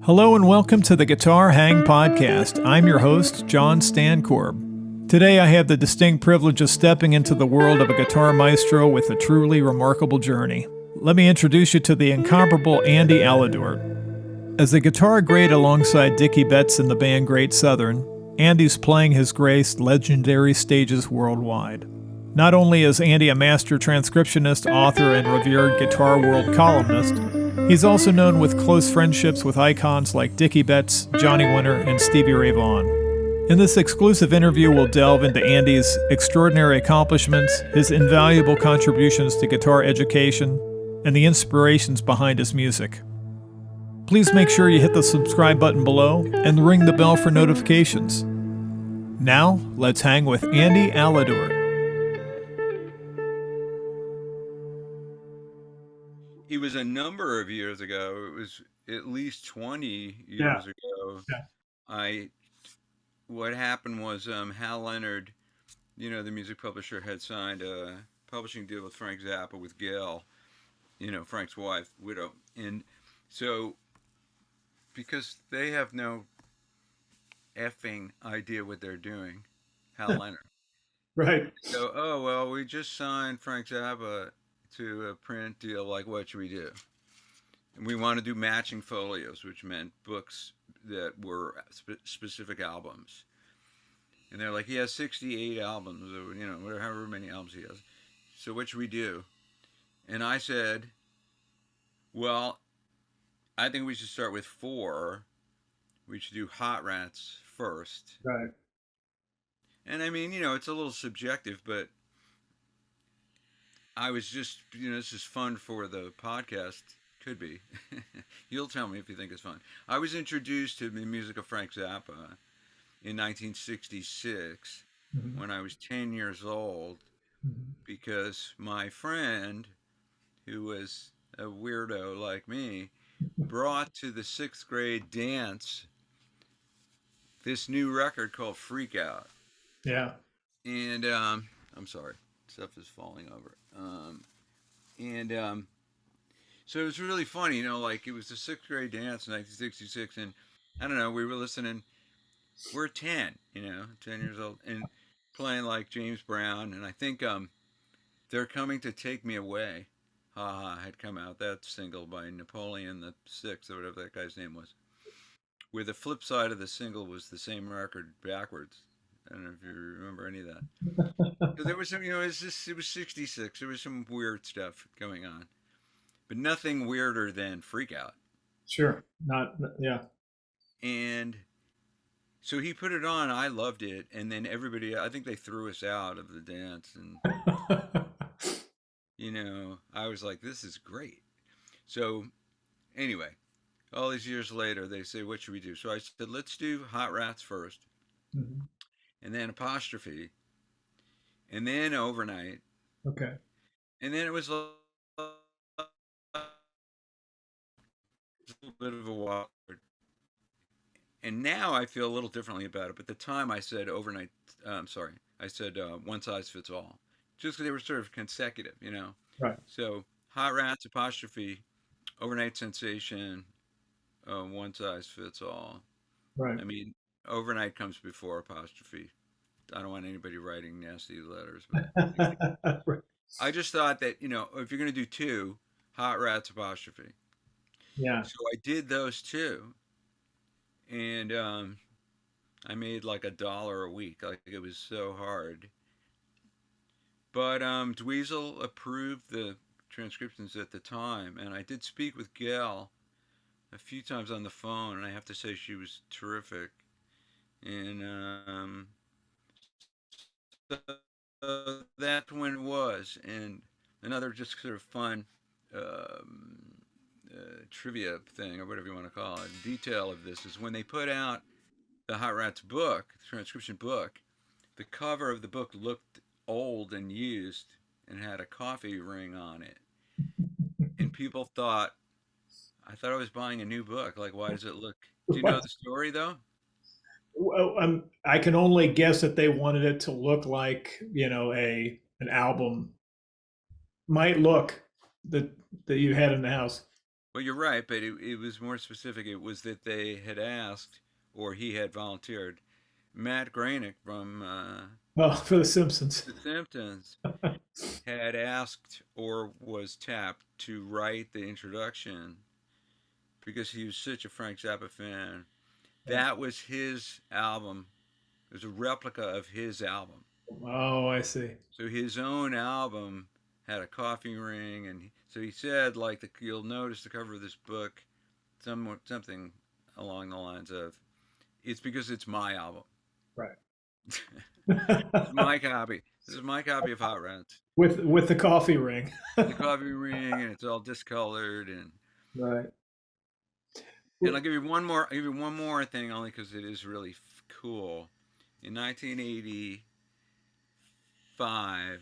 Hello and welcome to the Guitar Hang Podcast. I'm your host, John Stancorb. Today I have the distinct privilege of stepping into the world of a guitar maestro with a truly remarkable journey. Let me introduce you to the incomparable Andy Aledort. As a guitar great alongside Dickie Betts in the band Great Southern, Andy's playing has graced legendary stages worldwide. Not only is Andy a master transcriptionist, author, and revered Guitar World columnist, he's also known with close friendships with icons like Dickie Betts, Johnny Winter, and Stevie Ray Vaughan. In this exclusive interview, we'll delve into Andy's extraordinary accomplishments, his invaluable contributions to guitar education, and the inspirations behind his music. Please make sure you hit the subscribe button below and ring the bell for notifications. Now, let's hang with Andy Aledort. It was a number of years ago. It was at least 20 years ago. Yeah. What happened was Hal Leonard, the music publisher, had signed a publishing deal with Frank Zappa with Gail, Frank's wife, widow. And so, because they have no effing idea what they're doing, Hal Leonard. Right. So, oh, well, we just signed Frank Zappa to a print deal, like, what should we do? And we want to do matching folios, which meant books that were specific albums. And they're like, he has 68 albums, or, however many albums he has. So what should we do? And I said, well, I think we should start with 4. We should do Hot Rats first. Right. And I mean, it's a little subjective, but I was just, this is fun for the podcast. Could be. You'll tell me if you think it's fun. I was introduced to the music of Frank Zappa in 1966 when I was 10 years old because my friend, who was a weirdo like me, brought to the 6th grade dance this new record called Freak Out. Yeah. And I'm sorry, stuff is falling over. So it was really funny, like it was the 6th grade dance in 1966, and I don't know, we were listening. We're 10, 10 years old, and playing like James Brown, and I think They're Coming to Take Me Away, had come out. That single by Napoleon the Sixth, or whatever that guy's name was. Where the flip side of the single was the same record backwards. I don't know if you remember any of that. So there was some, it was 66. There was some weird stuff going on, but nothing weirder than Freak Out. Sure. Yeah. And so he put it on. I loved it. And then everybody, I think they threw us out of the dance. And, I was like, this is great. So anyway, all these years later, they say, what should we do? So I said, let's do Hot Rats first. And then Apostrophe. And then Overnight. Okay. And then it was a little bit of a walk. And now I feel a little differently about it. But at the time I said Overnight, I said One Size Fits All. Just because they were sort of consecutive, Right. So Hot Rats, Apostrophe, Overnight Sensation, One Size Fits All. Right. I mean, Overnight comes before Apostrophe. I don't want anybody writing nasty letters. But Right. I just thought that, if you're going to do 2, Hot Rats, Apostrophe. Yeah. So I did those 2. And I made like $1 a week. Like, it was so hard. But Dweezil approved the transcriptions at the time. And I did speak with Gail a few times on the phone. And I have to say she was terrific. And so that's when it was. And another just sort of fun trivia thing, or whatever you want to call it, detail of this is when they put out the Hot Rats book, the transcription book, the cover of the book looked old and used and had a coffee ring on it. And people thought I was buying a new book. Like, why does it look... Do you know the story, though? Well, I can only guess that they wanted it to look like, an album might look that you had in the house. Well, you're right, but it was more specific. It was that they had asked, or he had volunteered, Matt Groening from Oh, for The Simpsons. The Simpsons had asked or was tapped to write the introduction because he was such a Frank Zappa fan. Yeah. That was his album. It was a replica of his album. Oh, I see. So his own album had a coffee ring, and so he said, like you'll notice the cover of this book, something along the lines of, "It's because it's my album. Right. This is my copy. This is my copy of Hot Rods. With the coffee ring. The coffee ring, and it's all discolored, Right. and I'll give you one more. I'll give you one more thing, only because it is really cool. In 1985,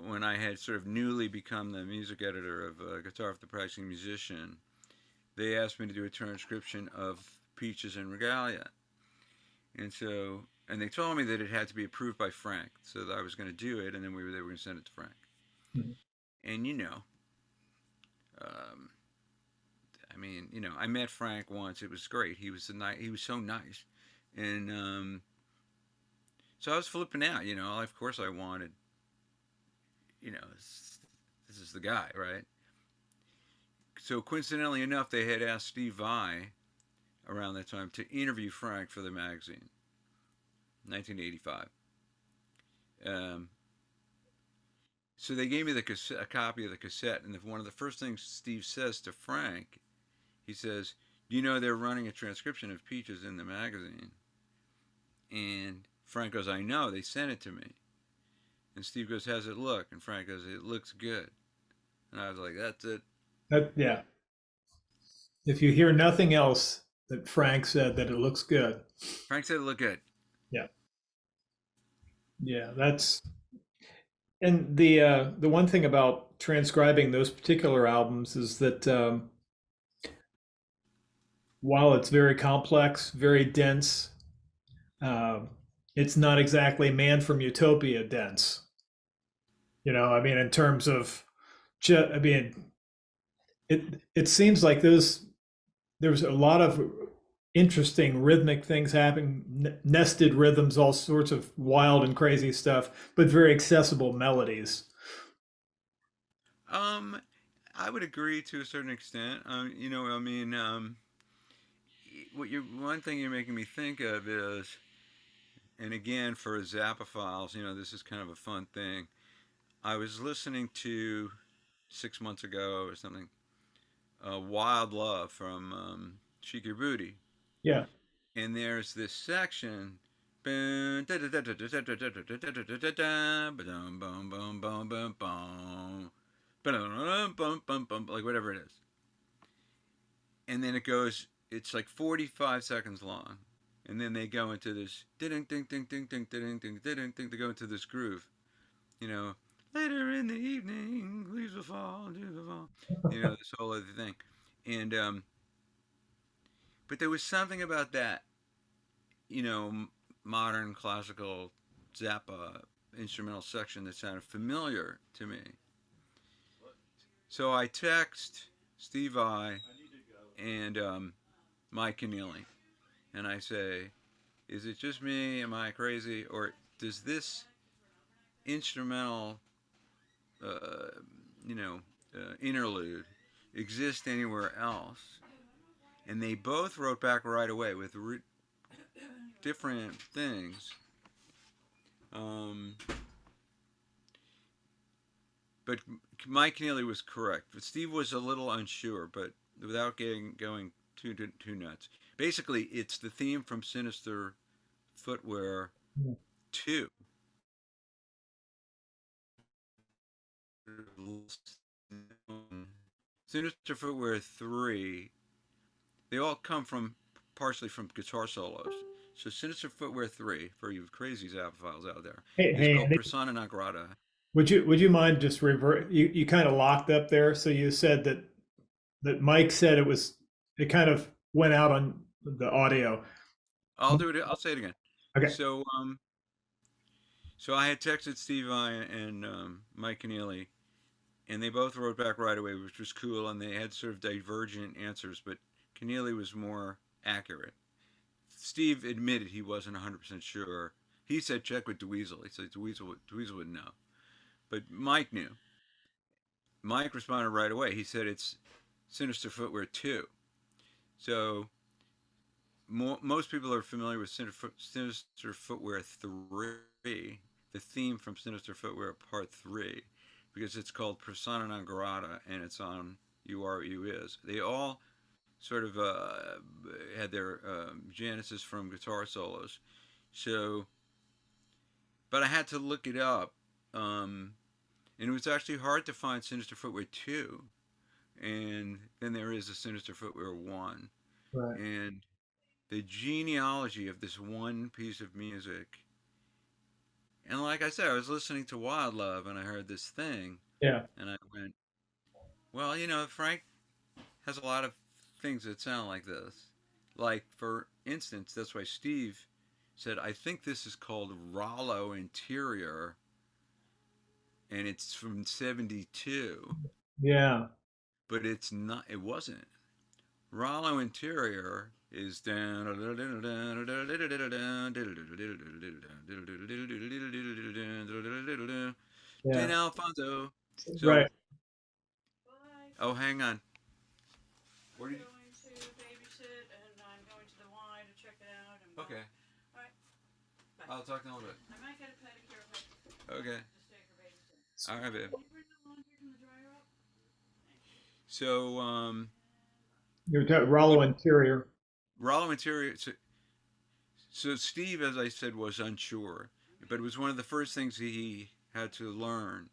when I had sort of newly become the music editor of Guitar for the Practicing Musician, they asked me to do a transcription of Peaches and Regalia. And they told me that it had to be approved by Frank, so that I was going to do it, and then they were going to send it to Frank. Mhm. And um, I mean, I met Frank once. It was great. He was so nice, and so I was flipping out. Of course I wanted, this is the guy, right? So coincidentally enough, they had asked Steve Vai around that time to interview Frank for the magazine, 1985. Um, so they gave me a copy of the cassette, and one of the first things Steve says to Frank, he says, "You know they're running a transcription of Peaches in the magazine." And Frank goes, "I know. They sent it to me." And Steve goes, "How's it look?" And Frank goes, "It looks good." And I was like, "That's it." Yeah. If you hear nothing else, that Frank said that it looks good. Frank said it looked good. Yeah. Yeah. That's and the one thing about transcribing those particular albums is that while it's very complex, very dense, um, it's not exactly Man from Utopia dense. I mean, in terms of, I mean, it seems like there's a lot of interesting rhythmic things happening, nested rhythms, all sorts of wild and crazy stuff, but very accessible melodies. Um, I would agree to a certain extent. I mean, one thing you're making me think of is, and again for Zappophiles, this is kind of a fun thing. I was listening to 6 months ago or something, "Wild Love" from Shake Your Booty, Yeah. and there's this section, like whatever it is, and then it goes. It's like 45 seconds long, and then they go into this ding ding ding ding ding ding ding ding ding. They go into this groove, you know. Later in the evening, leaves will fall, dew will fall. This whole other thing, and but there was something about that, modern classical Zappa instrumental section that sounded familiar to me. So I text Steve I and Mike Keneally, and I say, "Is it just me? Am I crazy? Or does this instrumental, uh, interlude exist anywhere else?" And they both wrote back right away with different things. Um, but Mike Keneally was correct. But Steve was a little unsure, but without going too nuts. Basically, it's the theme from Sinister Footwear 2. Sinister Footwear 3, they all come from partially from guitar solos. So Sinister Footwear 3, for you crazy Zappophiles out there, Hey, is hey, called Andy, Persona non grata. would you mind just revert? You kind of locked up there. So you said that Mike said it kind of went out on the audio. I'll do it. I'll say it again. Okay. So, so I had texted Steve Vai and Mike Keneally and they both wrote back right away, which was cool. And they had sort of divergent answers, but Keneally was more accurate. Steve admitted he wasn't 100% sure. He said check with Dweezil. He said Dweezil would know, but Mike knew. Mike responded right away. He said it's Sinister Footwear 2. So most people are familiar with Sinister Footwear 3, the theme from Sinister Footwear Part 3, because it's called Persona Non Grata and it's on You Are What You Is. They all sort of had their genesis from guitar solos. So, but I had to look it up, and it was actually hard to find Sinister Footwear 2. And then there is a Sinister Footwear 1. Right. And the genealogy of this one piece of music. And like I said, I was listening to Wild Love and I heard this thing Yeah. and I went, well, Frank has a lot of things that sound like this. Like, for instance, that's why Steve said, I think this is called Rollo Interior and it's from 72, Yeah. but it's not, it wasn't. Rollo Interior is down. Yeah. Din Alfonso. So, Right. oh, hang on. What I'm did you? going to babysit and I'm going to the Y to check it out. Okay, Alright, bye. I'll talk in a little bit. I might get a pedicure if Okay, to stay for babysitting. all right, babe. Can you bring the laundry from the dryer up? So, You're talking Rollo Interior. Rollo Interior. So Steve, as I said, was unsure, but it was one of the first things he had to learn.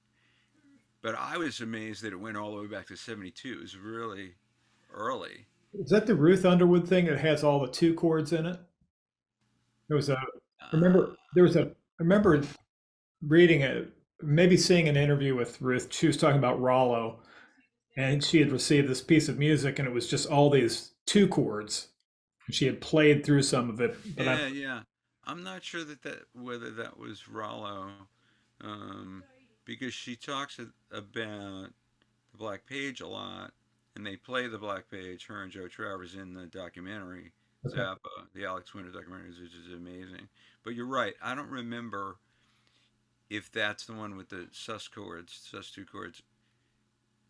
But I was amazed that it went all the way back to 72. It was really early. Is that the Ruth Underwood thing that has all the two chords in it? There was a, Uh, I remember reading it, maybe seeing an interview with Ruth. She was talking about Rollo, and she had received this piece of music, and it was just all these two chords. She had played through some of it, but I, yeah, yeah. I'm not sure that whether that was Rollo, um, because she talks about the Black Page a lot, and they play the Black Page. Her and Joe Travers in the documentary okay, Zappa, the Alex Winter documentary, which is amazing. But you're right. I don't remember if that's the one with the sus two chords.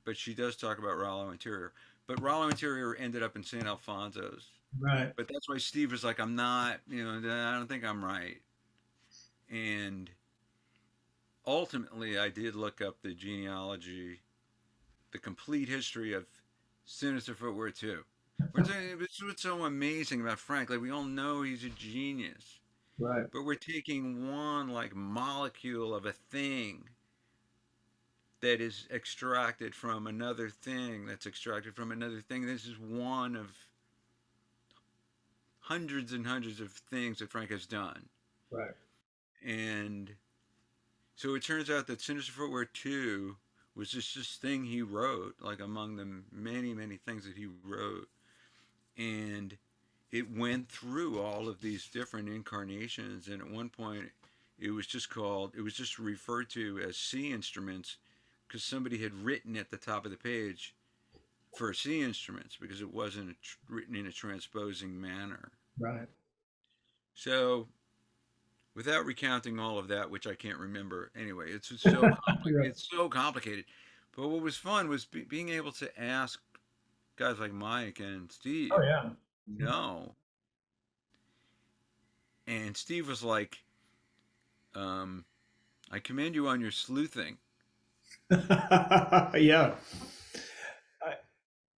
But she does talk about Rollo Interior. But Rollo Interior ended up in St. Alfonso's. right, But that's why Steve was like, I'm not, I don't think I'm right. And ultimately, I did look up the genealogy, the complete history of Sinister Footwear 2. This is what's so amazing about Frank. Like, we all know he's a genius, right, but we're taking one, like, molecule of a thing that is extracted from another thing that's extracted from another thing. This is one of hundreds and hundreds of things that Frank has done. right, And so it turns out that Sinister Footwear 2 was just this thing he wrote, like among the many, many things that he wrote. And it went through all of these different incarnations. And at one point, it was just referred to as C instruments because somebody had written at the top of the page for C instruments because it wasn't written in a transposing manner. right. So without recounting all of that, which I can't remember anyway, it's so Right. it's so complicated. But what was fun was being able to ask guys like Mike and Oh Steve, yeah. no, and Steve was like, um, "I commend you on your sleuthing." Yeah. I,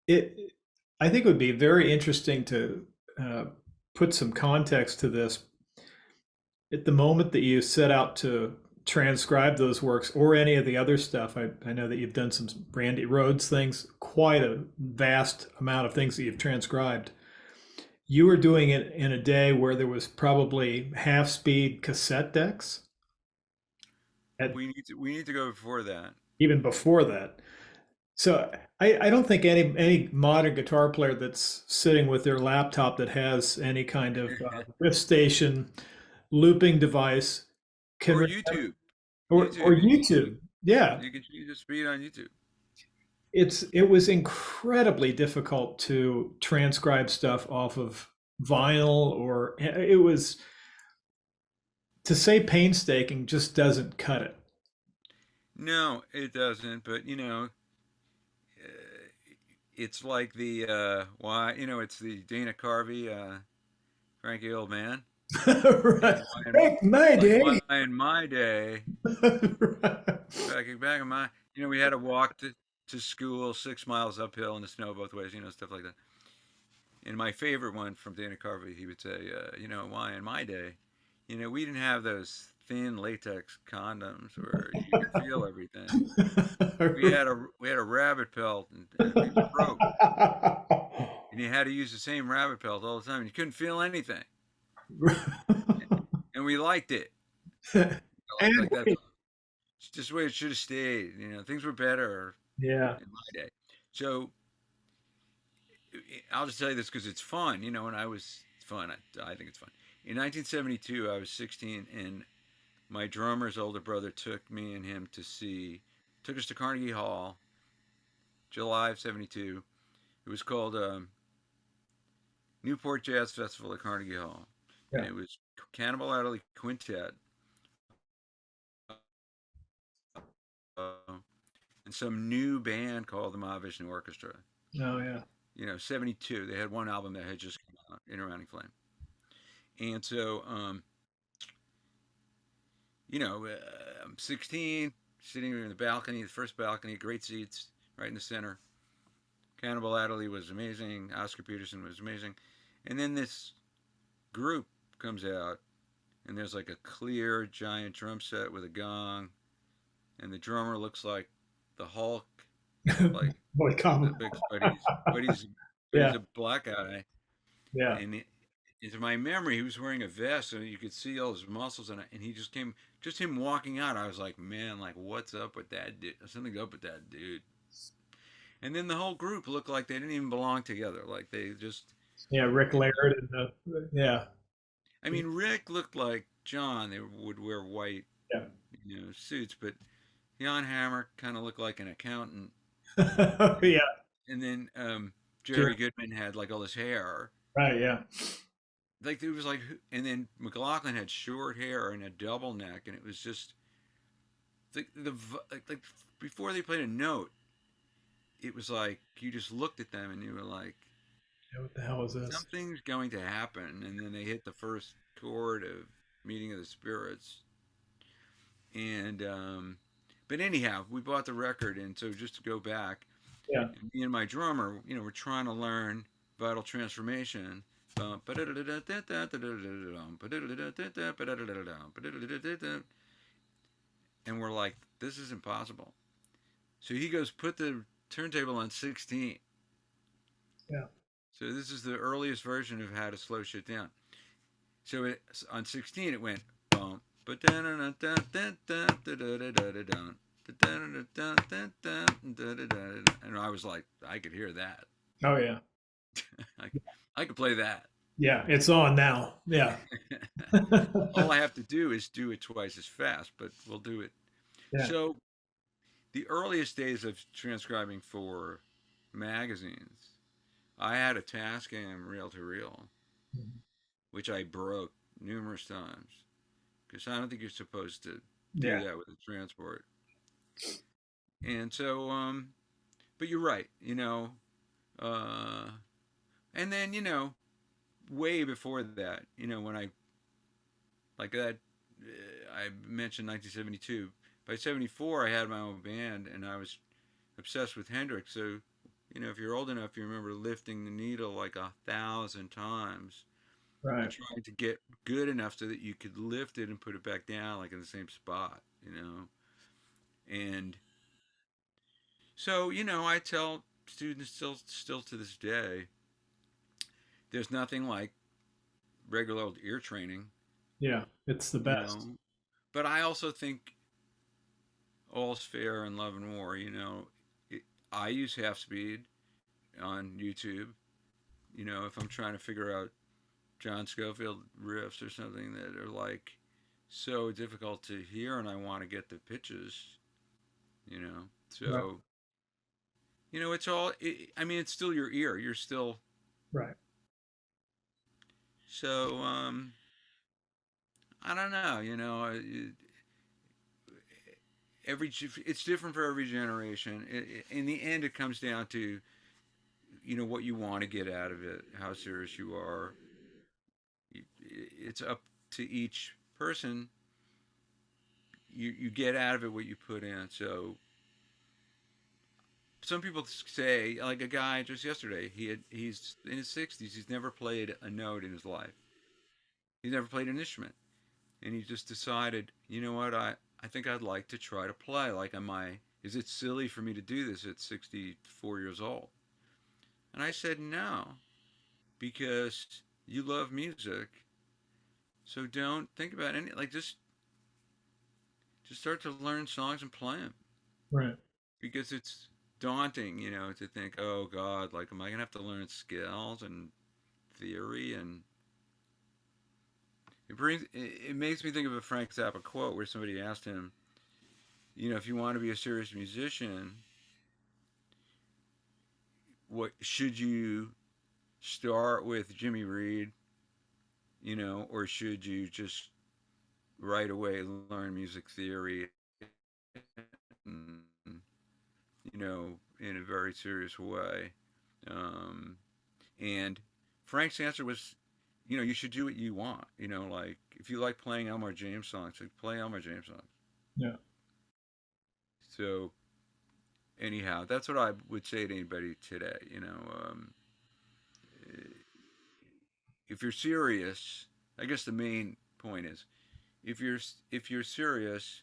it. I think it would be very interesting to uh, put some context to this. At the moment that you set out to transcribe those works or any of the other stuff, I know that you've done some Randy Rhodes things, quite a vast amount of things that you've transcribed. You were doing it in a day where there was probably half speed cassette decks, at, We need to go before that. even before that. So I don't think any modern guitar player that's sitting with their laptop that has any kind of riff station looping device can Or remember, YouTube. or YouTube. You can YouTube. Yeah, you can choose the speed on YouTube. it was incredibly difficult to transcribe stuff off of vinyl, or it was, to say painstaking just doesn't cut it. No, it doesn't. But it's like the why it's the Dana Carvey, Frankie Old Man. Right. Back in my Like day. why in my day, back in my, we had to walk to school 6 miles uphill in the snow both ways, stuff like that. And my favorite one from Dana Carvey, he would say, why in my day, we didn't have those thin latex condoms where you could feel everything. We had a rabbit pelt, and things broke, and you had to use the same rabbit pelt all the time, and you couldn't feel anything, and we liked it. Like And that's just the way it should have stayed. Things were better yeah, in my day. So I'll just tell you this because it's fun. When I was it's fun, I think it's fun. In 1972, I was 16, and my drummer's older brother took me and him took us to Carnegie Hall, July of '72. It was called Newport Jazz Festival at Carnegie Hall, and yeah. it was Cannibal Adderley Quintet, uh, and some new band called the Mahavishnu Orchestra. Oh yeah. '72. They had one album that had just come out, Intermounting Flame, and so I'm 16, sitting in the balcony, the first balcony, great seats, right in the center. Cannibal Adderley was amazing. Oscar Peterson was amazing. And then this group comes out, and there's like a clear giant drum set with a gong, and the drummer looks like the Hulk, like Boy, the come. big, but he's Yeah, a black guy, yeah. and into my memory, he was wearing a vest, so you could see all his muscles, and he just him walking out. I was like, man, like what's up with that dude? Something's up with that dude. And then the whole group looked like they didn't even belong together. Like they just, Yeah, Rick you know, Laird and the yeah. I mean, Rick looked like John. They would wear white, Yeah. suits, but Jan Hammer kind of looked like an accountant, Yeah. and then Sure. Jerry Goodman had like all this hair. Right, yeah. Like it was like, and then McLaughlin had short hair and a double neck, and it was just like before they played a note, it was like you just looked at them and you were like, Yeah, what the hell is this? something's going to happen, and then they hit the first chord of Meeting of the Spirits, and but anyhow, we bought the record, and so just to go back, Yeah. and me and my drummer, we're trying to learn Vital Transformation. And we're like, this is impossible. So he goes, put the turntable on 16. Yeah. So this is the earliest version of how to slow shit down. So on 16 it went bum, but and I was like, I could hear that. Oh yeah. I, I could play that. Yeah, it's on now. Yeah. All I have to do is do it twice as fast, but we'll do it. Yeah. So the earliest days of transcribing for magazines, I had a Tascam reel to reel, which I broke numerous times because I don't think you're supposed to do Yeah. that with a transport. And so, but you're right, uh, and then way before that, when I like that, I mentioned 1972. By '74, I had my own band, and I was obsessed with Hendrix. So, if you're old enough, you remember lifting the needle like 1,000 times and Right. trying to get good enough so that you could lift it and put it back down like in the same spot. And so, I tell students still to this day, there's nothing like regular old ear training, Yeah. It's the you best. know. But I also think all's fair in love and war, It, I use half speed on YouTube, if I'm trying to figure out John Scofield riffs or something that are like so difficult to hear and I want to get the pitches, you know. Right. So it's all. I mean, it's still your ear. You're still Right. so. I don't know. Every it's different for every generation. In the end, it comes down to what you want to get out of it, how serious you are. It's up to each person. You get out of it what you put in. So some people say, like a guy just yesterday, he's in his 60s. He's never played a note in his life. He's never played an instrument, and he just decided, you know what, I think I'd like to try to play. Like, am I? Is it silly for me to do this at 64 years old? And I said no, because you love music. So don't think about any, like, just start to learn songs and play them, Right. because it's daunting, to think, oh God, like, am I gonna have to learn scales and theory? And it makes me think of a Frank Zappa quote where somebody asked him, if you want to be a serious musician, what should you start with Jimmy Reed, or should you just right away learn music theory, and, in a very serious way? Um, and Frank's answer was, you should do what you want. Like, if you like playing Elmore James songs, like, play Elmore James songs. Yeah. So anyhow, that's what I would say to anybody today. If you're serious, I guess the main point is, if you're serious,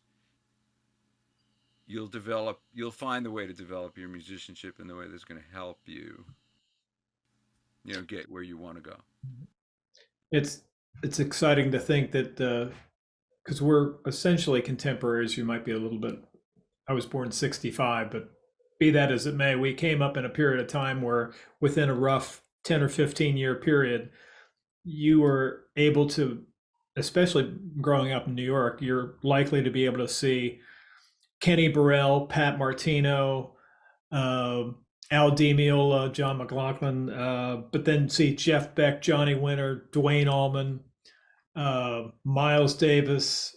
you'll find the way to develop your musicianship in the way that's going to help you, get where you want to go. It's it's exciting to think that because we're essentially contemporaries, you might be a little bit. I was born 65, but be that as it may, we came up in a period of time where within a rough 10 or 15-year period, you were able to, especially growing up in New York, you're likely to be able to see Kenny Burrell, Pat Martino, uh, Al Di Meola, John McLaughlin, but then see Jeff Beck, Johnny Winter, Dwayne Allman, Miles Davis,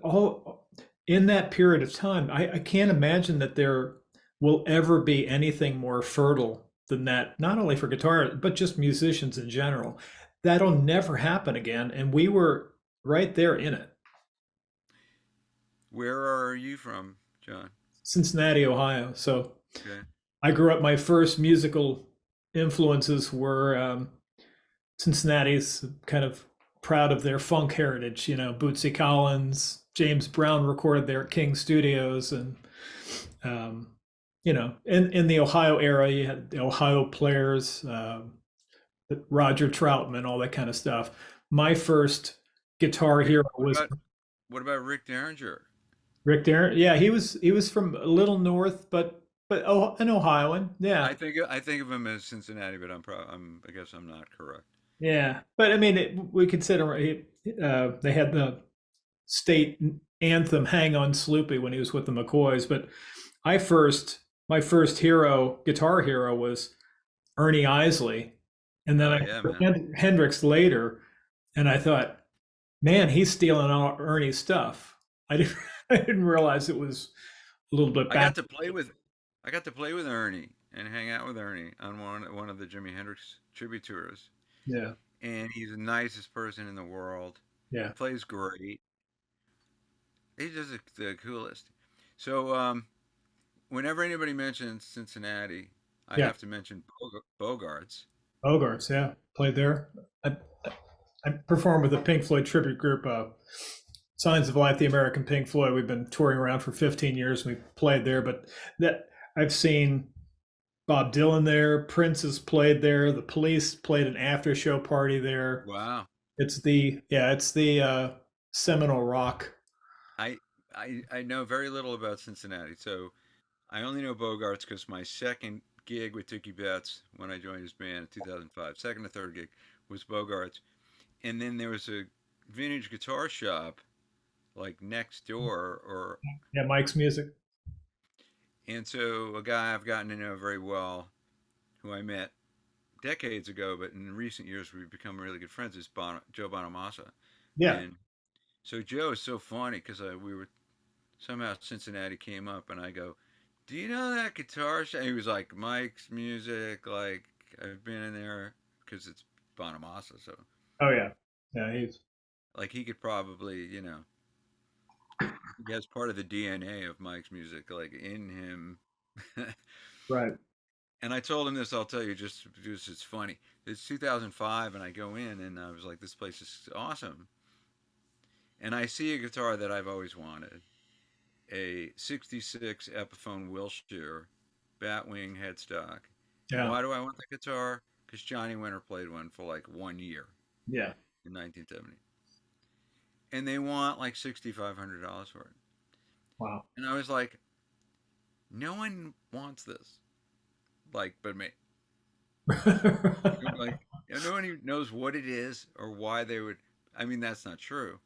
all in that period of time. I can't imagine that there will ever be anything more fertile than that, not only for guitar, but just musicians in general. That'll never happen again. And we were right there in it. Where are you from, John? Cincinnati, Ohio. So Okay. I grew up, my first musical influences were Cincinnati's kind of proud of their funk heritage. Bootsy Collins, James Brown recorded there at King Studios, and um, in the Ohio era, you had the Ohio Players, Roger Troutman, all that kind of stuff. My first guitar Rick, hero what was about what about Rick Derringer? Rick Darren. Yeah, he was from a little north, but oh, an Ohioan. Yeah, I think of him as Cincinnati, but I guess I'm not correct. yeah. But I mean, we consider they had the state anthem "Hang on Sloopy" when he was with the McCoys. But I first my first guitar hero was Ernie Isley, and then Oh I yeah, man. heard Hendrix later, and I thought, man, he's stealing all Ernie's stuff. I didn't I didn't realize it was a little bit I back. got to play with I got to play with Ernie and hang out with Ernie on one of the Jimi Hendrix tribute tours. Yeah, And he's the nicest person in the world. yeah, Plays great. He's just the coolest. So whenever anybody mentions Cincinnati, I yeah. have to mention Bogarts. Bogarts, yeah, played there. I, I performed with a Pink Floyd tribute group, Signs of Life, the American Pink Floyd. We've been touring around for 15 years. We played there, but that I've seen Bob Dylan there. Prince has played there. The Police played an after show party there. Wow. It's the seminal rock. I I know very little about Cincinnati, so I only know Bogarts because my second gig with Tookie Betts when I joined his band in 2005, second or third gig, was Bogarts, and then there was a vintage guitar shop like next door, or Yeah, Mike's music. And so a guy I've gotten to know very well, who I met decades ago, but in recent years we've become really good friends, is Joe Bonamassa. Yeah. And so Joe is so funny because we were somehow Cincinnati came up, and I go, "Do you know that guitar shop?" And he was like, "Mike's Music, like I've been in there because it's Bonamassa, so Oh yeah. Yeah. He's like he could probably, he has part of the DNA of Mike's Music like in him." right. And I told him this. I'll tell you just because it's funny. It's 2005, and I go in, and I was like, "This place is awesome." And I see a guitar that I've always wanted, a '66 Epiphone Wilshire Batwing headstock. Yeah. Why do I want the guitar? Because Johnny Winter played one for like 1 year Yeah. in 1970, and they want like $6,500 for it. Wow. And I was like, no one wants this, like, but me. Like, no one even knows what it is or why they would. I mean, that's not true,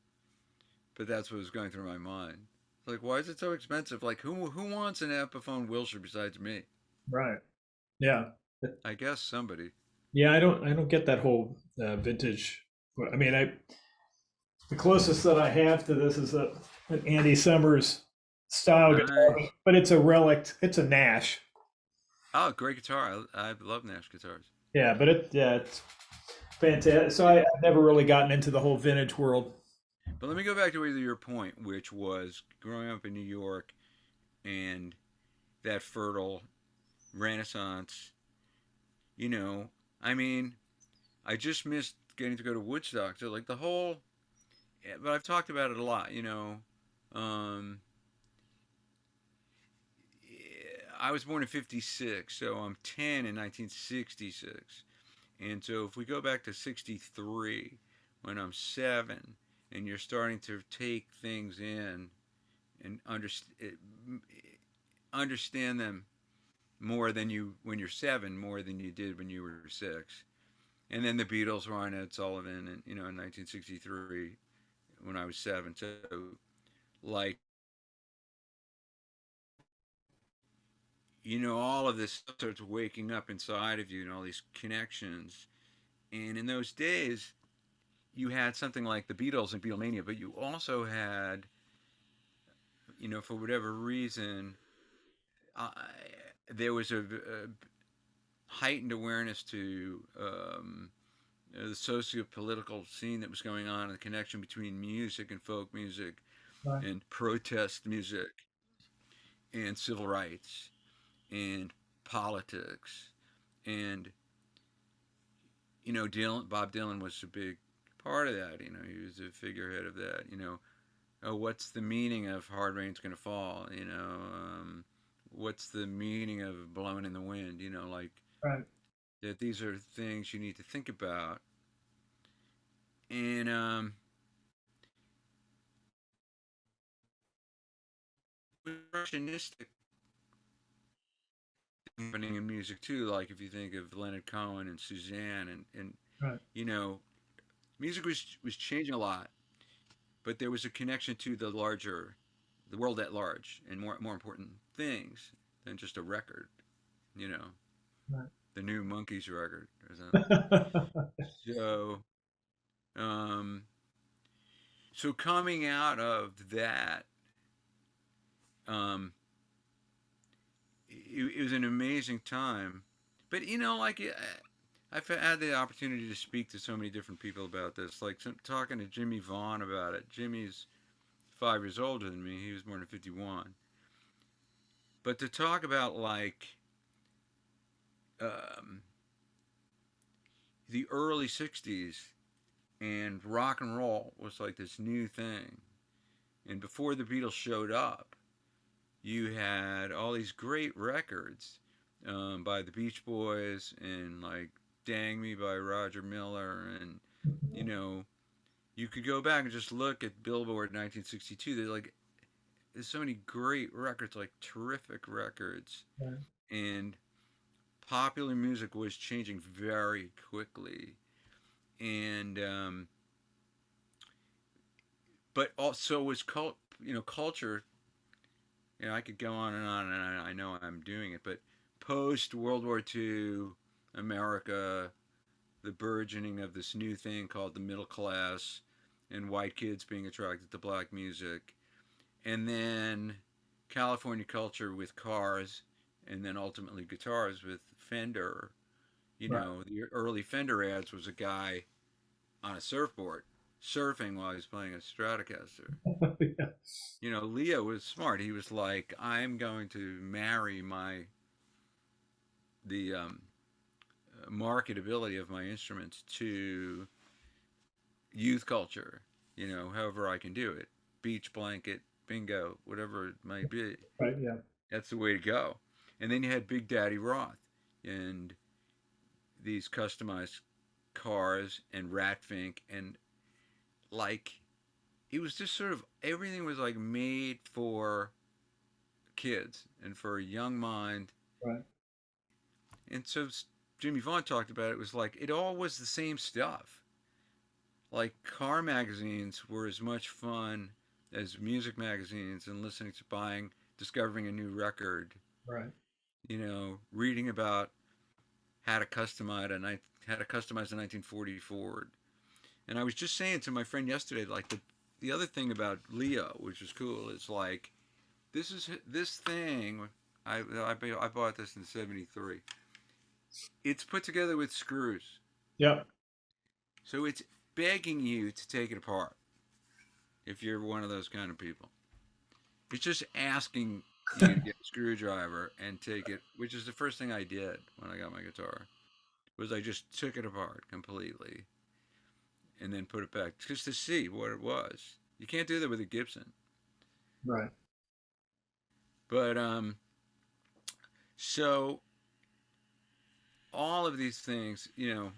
but that's what was going through my mind. Like, why is it so expensive? Like, who wants an Epiphone Wilshire besides me? right. Yeah. I guess somebody. Yeah. I don't get that whole vintage. I mean, the closest that I have to this is an Andy Summers style guitar, Nice. but it's a relic. It's a Nash. Oh, great guitar. I love Nash guitars. Yeah, but it's fantastic. So Yeah. I've never really gotten into the whole vintage world. But let me go back to your point, which was growing up in New York and that fertile Renaissance. You know, I mean, I just missed getting to go to Woodstock. So, like, the whole, but I've talked about it a lot, Um, I was born in '56, so I'm 10 in 1966. And so if we go back to '63, when I'm 7, and you're starting to take things in and understand them more than you when you're 7, more than you did when you were 6. And then the Beatles were on Ed Sullivan, and in 1963 when I was 7. So like all of this stuff starts waking up inside of you, and all these connections. And in those days, you had something like the Beatles and Beatlemania, but you also had, for whatever reason, uh, there was a heightened awareness to the socio-political scene that was going on, and the connection between music and folk music Right. and protest music and civil rights and politics. And Bob Dylan was a big part of that. He was a figurehead of that. Oh, what's the meaning of Hard Rain's Gonna Fall? What's the meaning of Blowing in the Wind? Like Right. that. These are things you need to think about. And impressionistic happening in music too. Like if you think of Leonard Cohen and Suzanne, and Right. you know, music was changing a lot, but there was a connection to the world at large, and more important things than just a record. You know, Right. the new Monkeys record or something. So, um, so coming out of that, um, it was an amazing time. But like I've had the opportunity to speak to so many different people about this. Like talking to Jimmy Vaughn about it. Jimmy's 5 years older than me. He was born in '51. But to talk about like um, the early '60s, and rock and roll was like this new thing. And before the Beatles showed up, you had all these great records by the Beach Boys, and like "Dang Me" by Roger Miller, and you know you could go back and just look at Billboard 1962. There's so many great records, like terrific records, Right. and popular music was changing very quickly, and but also was culture I could go on, and I know I'm doing it, but post World War II America, the burgeoning of this new thing called the middle class, and white kids being attracted to black music, and then California culture with cars, and then ultimately guitars with Fender. Right. The early Fender ads was a guy on a surfboard surfing while he was playing a Stratocaster. Yeah. Leo was smart. He was like, I'm going to marry the marketability of my instruments to youth culture, however I can do it. Beach blanket, bingo, whatever it might be. Right. Yeah. That's the way to go. And then you had Big Daddy Roth and these customized cars and Ratfink, and like it was just sort of everything was like made for kids and for a young mind. Right. And so Jimmy Vaughn talked about it. It was like it all was the same stuff. Like car magazines were as much fun as music magazines, and listening to buying, discovering a new record. Right. Reading about how to customize a 1940 Ford. And I was just saying to my friend yesterday, like the other thing about Leo, which is cool, is like this thing. I bought this in '73. It's put together with screws, Yep. so it's begging you to take it apart. If you're one of those kind of people, it's just asking you to get a screwdriver and take it, which is the first thing I did when I got my guitar. Was I just took it apart completely and then put it back just to see what it was. You can't do that with a Gibson. Right. But so all of these things, it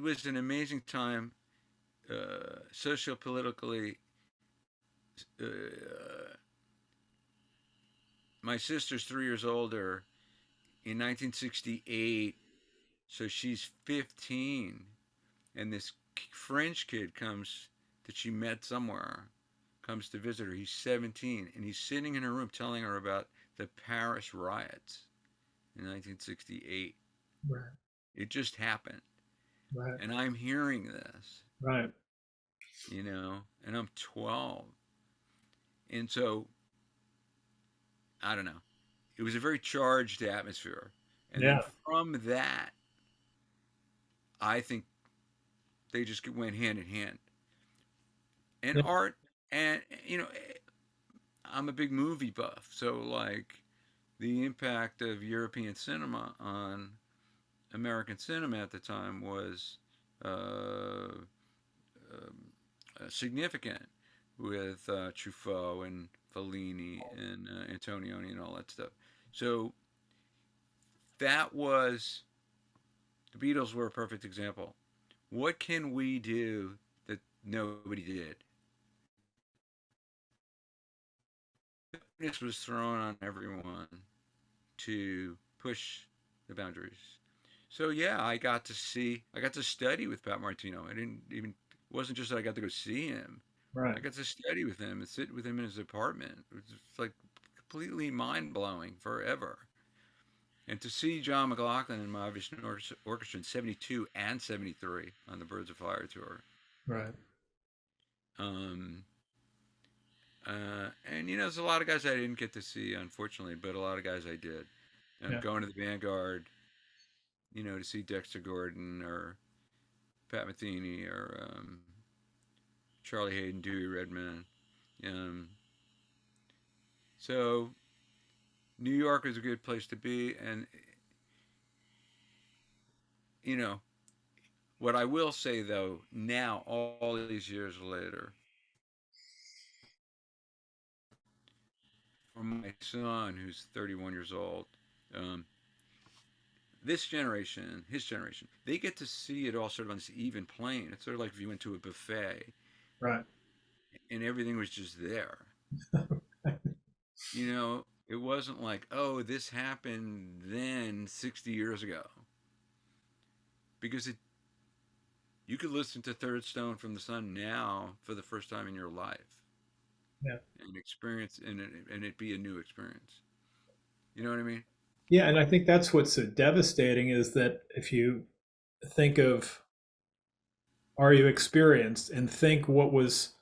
was an amazing time, socio-politically. My sister's 3 years older. In 1968, so she's 15, and this French kid comes that she met somewhere, comes to visit her. He's 17, and he's sitting in her room telling her about the Paris riots in 1968. Right. It just happened. Right. And I'm hearing this, Right. and I'm 12. And so, I don't know. It was a very charged atmosphere. And then Yeah. from that, I think they just went hand in hand. And Yeah. art, and, I'm a big movie buff. So, like, the impact of European cinema on American cinema at the time was uh, significant with Truffaut and Fellini and Antonioni and all that stuff. So that was the Beatles were a perfect example. What can we do that nobody did? This was thrown on everyone to push the boundaries. So yeah, I got to study with Pat Martino. I didn't even it wasn't just that I got to go see him. Right. I got to study with him and sit with him in his apartment. It was just like completely mind blowing forever. And to see John McLaughlin and Mahavishnu Orchestra in '72 and '73 on the Birds of Fire tour. Right. Um, and there's a lot of guys I didn't get to see, unfortunately, but a lot of guys I did. Yeah. Going to the Vanguard, to see Dexter Gordon or Pat Metheny or Charlie Hayden, Dewey Redman. Um, so New York is a good place to be, and you know what I will say though, now all these years later, for my son who's 31 years old, um, this generation, his generation, they get to see it all sort of on this even plane. It's sort of like if you went to a buffet Right. and everything was just there. It wasn't like, oh, this happened then 60 years ago. Because you could listen to Third Stone from the Sun now for the first time in your life. Yeah. and experience and it be a new experience. You know what I mean? Yeah, and I think that's what's so devastating is that if you think of are you experienced and think what was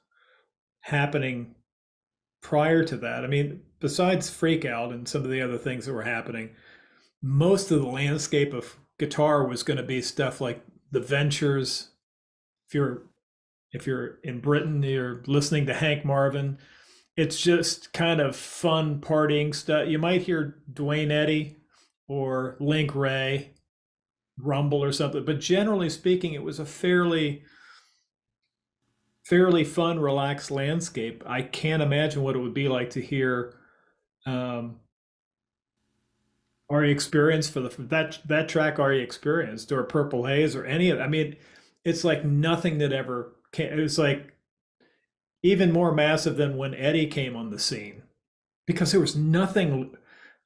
happening prior to that. I mean, besides Freak Out and some of the other things that were happening, most of the landscape of guitar was going to be stuff like the Ventures. If you're if you're in Britain, you're listening to Hank Marvin. It's just kind of fun partying stuff. You might hear Dwayne Eddy or Link Ray, Rumble or something, but generally speaking, it was a fairly fun, relaxed landscape. I can't imagine what it would be like to hear um, Are You Experienced for that track Are You Experienced or Purple Haze or any of it. I mean, it's like nothing that ever came. It was like even more massive than when Eddie came on the scene because there was nothing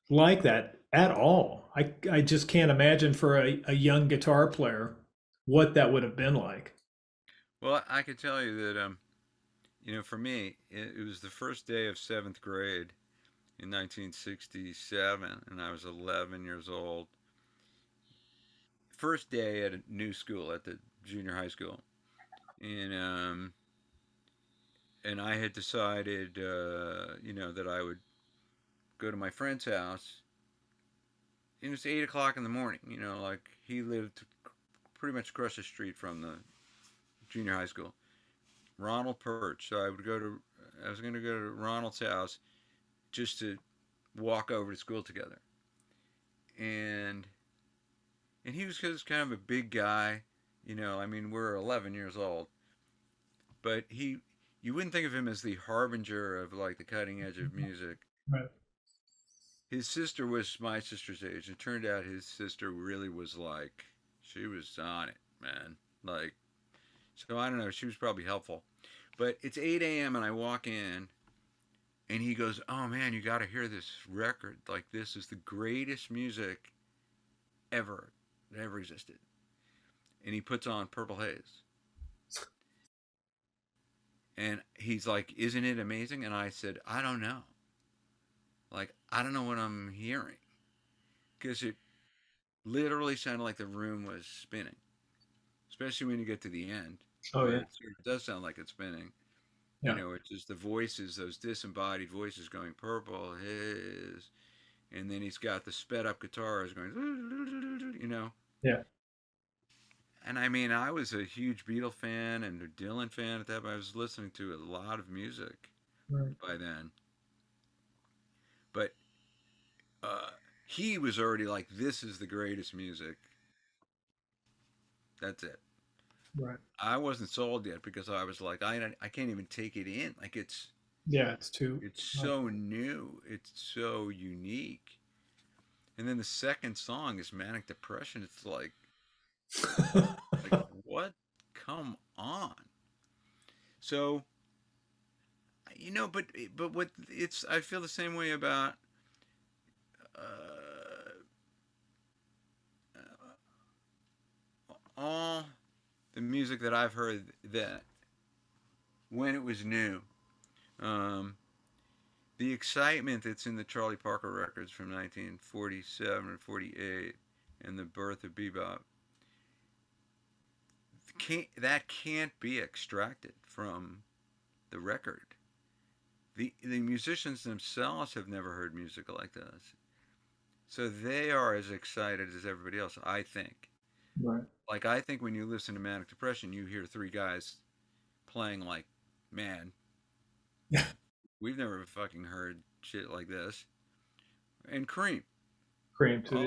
like that at all. I just can't imagine for a young guitar player what that would have been like. Well, I could tell you that for me, it was the first day of seventh grade in 1967, and I was 11 years old. First day at a new school at the junior high school, and I had decided, that I would go to my friend's house. It was 8 o'clock in the morning. Like he lived pretty much across the street from the junior high school. Ronald Perch. So I was going to go to Ronald's house just to walk over to school together. And he was just kind of a big guy. I mean, we're 11 years old, but you wouldn't think of him as the harbinger of like the cutting edge of music. Right. His sister was my sister's age. It turned out his sister really was like, she was on it, man. Like, so I don't know. She was probably helpful. But it's 8 a.m. and I walk in and he goes, "Oh man, you got to hear this record. Like, this is the greatest music ever that ever existed." And he puts on Purple Haze. And he's like, "Isn't it amazing?" And I said, "I don't know. Like, I don't know what I'm hearing." Because it literally sounded like the room was spinning, especially when you get to the end, Oh where yeah. it sort of does sound like it's spinning. Yeah. It's just the voices, those disembodied voices going Purple Haze. And then he's got the sped up guitars going. Yeah. And I mean, I was a huge Beatle fan and a Dylan fan at that point. I was listening to a lot of music Right. by then. But uh, he was already like, this is the greatest music. That's it. Right. I wasn't sold yet because I was like, I can't even take it in. Like Yeah. It's too. it's so new. It's so unique. And then the second song is Manic Depression. It's like what? Come on. So but what it's I feel the same way about uh, all the music that I've heard that when it was new. Um, the excitement that's in the Charlie Parker records from 1947 and 48 and the birth of bebop can't be extracted from the record. The musicians themselves have never heard music like this. So they are as excited as everybody else, I think. Right. Like I think when you listen to Manic Depression, you hear three guys playing like, man, Yeah. we've never fucking heard shit like this. And Cream, Cream too. all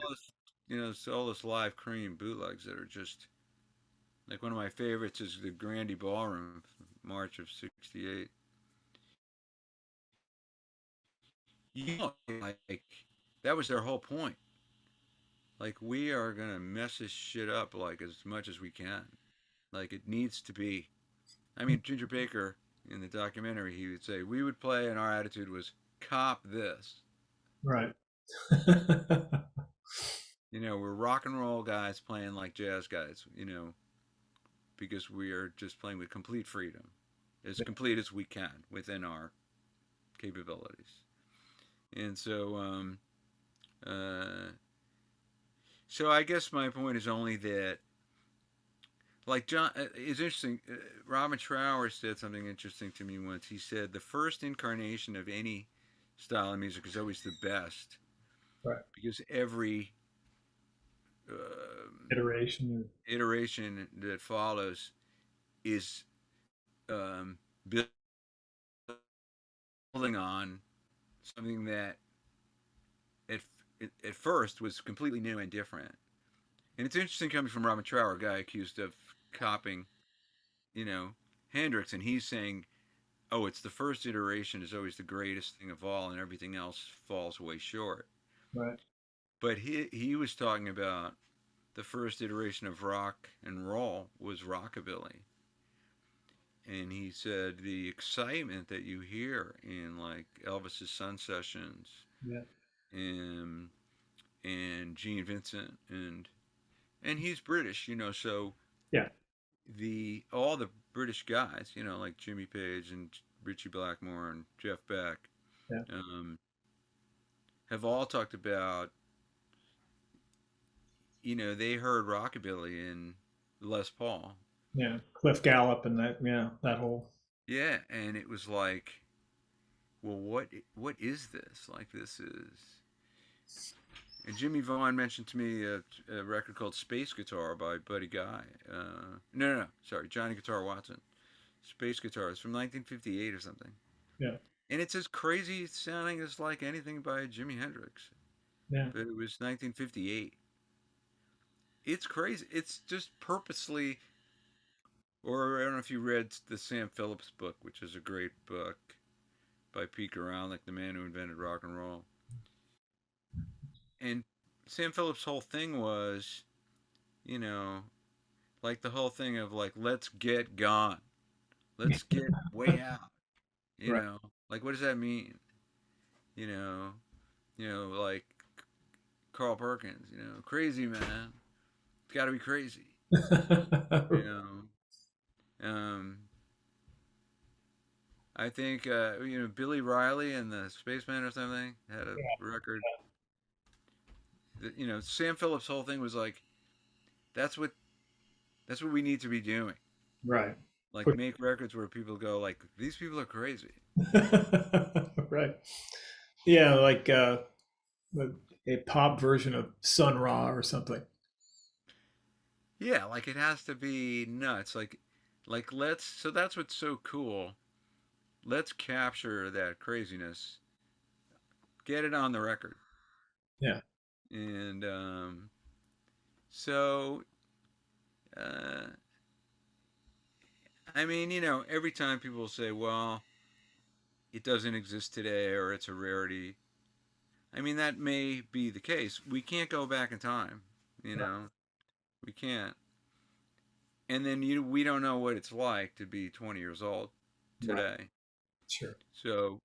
this, all this live Cream bootlegs that are just like one of my favorites is the Grandy Ballroom, March of '68. Like that was their whole point. Like we are gonna mess this shit up like as much as we can. Like it needs to be. I mean, Ginger Baker in the documentary, he would say we would play, and our attitude was cop this. Right. We're rock and roll guys playing like jazz guys. Because we are just playing with complete freedom, as complete as we can within our capabilities. And uh, so I guess my point is only that, like John, it's interesting. Robin Trower said something interesting to me once. He said the first incarnation of any style of music is always the best Right. because every um Iteration. iteration that follows is um, building on something that at, at first was completely new and different. And it's interesting coming from Robin Trower, a guy accused of copying, you know, Hendrix, and he's saying, "Oh, it's the first iteration is always the greatest thing of all, and everything else falls way short." Right. But he was talking about the first iteration of rock and roll was rockabilly, and he said the excitement that you hear in like Elvis's Sun Sessions Yeah. and Gene Vincent and he's British, so Yeah. the all the British guys, like Jimmy Page and Ritchie Blackmore and Jeff Beck, Yeah. um, have all talked about, they heard rockabilly in Les Paul. Yeah. Cliff Gallup and that. Yeah. That whole. Yeah, and it was like, well, what is this? Like this is. And Jimmy Vaughn mentioned to me a record called Space Guitar by Buddy Guy. No, sorry, Johnny Guitar Watson. Space Guitar. It's from 1958 or something. Yeah. And it's as crazy sounding as like anything by Jimi Hendrix. Yeah. But it was 1958. It's crazy. It's just purposely, or I don't know if you read the Sam Phillips book, which is a great book by Pete Guralnick, the man who invented rock and roll. And Sam Phillips' whole thing was, you know, like the whole thing of like, let's get gone. Let's get way out. Right. Like what does that mean? You know, like Carl Perkins, crazy man. It's got to be crazy. You um, I think Billy Riley and the Spaceman or something had a record. That, Sam Phillips' whole thing was like, that's what we need to be doing. Right. Like make records where people go like, these people are crazy. Right. Yeah, like a pop version of Sun Ra or something. Yeah, like it has to be nuts. Let's. So that's what's so cool. Let's capture that craziness. Get it on the record. Yeah. And so, uh, I mean, every time people say, "Well, it doesn't exist today," or "It's a rarity," I mean, that may be the case. We can't go back in time. You Right. know, we can't. And then we don't know what it's like to be 20 years old Right. today. Sure. So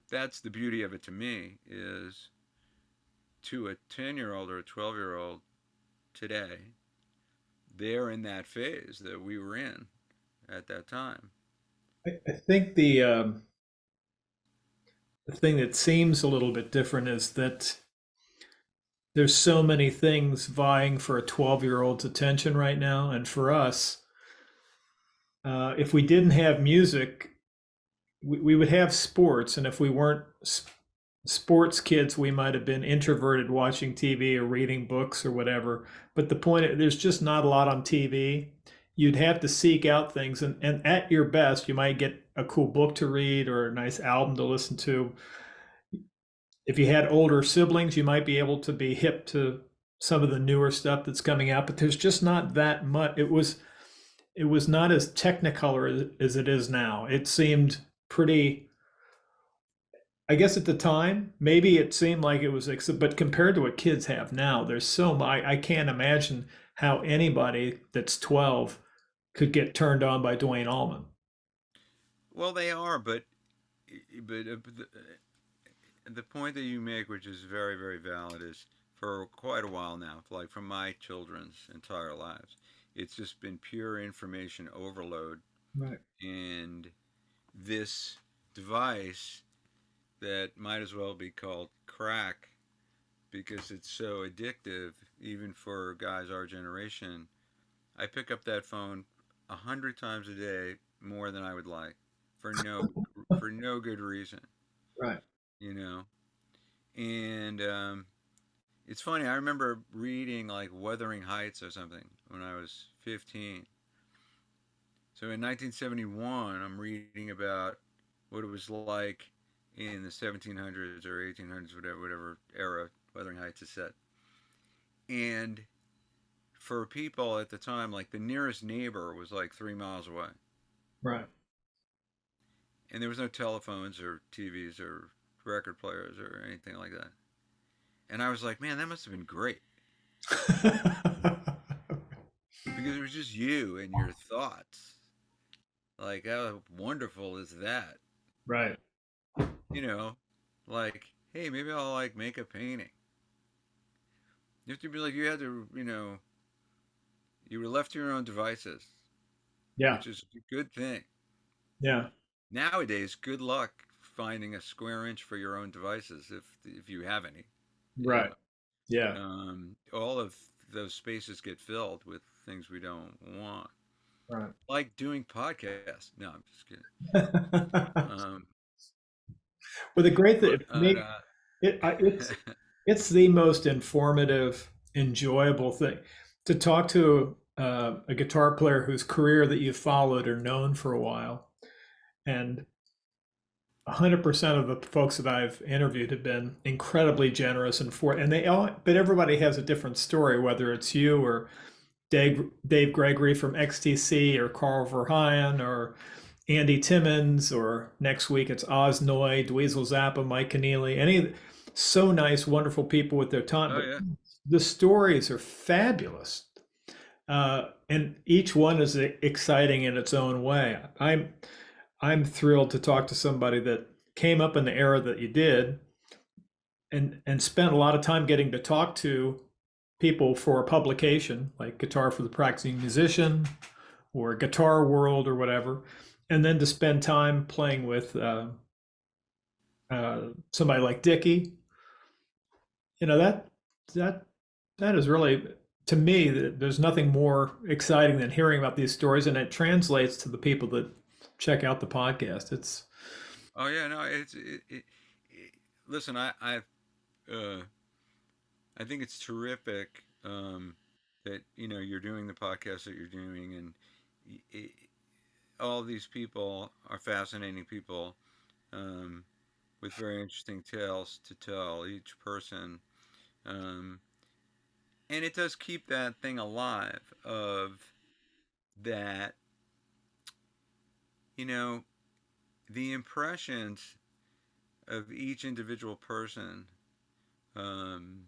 that's the beauty of it to me is to a 10-year-old or a 12-year-old today, they're in that phase that we were in at that time. I think the thing that seems a little bit different is that there's so many things vying for a 12-year-old's attention right now. And for us, if we didn't have music, we would have sports. And if we weren't sports kids, we might have been introverted watching TV or reading books or whatever. But the point, there's just not a lot on TV. You'd have to seek out things. And at your best, you might get a cool book to read or a nice album to listen to. If you had older siblings, you might be able to be hip to some of the newer stuff that's coming out, but there's just not that much. It was not as technicolor as it is now. It seemed pretty, I guess at the time, maybe it seemed like it was, but compared to what kids have now, there's so much. I can't imagine how anybody that's 12 could get turned on by Dwayne Allman. Well, they are, but the point that you make, which is very, very valid, is for quite a while now, like from my children's entire lives, it's just been pure information overload. Right. And this device that might as well be called crack because it's so addictive, even for guys our generation. I pick up that phone 100 times a day more than I would like for no good reason, Right. you know. And it's funny. I remember reading like Wuthering Heights or something when I was 15. So in 1971, I'm reading about what it was like in the 1700s or 1800s, whatever era Wuthering Heights is set. And for people at the time, like the nearest neighbor was like 3 miles away, Right. and there was no telephones or TVs or record players or anything like that. And I was like, man, that must have been great because it was just you and your thoughts. Like, how wonderful is that? Right. You know, like, hey, maybe I'll like make a painting. You have to be like, you had to, you were left to your own devices, Yeah. which is a good thing. Yeah. Nowadays, good luck finding a square inch for your own devices if you have any. You Right. Yeah. know, all of those spaces get filled with things we don't want, Right. like doing podcasts. No, I'm just kidding. Um, Well, the great thing but for me, it's the most informative, enjoyable thing to talk to a guitar player whose career that you followed or known for a while, and 100% of the folks that I've interviewed have been incredibly generous and they all, but everybody has a different story, whether it's you or Dave Gregory from XTC or Carl Verheyen or Andy Timmons, or next week it's Oz Noy, Dweezil Zappa, Mike Keneally, any so nice, wonderful people with their time. oh But yeah, the stories are fabulous. And each one is exciting in its own way. I'm thrilled to talk to somebody that came up in the era that you did and spent a lot of time getting to talk to people for a publication like Guitar for the Practicing Musician or Guitar World or whatever, and then to spend time playing with somebody like Dickie. You know that that is really, to me, there's nothing more exciting than hearing about these stories, and it translates to the people that check out the podcast. It's oh yeah. No, it listen, uh, I think it's terrific that you're doing the podcast that you're doing, and it, all these people are fascinating people um, with very interesting tales to tell. Each person, um, and it does keep that thing alive of that. You know, the impressions of each individual person um,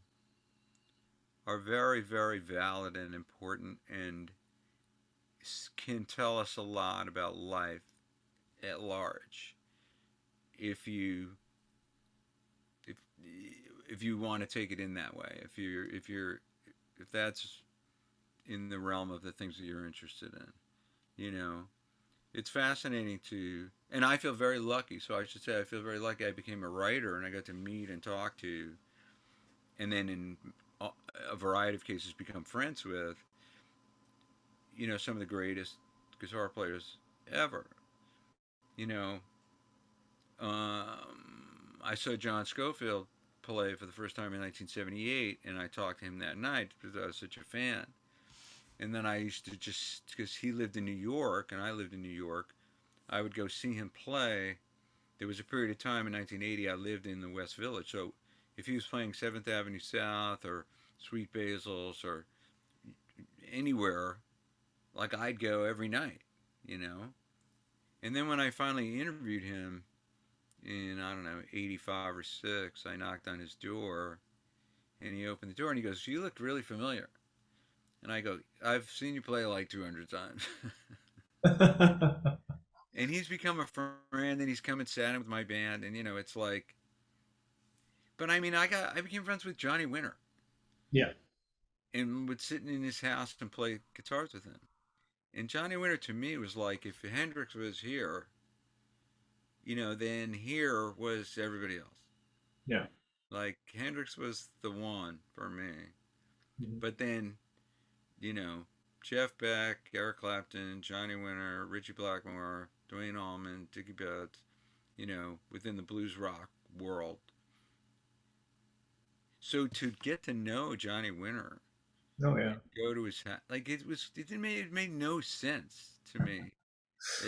are very, very valid and important, and can tell us a lot about life at large. If you if if you want to take it in that way, if that's in the realm of the things that you're interested in, you know, it's fascinating to, and I feel very lucky. So I should say I feel very lucky. I became a writer, and I got to meet and talk to, and then in a variety of cases become friends with, some of the greatest guitar players ever. You know, I saw John Scofield play for the first time in 1978, and I talked to him that night because I was such a fan. And then I used to just, because he lived in New York and I lived in New York, I would go see him play. There was a period of time in 1980 I lived in the West Village, so if he was playing 7th Avenue South or Sweet Basil's or anywhere, like I'd go every night, you know. And then when I finally interviewed him in, I don't know, 85 or 6, I knocked on his door and he opened the door and he goes, "You look really familiar." And I go, "I've seen you play like 200 times." And he's become a friend, and he's come and sat in with my band, and it's like, but I mean, I became friends with Johnny Winter yeah, and would sit in his house and play guitars with him. And Johnny Winter to me was like if Hendrix was here, then here was everybody else. Yeah. Like Hendrix was the one for me. Mhm. But then, you know, Jeff Beck, Eric Clapton, Johnny Winter, Richie Blackmore, Dwayne Allman, Dickie Betts, within the blues rock world. So to get to know Johnny Winter Oh and yeah. go to his house, like it made no sense to me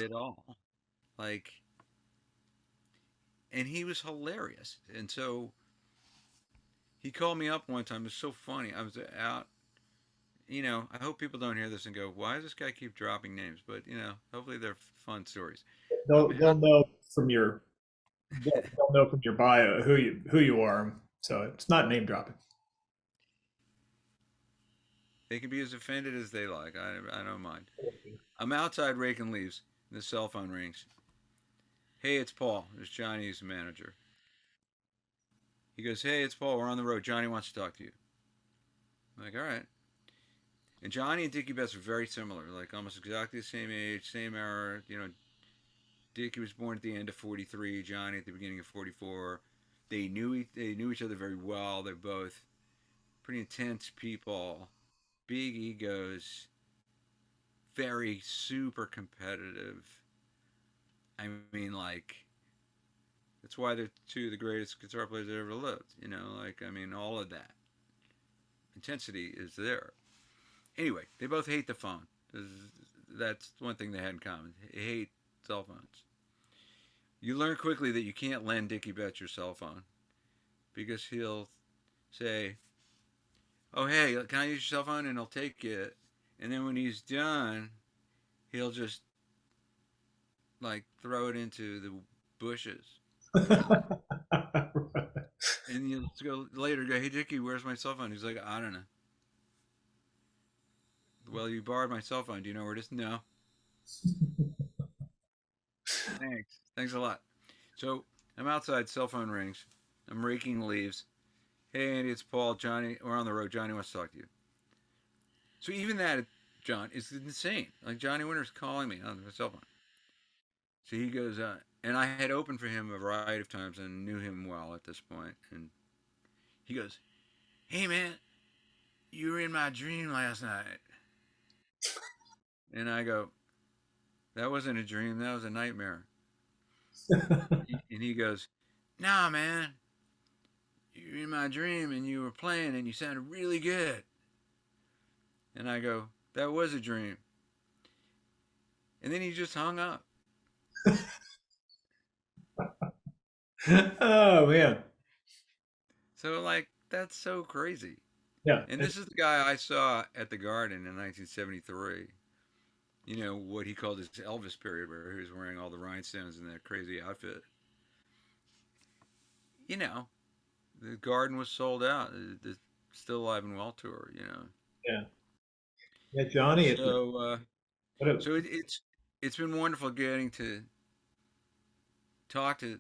at all. Like, and he was hilarious. And so he called me up one time. It was so funny. I was out. I hope people don't hear this and go, "Why does this guy keep dropping names?" But hopefully they're fun stories. I'm They'll out. know from your they'll know from your bio who you are. So it's not name dropping. They can be as offended as they like. I don't mind. I'm outside raking leaves. And the cell phone rings. Hey, it's Paul. It's Johnny's manager. He goes, "Hey, it's Paul. We're on the road. Johnny wants to talk to you." I'm like, "All right." And Johnny and Dickie Betts were very similar, like almost exactly the same age, same era. Dickie was born at the end of '43. Johnny at the beginning of '44. They knew each other very well. They're both pretty intense people, big egos, very super competitive. I mean, like that's why they're two of the greatest guitar players that ever lived. I mean, all of that intensity is there. Anyway, they both hate the phone. That's one thing they had in common. They hate cell phones. You learn quickly that you can't lend Dickie Betts your cell phone because he'll say, "Oh, hey, can I use your cell phone?" And he'll take it. And then when he's done, he'll just like throw it into the bushes. And you'll go later, go, "Hey, Dickie, where's my cell phone?" He's like, "I don't know." "Well, you borrowed my cell phone. Do you know where it is?" "No." "Thanks. Thanks a lot." So I'm outside, cell phone rings. I'm raking leaves. "Hey, Andy, it's Paul. Johnny, we're on the road. Johnny wants to talk to you." So even that, John, is insane. Like Johnny Winter's calling me on the cell phone. So he goes, and I had opened for him a variety of times and knew him well at this point. And he goes, "Hey, man, you were in my dream last night." And I go, "That wasn't a dream. That was a nightmare." And he goes, "Nah, man, you were in my dream and you were playing and you sounded really good." And I go, "That was a dream." And then he just hung up. Oh man. So, like, that's so crazy. Yeah. And this is the guy I saw at the Garden in 1973. What he called his Elvis period, where he was wearing all the rhinestones and that crazy outfit. You know, the Garden was sold out. The Still Alive and Well tour. Yeah. Yeah. Johnny. So, What a, so it's been wonderful getting to talk to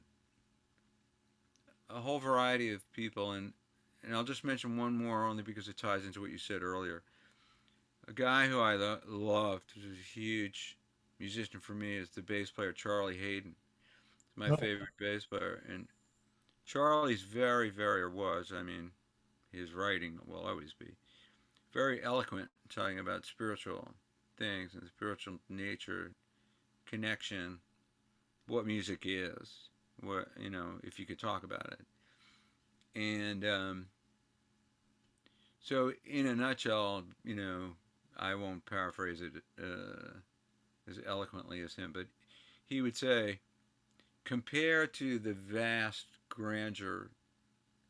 a whole variety of people, and I'll just mention one more only because it ties into what you said earlier. A guy who I loved, who's a huge musician for me, is the bass player Charlie Hayden. He's my oh, favorite bass player, and Charlie's very, very, or was, I mean, his writing will always be very eloquent, talking about spiritual things and spiritual nature, connection, what music is, if you could talk about it. And so, in a nutshell, I won't paraphrase it as eloquently as him, but he would say, compare to the vast grandeur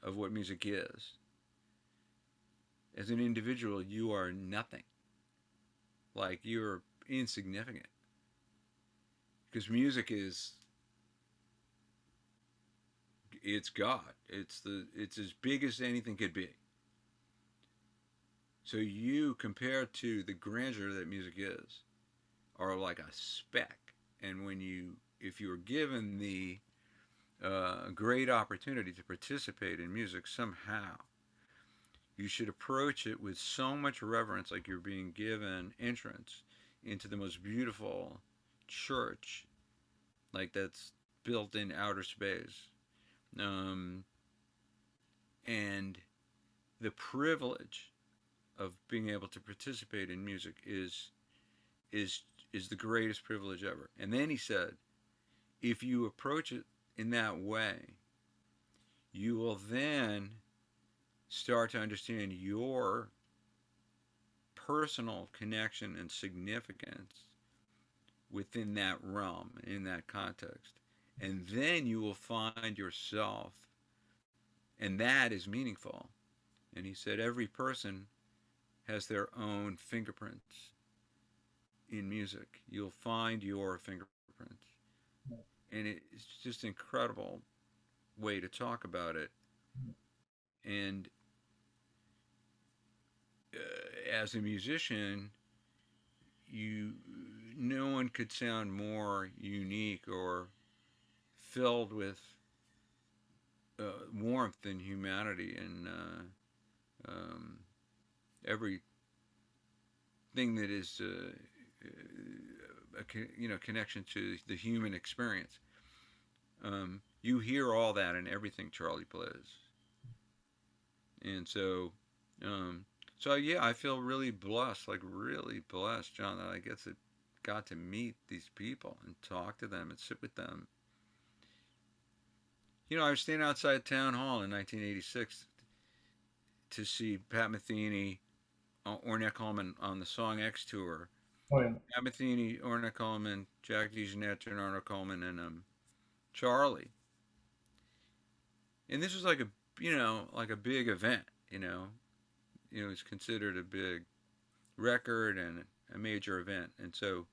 of what music is, as an individual, you are nothing. Like you're insignificant because music is it's God. It's as big as anything could be. So you compare to the grandeur that music is, are like a speck. And if you were given the great opportunity to participate in music somehow, you should approach it with so much reverence, like you're being given entrance into the most beautiful church. Like that's built in outer space. Um, and the privilege of being able to participate in music is is the greatest privilege ever. And then he said, if you approach it in that way, you will then start to understand your personal connection and significance within that realm, in that context. And then you will find yourself, and that is meaningful. And he said, every person has their own fingerprints in music. You'll find your fingerprints. And it's just an incredible way to talk about it. And as a musician, you no one could sound more unique or filled with warmth and humanity and um, everything that is a connection to the human experience. You hear all that in everything Charlie plays, and um, so yeah, I feel really blessed, like really blessed, John, that I got to meet these people and talk to them and sit with them. I was standing outside town hall in 1986 to see Pat Metheny, Ornette Coleman on the Song X tour. Oh yeah. Pat Metheny, Ornette Coleman, Jack DeJohnette, and Ornette Coleman, and Charlie. And this was like a big event. It's considered a big record and a major event, and so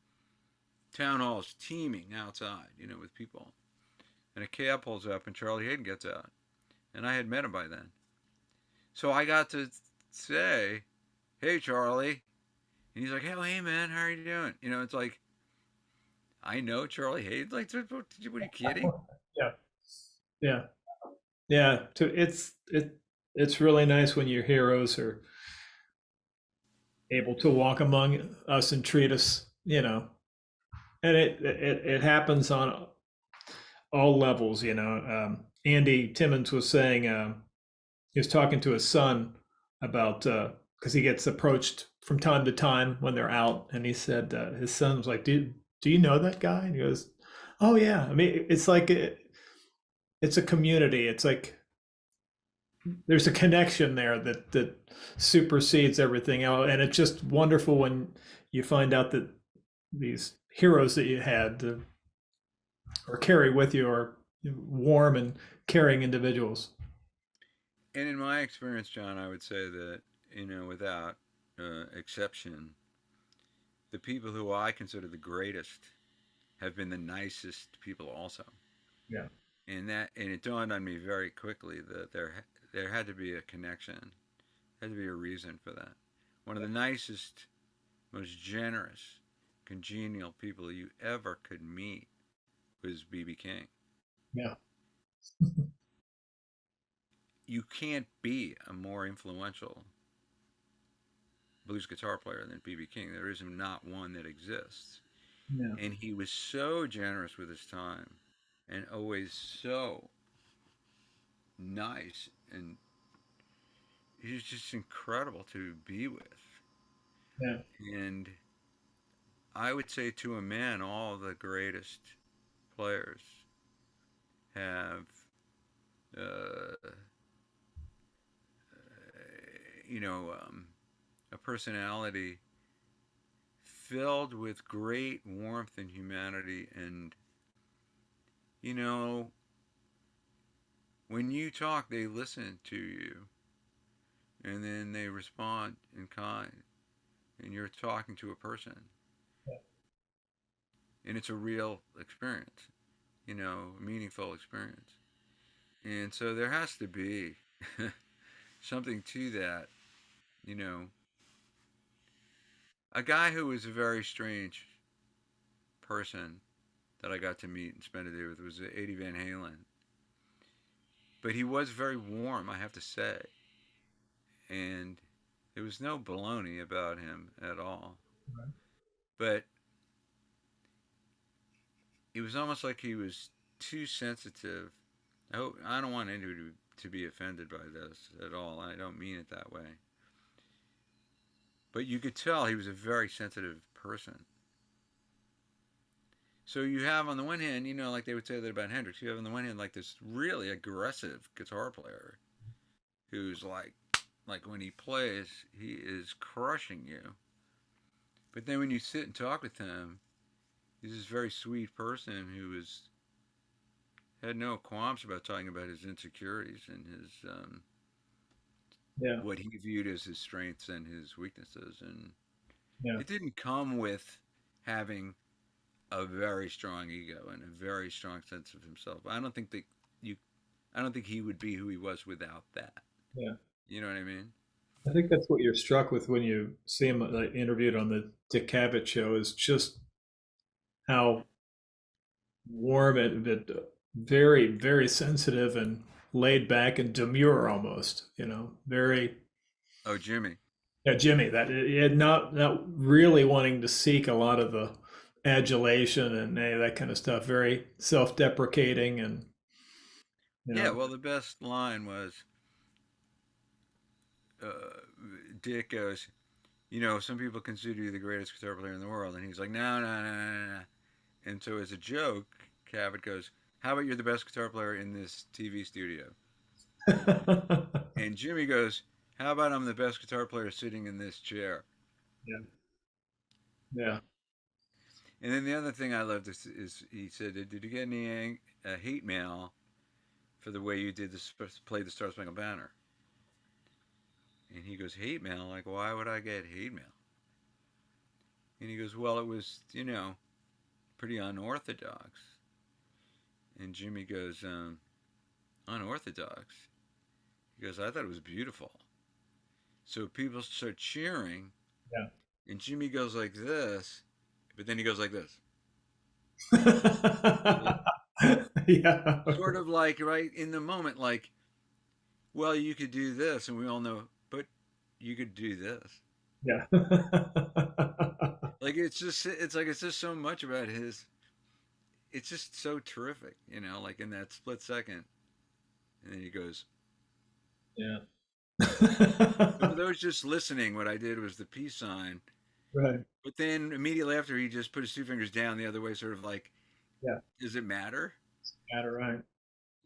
town hall is teeming outside, with people. And a cab pulls up, and Charlie Hayden gets out, and I had met him by then. So I got to say, "Hey, Charlie," and he's like, hey man, how are you doing?" It's like, I know Charlie Hayden. Like, what are you kidding? Yeah. Yeah. Yeah. It's really nice when your heroes are able to walk among us and treat us, and it happens on all levels. Andy Timmons was saying, he was talking to his son about, because he gets approached from time to time when they're out, and he said, his son was like, do you know that guy? And he goes, oh yeah. I mean, it's like it's a community. It's like there's a connection there that supersedes everything else, and it's just wonderful when you find out that these heroes that you had or carry with you are warm and caring individuals. And in my experience, John, I would say that, without exception, the people who I consider the greatest have been the nicest people also. Yeah. And it dawned on me very quickly that there had to be a connection, had to be a reason for that. One of the nicest, most generous, congenial people you ever could meet was BB King. Yeah. You can't be a more influential blues guitar player than BB King. There is not one that exists. Yeah. And he was so generous with his time and always so nice, and he was just incredible to be with. Yeah. And I would say, to a man, all the greatest players have, uh, you know, um, a personality filled with great warmth and humanity. And, you know, when you talk, they listen to you, and then they respond in kind, and you're talking to a person, and it's a real experience, a meaningful experience. And so there has to be something to that, you know. A guy who was a very strange person that I got to meet and spend a day with was Eddie Van Halen. But he was very warm, I have to say. And there was no baloney about him at all. But it was almost like he was too sensitive. I don't want anybody to be offended by this at all. I don't mean it that way. But you could tell he was a very sensitive person. So you have on the one hand, like they would say that about Hendrix, you have on the one hand like this really aggressive guitar player who's like when he plays, he is crushing you. But then when you sit and talk with him, he's this very sweet person who had no qualms about talking about his insecurities and his Yeah. what he viewed as his strengths and his weaknesses, and Yeah. it didn't come with having a very strong ego and a very strong sense of himself. You, I don't think he would be who he was without that. Yeah. You know what I mean? I think that's what you're struck with when you see him interviewed on the Dick Cavett show is just how warm and very, very sensitive and laid back and demure almost, very, Oh, Jimmy. yeah, Jimmy, that not really wanting to seek a lot of the adulation and any of that kind of stuff, very self-deprecating and, you Yeah. know, Well, the best line was uh, Dick goes, some people consider you the greatest guitar player in the world, and he's like, no, no, no, no, no. And so as a joke, Cavett goes, how about you're the best guitar player in this TV studio? And Jimmy goes, how about I'm the best guitar player sitting in this chair? yeah, yeah. And then the other thing I loved is he said, did you get any hate mail for the way you did play the Star Spangled Banner? And he goes, hate mail? Like, why would I get hate mail? And he goes, well, it was, pretty unorthodox. And Jimmy goes, unorthodox? He goes, I thought it was beautiful. So people start cheering, Yeah. and Jimmy goes like this, but then he goes like this. Yeah. Sort of like right in the moment, like, well, you could do this, and we all know, but you could do this. Yeah. Like it's just so much about his. It's just so terrific, like in that split second, and then he goes. Yeah. So for those just listening, what I did was the peace sign, Right. but then immediately after he just put his two fingers down the other way, sort of like, Yeah. does it matter? Got it right.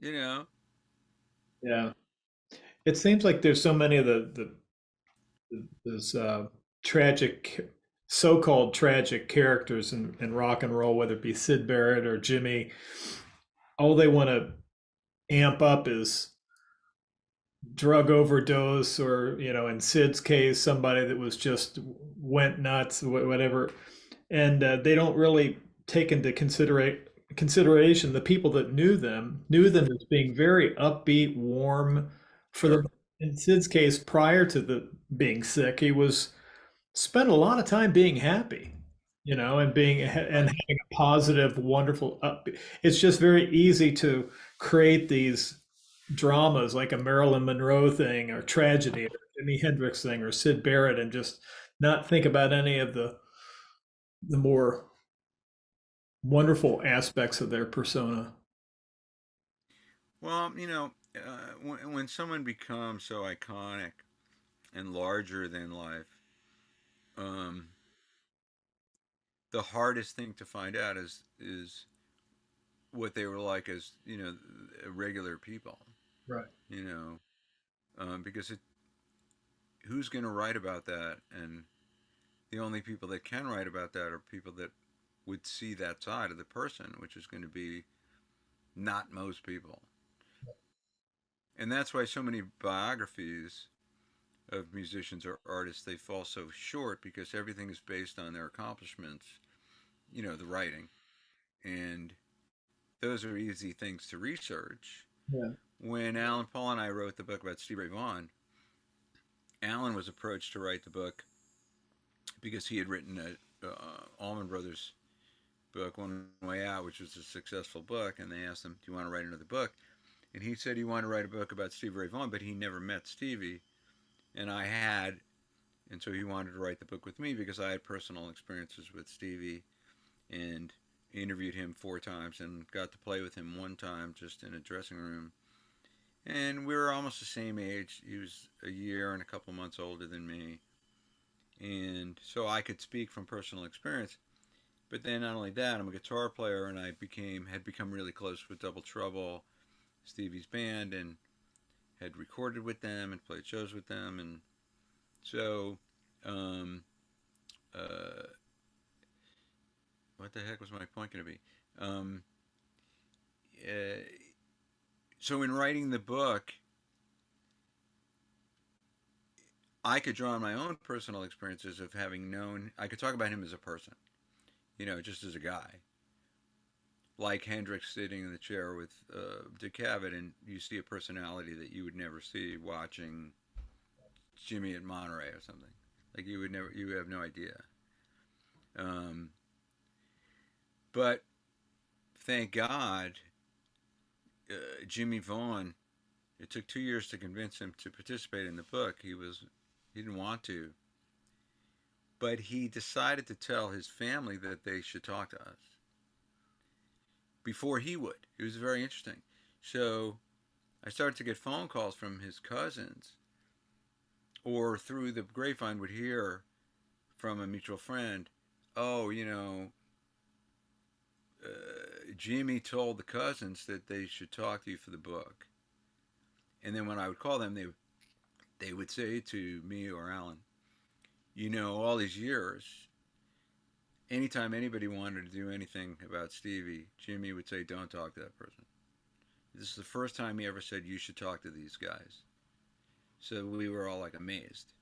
You know? Yeah. It seems like there's so many of those tragic, so-called tragic characters in rock and roll, whether it be Sid Barrett or Jimmy. All they want to amp up is drug overdose, or in Sid's case, somebody that was just went nuts, whatever, and they don't really take into consideration the people that knew them as being very upbeat, warm. For the Sure. In Sid's case, prior to the being sick, he was spent a lot of time being happy, and Right. having a positive, wonderful upbeat. It's just very easy to create these dramas like a Marilyn Monroe thing or tragedy or Jimi Hendrix thing or Sid Barrett, and just not think about any of the more wonderful aspects of their persona. Well, when someone becomes so iconic and larger than life, um, the hardest thing to find out is what they were like as regular people. Right. You know, because who's going to write about that? And the only people that can write about that are people that would see that side of the person, which is going to be not most people. And that's why so many biographies of musicians or artists they fall so short because everything is based on their accomplishments, the writing. And those are easy things to research. Yeah. When Alan Paul and I wrote the book about Stevie Ray Vaughan, Alan was approached to write the book because he had written a Allman Brothers book, One Way Out, which was a successful book, and they asked him, "Do you want to write another book?" And he said he wanted to write a book about Stevie Ray Vaughan, but he never met Stevie, and I had, and so he wanted to write the book with me because I had personal experiences with Stevie, and interviewed him 4 times and got to play with him one time just in a dressing room. And we were almost the same age. He was a year and a couple months older than me. And so I could speak from personal experience. But then not only that, I'm a guitar player, and I had become really close with Double Trouble, Stevie's band, and had recorded with them and played shows with them. And so, um, uh, what the heck was my point going to be? Um, uh, so in writing the book, I could draw on my own personal experiences of having known. I could talk about him as a person, just as a guy, like Hendrix sitting in the chair with Dick Cavett, and you see a personality that you would never see watching Jimmy at Monterey or something. Like you have no idea. Um, but thank God, Jimmy Vaughn. It took 2 years to convince him to participate in the book. He didn't want to, but he decided to tell his family that they should talk to us before he would. It was very interesting. So I started to get phone calls from his cousins, or through the grapevine would hear from a mutual friend, oh, Jimmy told the cousins that they should talk to you for the book. And then when I would call them, they would say to me or Alan, all these years, anytime anybody wanted to do anything about Stevie, Jimmy would say, don't talk to that person. This is the first time he ever said, you should talk to these guys. So we were all like amazed.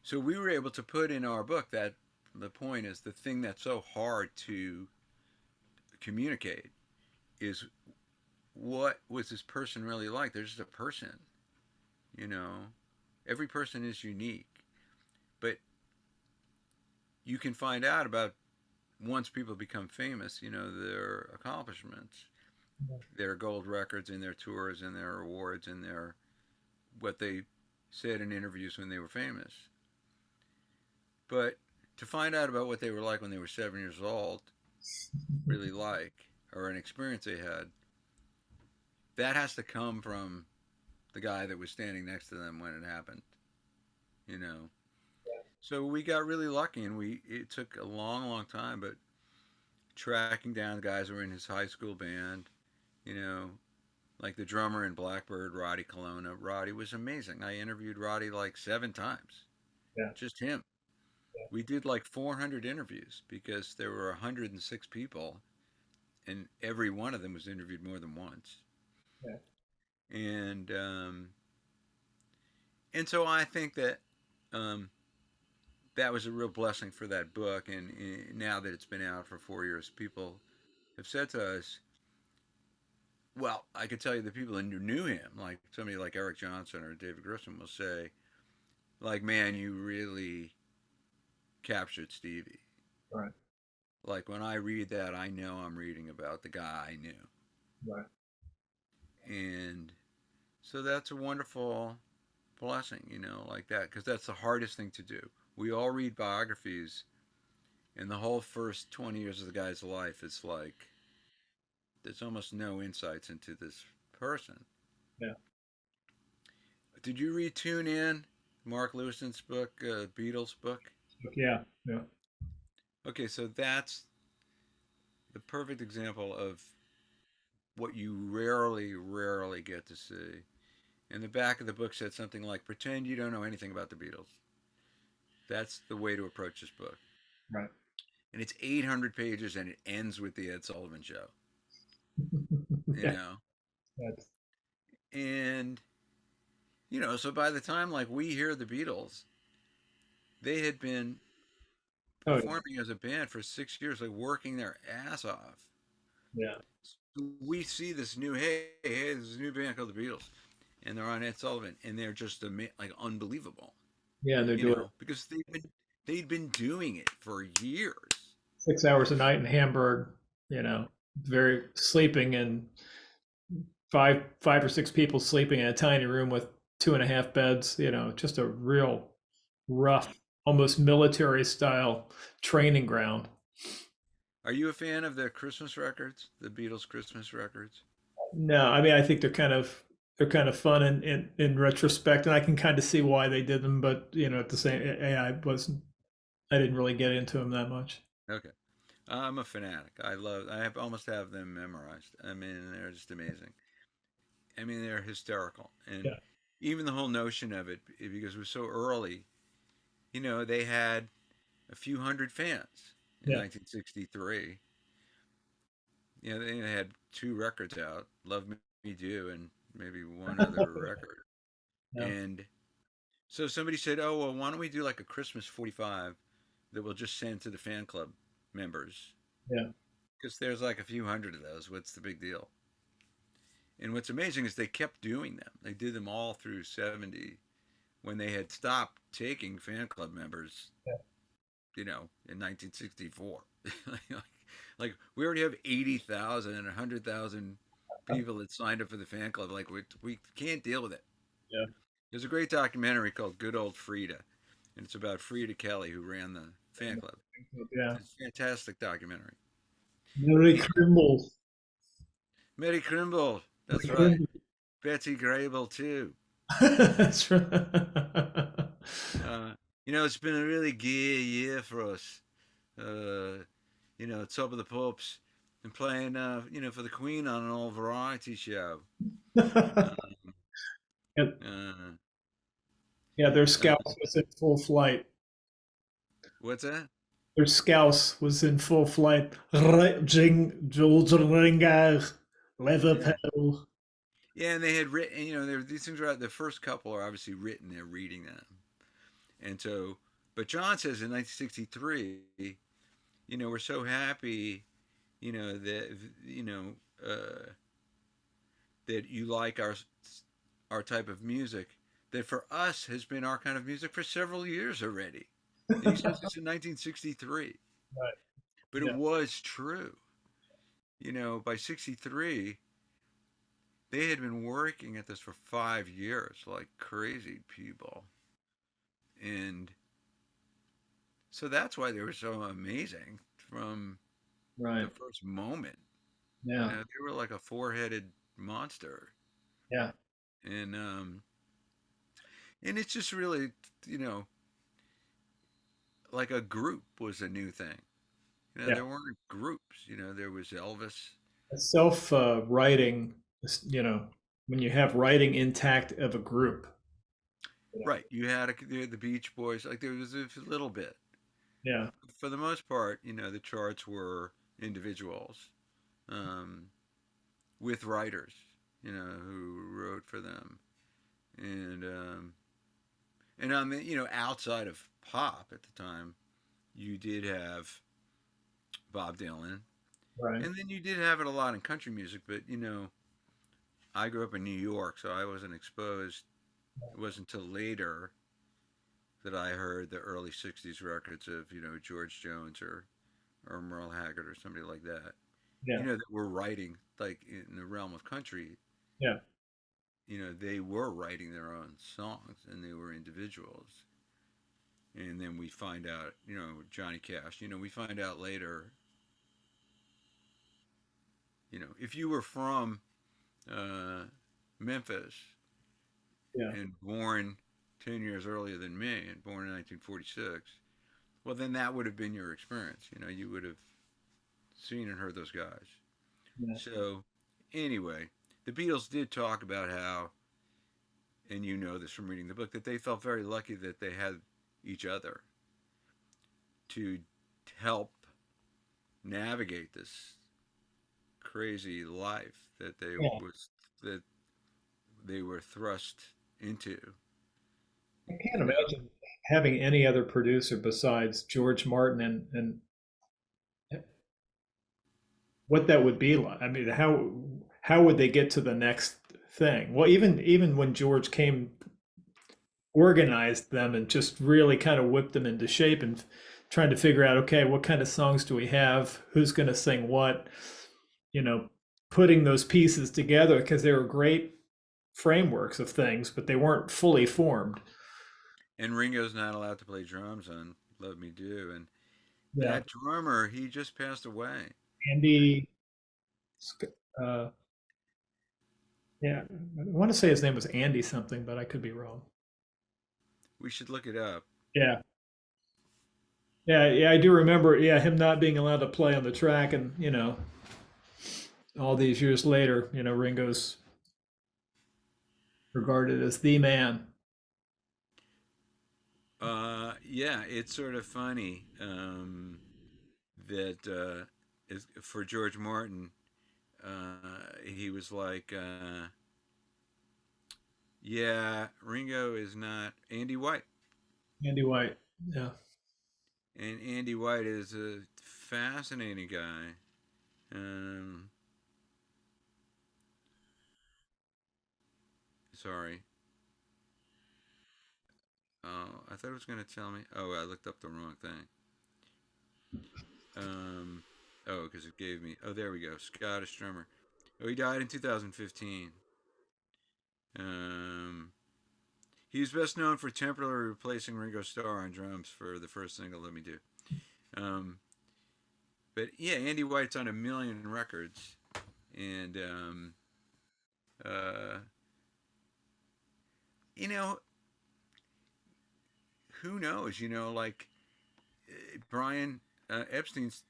So we were able to put in our book that the point is the thing that's so hard to communicate is what was this person really like? They're just a person, Every person is unique. But you can find out about, once people become famous, their accomplishments, their gold records and their tours and their awards and what they said in interviews when they were famous. But to find out about what they were like when they were 7 years old, really like, or an experience they had, that has to come from the guy that was standing next to them when it happened, So we got really lucky, and it took a long, long time, but tracking down the guys who were in his high school band, like the drummer in Blackbird, Roddy Colonna. Roddy was amazing. I interviewed Roddy like 7 times, Yeah. just him. Yeah. We did like 400 interviews because there were 106 people, and every one of them was interviewed more than once. Yeah. And so I think that that was a real blessing for that book. And now that it's been out for 4 years, people have said to us, well, I could tell you the people who knew him, like somebody like Eric Johnson or David Grissom, will say, like, man, you really captured Stevie. Right. Like, when I read that, I know I'm reading about the guy I knew. Right. And so that's a wonderful blessing, like that, because that's the hardest thing to do. We all read biographies, and the whole first 20 years of the guy's life, it's like there's almost no insights into this person. Yeah. Did you read Tune In, Mark Lewison's book, Beatles book? Yeah. Yeah. Okay, so that's the perfect example of what you rarely, rarely get to see. And the back of the book said something like, pretend you don't know anything about the Beatles. That's the way to approach this book. Right. And it's 800 pages, and it ends with the Ed Sullivan Show. That's... And, so by the time, like, we hear the Beatles, they had been performing as a band for 6 years, like, working their ass off. Yeah. So we see this new, hey, there's a new band called the Beatles, and they're on Ed Sullivan, and they're just, like, unbelievable. Yeah, they're doing it because they'd been doing it for years. 6 hours a night in Hamburg, very sleeping in five or six people sleeping in a tiny room with 2.5 beds, just a real rough, almost military style training ground. Are you a fan of the Christmas records, the Beatles Christmas records? No, I mean I think they're kind of fun in retrospect, and I can kind of see why they did them. But at the same, I didn't really get into them that much. Okay. I'm a fanatic. Almost have them memorized. I mean, they're just amazing. I mean, they're hysterical. And Yeah, even the whole notion of it, because it was so early, they had a few hundred fans in yeah, 1963. They had two records out, Love Me Do and maybe one other record. yeah, And so somebody said, "Oh, well, why don't we do like a Christmas 45 that we'll just send to the fan club members? yeah. Because there's like a few hundred of those. What's the big deal?" And what's amazing is they kept doing them. They did them all through 70 when they had stopped taking fan club members, in 1964. like we already have 80,000 and 100,000 people that signed up for the fan club. Like we can't deal with it. Yeah. There's a great documentary called Good Old Frida, and it's about Frida Kelly who ran the fan club. Yeah. It's a fantastic documentary. Mary And Krimble. Mary Krimble, Mary that's right. Krimble. Betsy Grable too. That's right. Uh, it's been a really gay year for us. Top of the Pops and playing, for the Queen on an old variety show. Um, Yeah, uh, yeah, their uh, Scouse was in full flight. what's that? Their Scouse was in full flight. Jing, George Ringer, leather Yeah. pedal. Yeah, and they had written, these things are out. The first couple are obviously written. They're reading them, and so. But John says in 1963, we're so happy, that that you like our type of music that for us has been our kind of music for several years already. And he says this in 1963, Right. but it Yeah. was true. By 63, they had been working at this for 5 years, like crazy people. And so that's why they were so amazing from the Right. first moment. Yeah. They were like a four-headed monster. Yeah. And it's just really, you know, like a group was a new thing. Yeah. There weren't groups. There was Elvis. Self writing, when you have writing intact of a group. Right. You had the Beach Boys. Like there was a little bit. Yeah. For the most part, the charts were individuals um, with writers, who wrote for them. And on the, outside of pop at the time, you did have Bob Dylan. Right. And then you did have it a lot in country music, but I grew up in New York, so I wasn't exposed. It wasn't until later that I heard the early '60s records of George Jones or Merle Haggard or somebody like that. Yeah. That were writing like in the realm of country. Yeah. They were writing their own songs and they were individuals. And then we find out, Johnny Cash. We find out later. If you were from uh, Memphis Yeah. and born 10 years earlier than me and born in 1946, well, then that would have been your experience. You would have seen and heard those guys. Yeah. So, anyway, the Beatles did talk about how, and you know this from reading the book, that they felt very lucky that they had each other to help navigate this crazy life Yeah. that they were thrust into. I can't You know, imagine having any other producer besides George Martin and what that would be like. I mean, how would they get to the next thing? Well, even when George came, organized them and just really kind of whipped them into shape and trying to figure out, okay, what kind of songs do we have? Who's going to sing what? You know, putting those pieces together because they were great frameworks of things, but they weren't fully formed. and Ringo's not allowed to play drums on "Love Me Do," Yeah, that drummer, he just passed away. Andy. Uh, yeah, I want to say his name was Andy something, but I could be wrong. We should look it up. Yeah, yeah. I do remember. Yeah, him not being allowed to play on the track, and all these years later, Ringo's regarded as the man. Yeah, it's sort of funny that for George Martin, he was like, yeah, Ringo is not Andy White. Andy White. Yeah. And Andy White is a fascinating guy. Um, sorry. Oh, I thought it was going to tell me. Oh, I looked up the wrong thing. Um, oh, because it gave me. Oh, there we go. Scottish drummer. Oh, he died in 2015. Um, he was best known for temporarily replacing Ringo Starr on drums for the first single, Let Me Do. Um, but yeah, Andy White's on a million records. And, uh, you know, who knows? Like Brian Epstein's,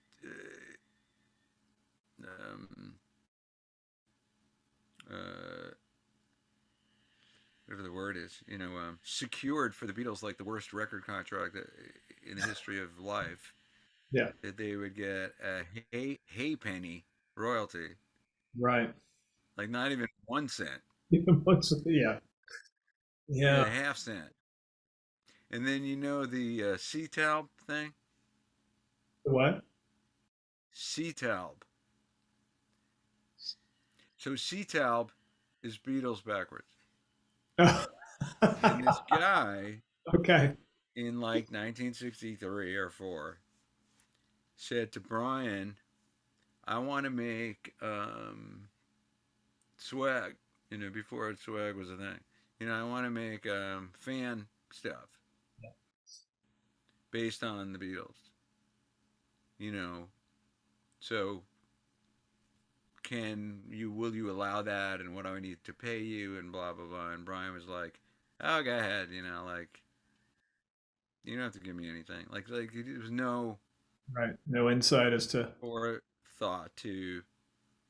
um, uh, whatever the word is, secured for the Beatles like the worst record contract in the history of life. Yeah. That they would get a hay penny royalty, Right. like not even 1 cent. Yeah. They Yeah. get a half cent. And then the C-Talb thing? What? C-Talb. So C-Talb is Beatles backwards. And this guy Okay. in like 1963 or 4 said to Brian, I want to make swag, before swag was a thing. I want to make fan stuff based on the Beatles. You know, so will you allow that, and what do I need to pay you, and blah blah blah. And Brian was like, oh, go ahead, like you don't have to give me anything. Like there was no Right. No insight as to. forethought to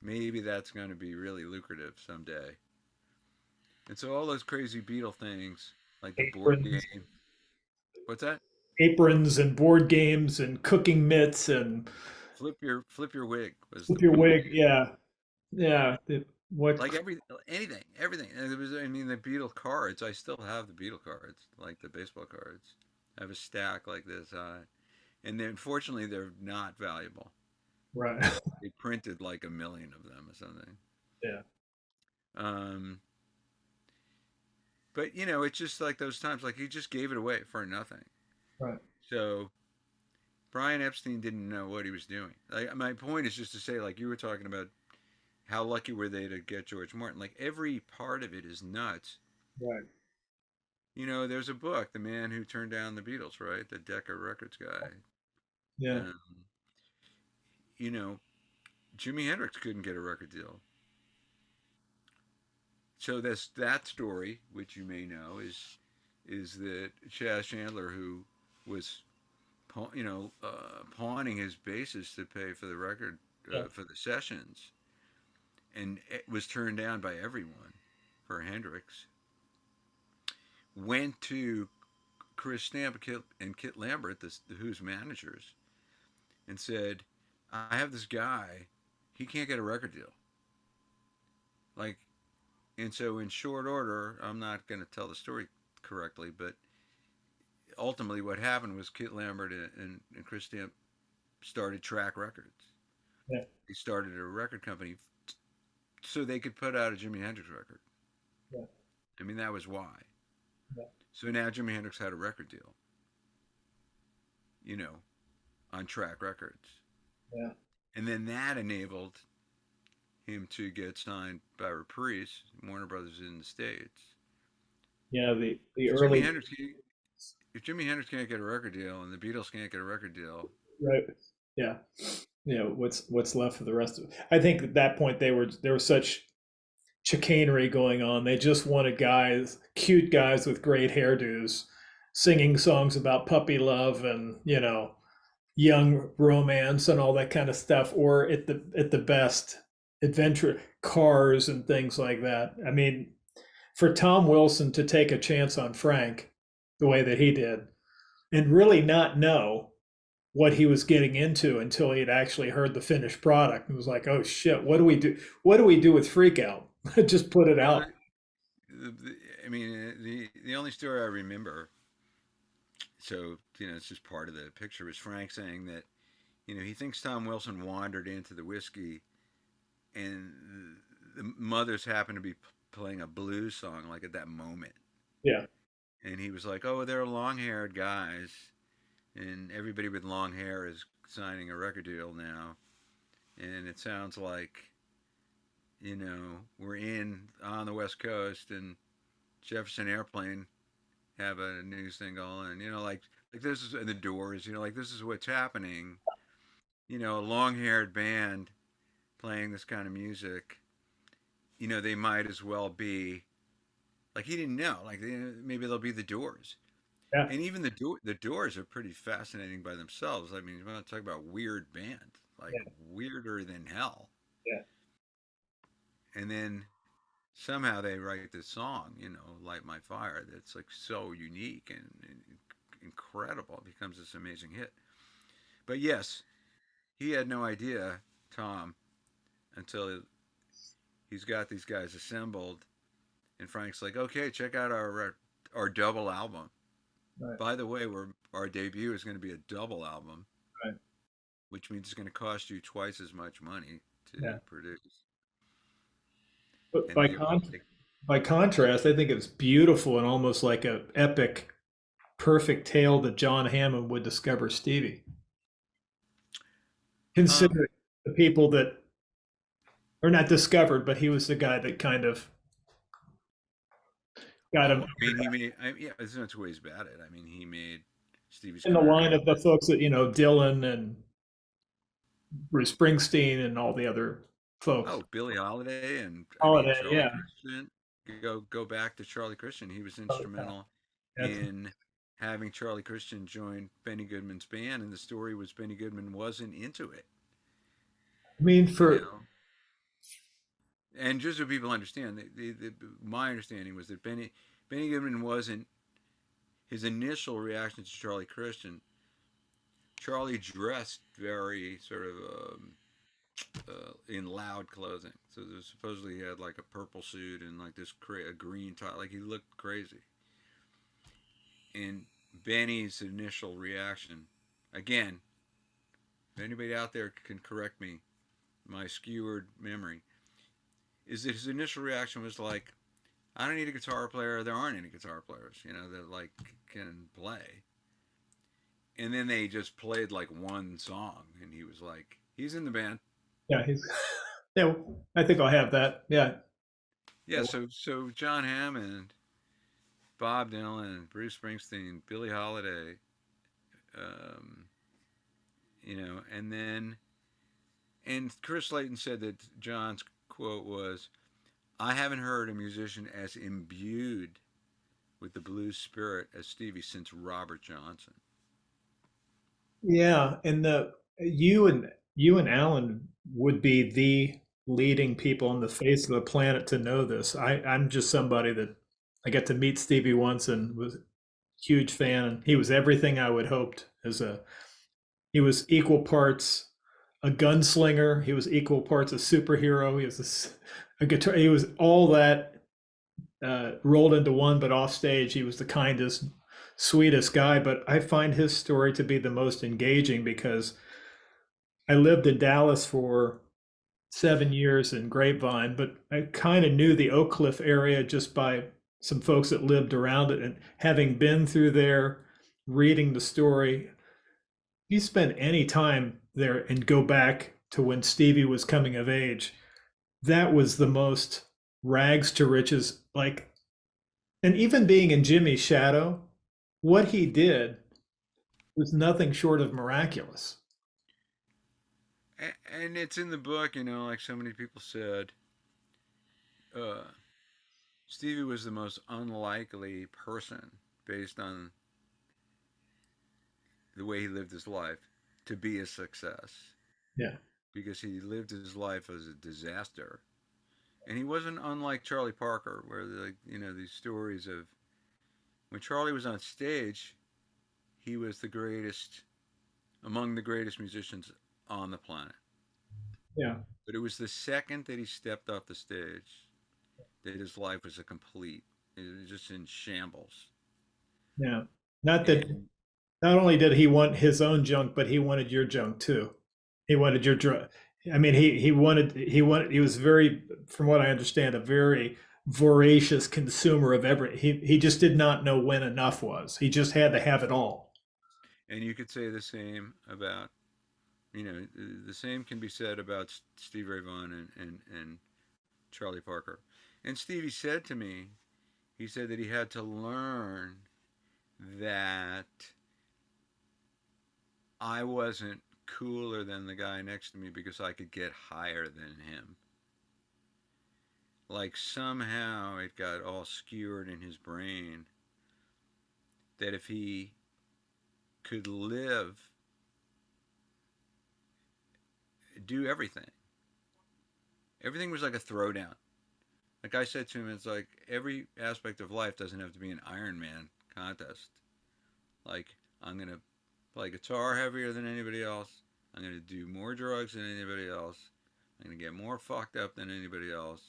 maybe that's going to be really lucrative someday. And so all those crazy Beatle things, like the board Aprons, game. What's that? aprons and board games and cooking mitts and Flip your wig was the with your board wig. game. Yeah. Yeah. What? Like everything. And there was, I mean, the Beatle cards. I still have the Beatle cards, like the baseball cards. I have a stack like this, and then unfortunately they're not valuable. Right. They printed like a million of them or something. Yeah. Um, but it's just like those times, like he just gave it away for nothing. Right. So Brian Epstein didn't know what he was doing. Like, my point is just to say, like you were talking about, how lucky were they to get George Martin? Like every part of it is nuts. Right. There's a book, The Man Who Turned Down the Beatles, right? The Decca Records guy. Yeah. Um, you know, Jimi Hendrix couldn't get a record deal. So that story, which you may know, is that Chas Chandler, who was pawning his basis to pay for the record, Yeah. for the sessions, and it was turned down by everyone for Hendrix. Went to Chris Stamp and Kit Lambert, the Who's managers, and said, "I have this guy. He can't get a record deal." Like, and so in short order, I'm not going to tell the story correctly, but ultimately what happened was Kit Lambert and Chris Stamp started Track Records. Yeah. They started a record company so they could put out a Jimi Hendrix record. Yeah. I mean, that was why. Yeah. So now Jimi Hendrix had a record deal, you know, on Track Records. Yeah. And then that enabled him to get signed by Reprise, Warner Brothers in the States. Yeah. The If early. Jimi Hendrix can't get a record deal and the Beatles can't get a record deal, Right. Yeah. What's left for the rest of it. I think at that point there was such chicanery going on. They just wanted guys, cute guys with great hairdos, singing songs about puppy love and, young romance and all that kind of stuff, or at the best, adventure cars and things like that. I mean, for Tom Wilson to take a chance on Frank the way that he did and really not know what he was getting into until he had actually heard the finished product and was like, oh shit, what do we do? What do we do with Freak Out? Just put it Well, out. I mean, the only story I remember, so it's just part of the picture, was Frank saying that he thinks Tom Wilson wandered into the whiskey, and the mothers happened to be playing a blues song like at that moment, Yeah. and he was like, "Oh, they're long-haired guys, and everybody with long hair is signing a record deal now, and it sounds like." We're in on the West Coast, and Jefferson Airplane have a new single, and like this is the Doors, like this is what's happening. A long-haired band playing this kind of music. They might as well be like he didn't know, like maybe they'll be the Doors, Yeah. and even the Doors are pretty fascinating by themselves. I mean, you want to talk about weird band, like Yeah. weirder than hell, Yeah. and then somehow they write this song, Light My Fire, that's like so unique and incredible. It becomes this amazing hit. But yes, he had no idea, Tom, until he's got these guys assembled, and Frank's like, "Okay, check out our double album. Right. By the way, our debut is going to be a double album, Right. which means it's going to cost you twice as much money to Yeah. produce." But And they by contrast, I think it's beautiful and almost like a epic, perfect tale that John Hammond would discover Stevie. um Considering the people that are not discovered, but he was the guy that kind of got him oh, I mean, yeah, there's no two ways about it. I mean, he made Stevie's in the career line go. of the folks that Dylan and Bruce Springsteen and all the other folks. Oh, Billie Holiday, and I mean Holiday, Charlie yeah, Christian. Go back to Charlie Christian. He was oh, yeah. instrumental That's, I in having Charlie Christian join Benny Goodman's band, and the story was Benny Goodman wasn't into it. mean, You for know, and just so people understand, my understanding was that Benny Goodman wasn't his initial reaction to Charlie Christian. Charlie dressed very sort of in loud clothing. So there supposedly he had like a purple suit and like a green tie. Like he looked crazy. And Benny's initial reaction, again, if anybody out there can correct me, my skewered memory, is that his initial reaction was like, I don't need a guitar player. There aren't any guitar players, that like can play. And then they just played like one song, and he was like, he's in the band. yeah, he's yeah. I think I'll have that. Yeah, Yeah, so John Hammond, Bob Dylan, Bruce Springsteen, Billie Holiday, um, and then Chris Slayton said that John's quote was, "I haven't heard a musician as imbued with the blues spirit as Stevie since Robert Johnson." yeah, and the you and Alan would be the leading people on the face of the planet to know this. I'm just somebody that I got to meet Stevie once and was a huge fan, and he was everything I would hoped as a. He was equal parts a gunslinger. He was equal parts a superhero. He was a guitar. He was all that rolled into one, but off stage, he was the kindest, sweetest guy. But I find his story to be the most engaging because I lived in Dallas for 7 years in Grapevine, but I kind of knew the Oak Cliff area just by some folks that lived around it. And having been through there, reading the story, you spend any time there and go back to when Stevie was coming of age, that was the most rags to riches. Like, and even being in Jimmy's shadow, what he did was nothing short of miraculous. and it's in the book, like so many people said, uh, Stevie was the most unlikely person based on the way he lived his life to be a success Yeah. because he lived his life as a disaster. And he wasn't unlike Charlie Parker, where these stories of when Charlie was on stage, he was the greatest among the greatest musicians on the planet. Yeah. But it was the second that he stepped off the stage that his life was a complete, it was just in shambles. Yeah. Not that And not only did he want his own junk, but he wanted your junk too. He wanted your drug. I mean, he was very, from what I understand, a very voracious consumer of every. He just did not know when enough was. He just had to have it all. and you could say the same about, the same can be said about Steve Ray Vaughan and Charlie Parker. And Stevie said to me, he said that he had to learn that I wasn't cooler than the guy next to me because I could get higher than him. Like somehow it got all skewered in his brain that if he could do everything, everything was like a throwdown. Like I said to him, it's like every aspect of life doesn't have to be an Iron Man contest. Like I'm gonna play guitar heavier than anybody else. I'm gonna do more drugs than anybody else. I'm gonna get more fucked up than anybody else.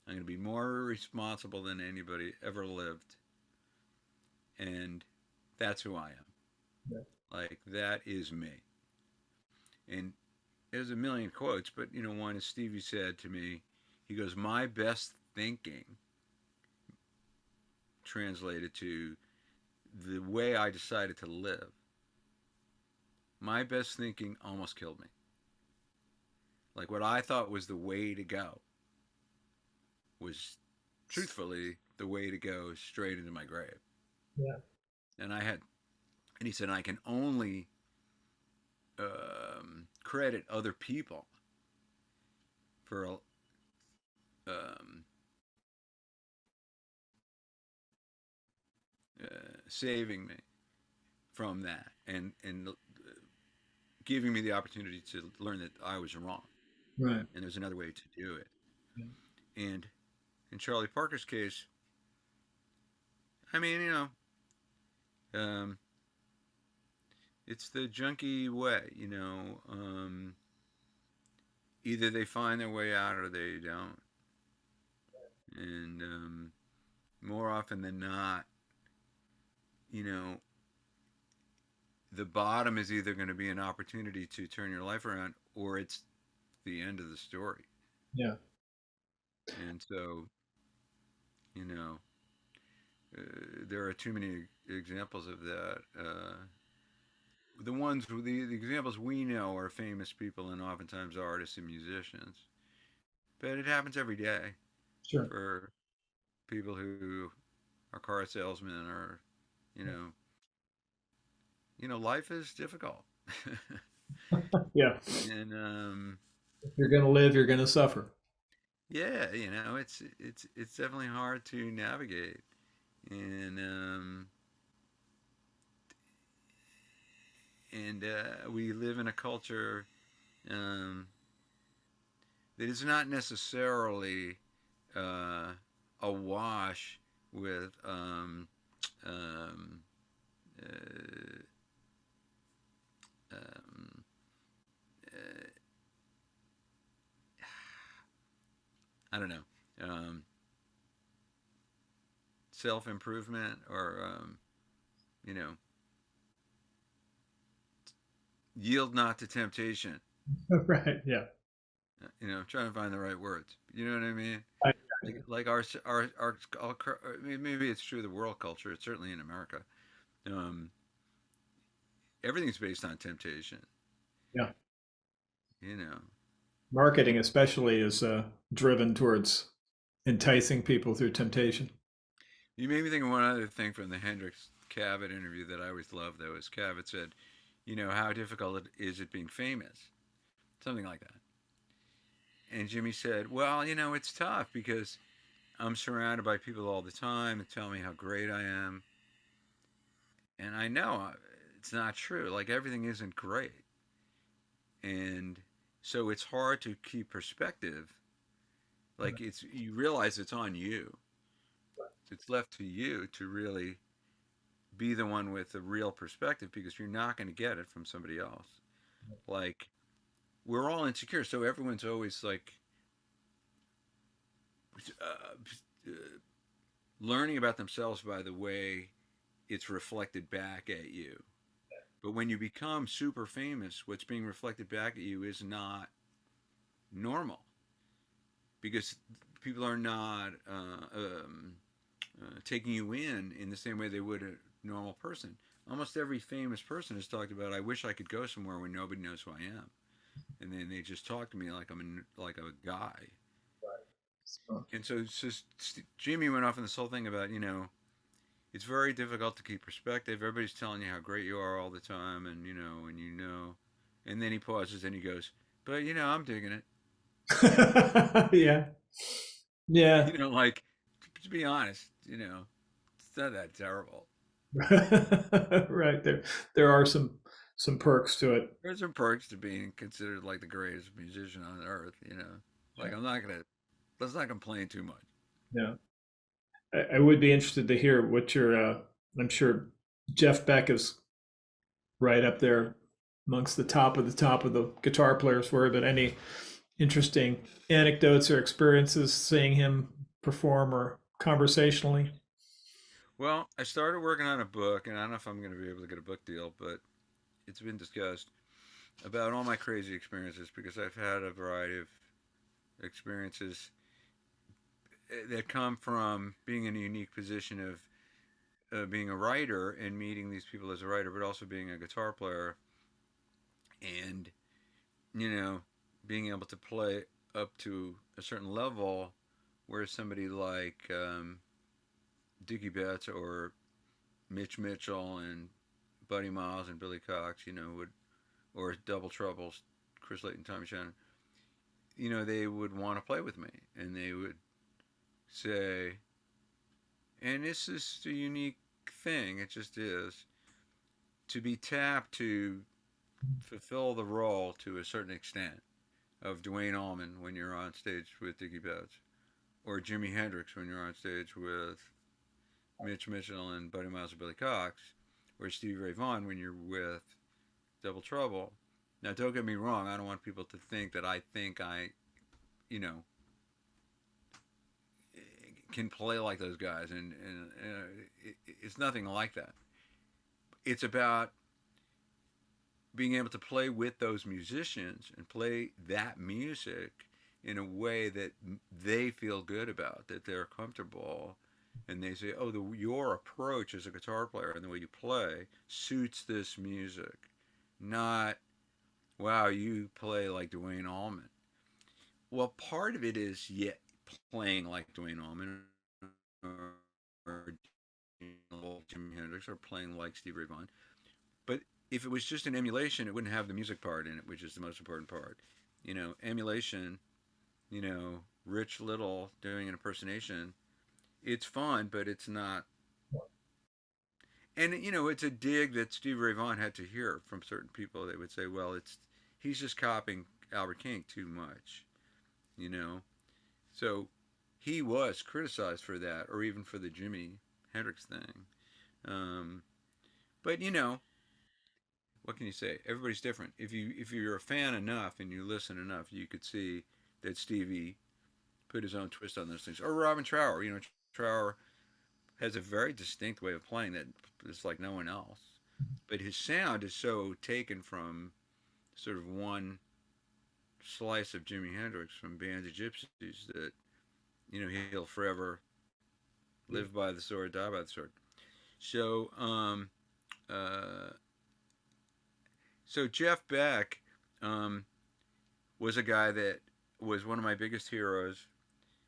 I'm gonna be more responsible than anybody ever lived. And that's who I am. Yeah. Like that is me. And there's a million quotes, but one is Stevie said to me, he goes, "My best thinking," translated to the way I decided to live, my best thinking almost killed me. Like what I thought was the way to go was truthfully the way to go straight into my grave. Yeah. And he said, I can only credit other people for um, saving me from that and giving me the opportunity to learn that I was wrong Right. and there's another way to do it. Yeah. And in Charlie Parker's case, I mean, um, it's the junkie way, either they find their way out or they don't. And more often than not, you know, the bottom is either going to be an opportunity to turn your life around or it's the end of the story. Yeah. And so, you know, there are too many examples of that. The examples we know are famous people and oftentimes artists and musicians. But it happens every day Sure. for people who are car salesmen or, you know, life is difficult. Yeah. And If you're going to live, you're going to suffer. yeah, it's definitely hard to navigate. And we live in a culture um, that is not necessarily uh, awash with um, uh, um, uh, I don't know, self improvement or you know, yield not to temptation. Right. Yeah. I'm trying to find the right words. You know what I mean? I, Like maybe it's true of the world culture. It's certainly in America. Um, Everything's based on temptation. yeah. You know, Marketing, especially, is driven towards enticing people through temptation. you made me think of one other thing from the Hendrix Cavett interview that I always loved. Though, is Cavett said, "How difficult it is it being famous?" something like that. And Jimmy said, well, it's tough because I'm surrounded by people all the time that tell me how great I am. And I know it's not true. Like everything isn't great. And so it's hard to keep perspective. Like you realize it's on you. It's left to you to really be the one with the real perspective because you're not going to get it from somebody else. Like we're all insecure, so everyone's always like uh, learning about themselves by the way it's reflected back at you. But when you become super famous, what's being reflected back at you is not normal because people are not taking you in the same way they would a normal person. Almost every famous person has talked about, I wish I could go somewhere where nobody knows who I am. And then they just talk to me like like a guy. So, And so Jimmy went off on this whole thing about, it's very difficult to keep perspective. Everybody's telling you how great you are all the time, and and then he pauses and he goes, "But I'm digging it." yeah, yeah. Like to be honest, it's not that terrible. Right, there are some perks to it. There's some perks to being considered like the greatest musician on earth. Like Yeah, let's not complain too much. yeah. I would be interested to hear what your. I'm sure Jeff Beck is right up there amongst the top of the guitar players were. But any interesting anecdotes or experiences seeing him perform or conversationally? Well, I started working on a book, and I don't know if I'm going to be able to get a book deal, but it's been discussed about all my crazy experiences because I've had a variety of experiences that come from being in a unique position of being a writer and meeting these people as a writer, but also being a guitar player and, you know, being able to play up to a certain level where somebody like Dickie Betts or Mitch Mitchell and Buddy Miles and Billy Cox, would, or Double Troubles, Chris Layton, Tommy Shannon, they would want to play with me and they would say, and this is a unique thing, it just is, to be tapped to fulfill the role to a certain extent of Duane Allman when you're on stage with Dickie Betts, or Jimi Hendrix when you're on stage with Mitch Mitchell and Buddy Miles and Billy Cox, or Stevie Ray Vaughan when you're with Double Trouble. Now, don't get me wrong, I don't want people to think that I think you know, can play like those guys, and it's nothing like that. It's about being able to play with those musicians and play that music in a way that they feel good about, that they're comfortable, and they say, "Oh, your approach as a guitar player and the way you play suits this music." Not, "Wow, you play like Duane Allman." Well, part of it is playing like Duane Allman or Jimi Hendrix or playing like Stevie Ray Vaughan. But if it was just an emulation, it wouldn't have the music part in it, which is the most important part. Emulation, Rich Little doing an impersonation, it's fun, but it's not. And it's a dig that Stevie Ray Vaughan had to hear from certain people. They would say, "Well, he's just copying Albert King too much," you know. So he was criticized for that, or even for the Jimi Hendrix thing. Um, but what can you say? Everybody's different. If you're a fan enough and you listen enough, you could see that Stevie put his own twist on those things. Or Robin Trower. Trower has a very distinct way of playing that is like no one else. But his sound is so taken from sort of one slice of Jimi Hendrix from Band of Gypsies that he'll forever live by the sword, die by the sword. So uh, so Jeff Beck um, was a guy that was one of my biggest heroes,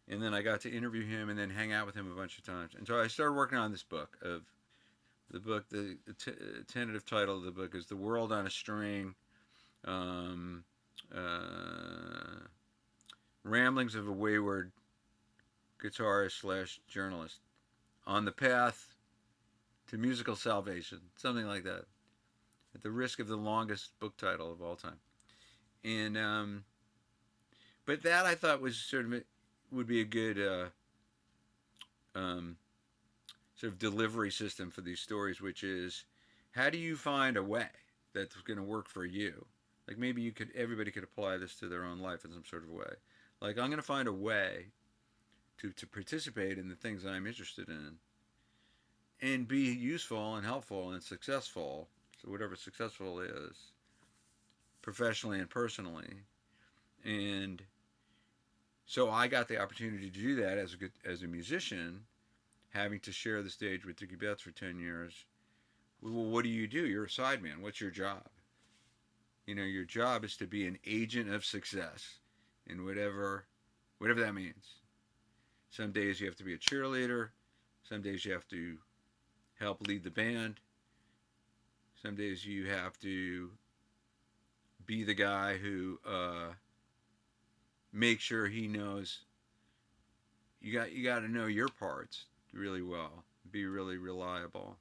and then I got to interview him and then hang out with him a bunch of times. And so I started working on this book. The tentative title of the book is "The World on a String." Um, uh, Ramblings of a Wayward Guitarist slash Journalist on the Path to Musical Salvation, something like that, at the risk of the longest book title of all time. And but that I thought was would be a good um, sort of delivery system for these stories, which is how do you find a way that's going to work for you? Like maybe everybody could apply this to their own life in some sort of way. Like I'm going to find a way to participate in the things that I'm interested in and be useful and helpful and successful. So whatever successful is, professionally and personally. And so I got the opportunity to do that as a musician, having to share the stage with Dickie Betts for 10 years. Well, what do? You're a sideman. What's your job? Your job is to be an agent of success in whatever that means. Some days you have to be a cheerleader. Some days you have to help lead the band. Some days you have to be the guy who makes sure he knows. You got to know your parts really well. Be really reliable.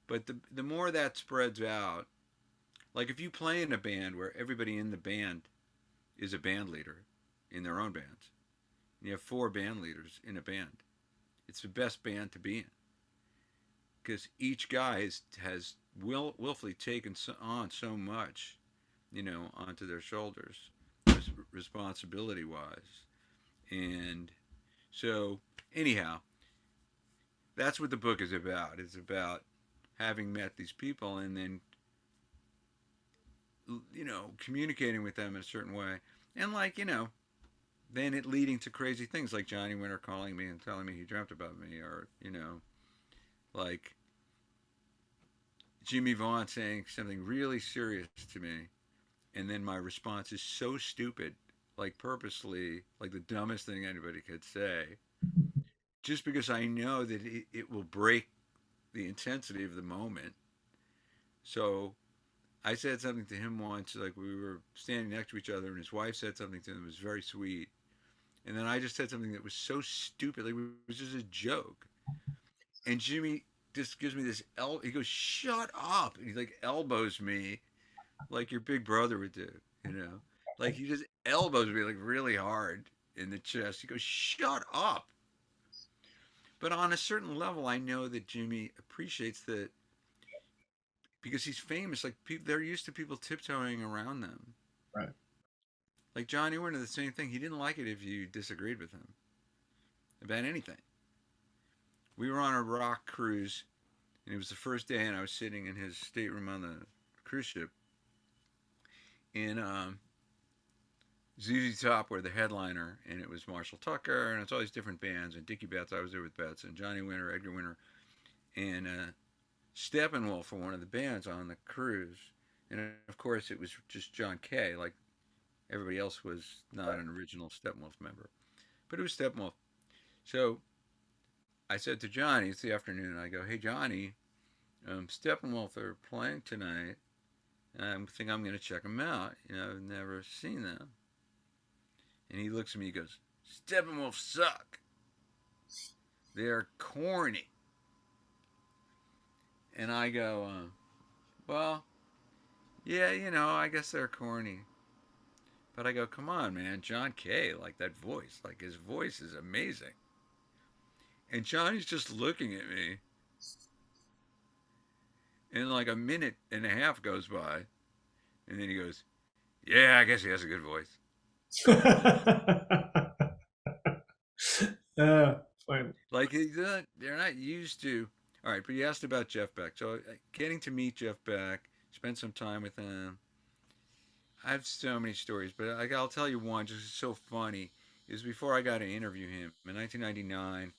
But the more that spreads out, like if you play in a band where everybody in the band is a band leader in their own bands, and you have 4 band leaders in a band, it's the best band to be in because each guy has willfully taken on so much, onto their shoulders, responsibility wise, and so anyhow, that's what the book is about. It's about having met these people and then communicating with them in a certain way, and then it leading to crazy things like Johnny Winter calling me and telling me he dreamt about me, or like Jimmy Vaughn saying something really serious to me, and then my response is so stupid, like purposely, like the dumbest thing anybody could say, just because I know that it will break the intensity of the moment. So I said something to him once, like we were standing next to each other, and his wife said something to him that was very sweet. And then I just said something that was so stupid, like it was just a joke. And Jimmy just gives me this he goes, "Shut up!" And he like elbows me, like your big brother would do, like he just elbows me like really hard in the chest. He goes, "Shut up!" But on a certain level, I know that Jimmy appreciates that because he's famous. Like they're used to people tiptoeing around them. Right. Like Johnny Winter, the same thing. He didn't like it if you disagreed with him about anything. We were on a rock cruise, and it was the first day, and I was sitting in his stateroom on the cruise ship, and ZZ Top were the headliner, and it was Marshall Tucker, and it's all these different bands, and Dickie Betts, I was there with Betts, and Johnny Winter, Edgar Winter, and Steppenwolf were one of the bands on the cruise, and of course it was just John Kay, like everybody else was not an original Steppenwolf member, but it was Steppenwolf. So I said to Johnny, it's the afternoon, I go, "Hey Johnny, Steppenwolf are playing tonight, and I think I'm going to check them out. I've never seen them." And he looks at me, he goes, "Steppenwolf suck. They're corny." And I go, "Well, yeah, I guess they're corny." But I go, "Come on, man, John Kay, like that voice, like his voice is amazing." And Johnny's just looking at me, and like a minute and a half goes by, and then he goes, "Yeah, I guess he has a good voice." Fine. Like they're not used to. All right, but you asked about Jeff Beck. So getting to meet Jeff Beck, spend some time with him. I have so many stories, but I'll tell you one, just so funny. Is before I got to interview him in 1999.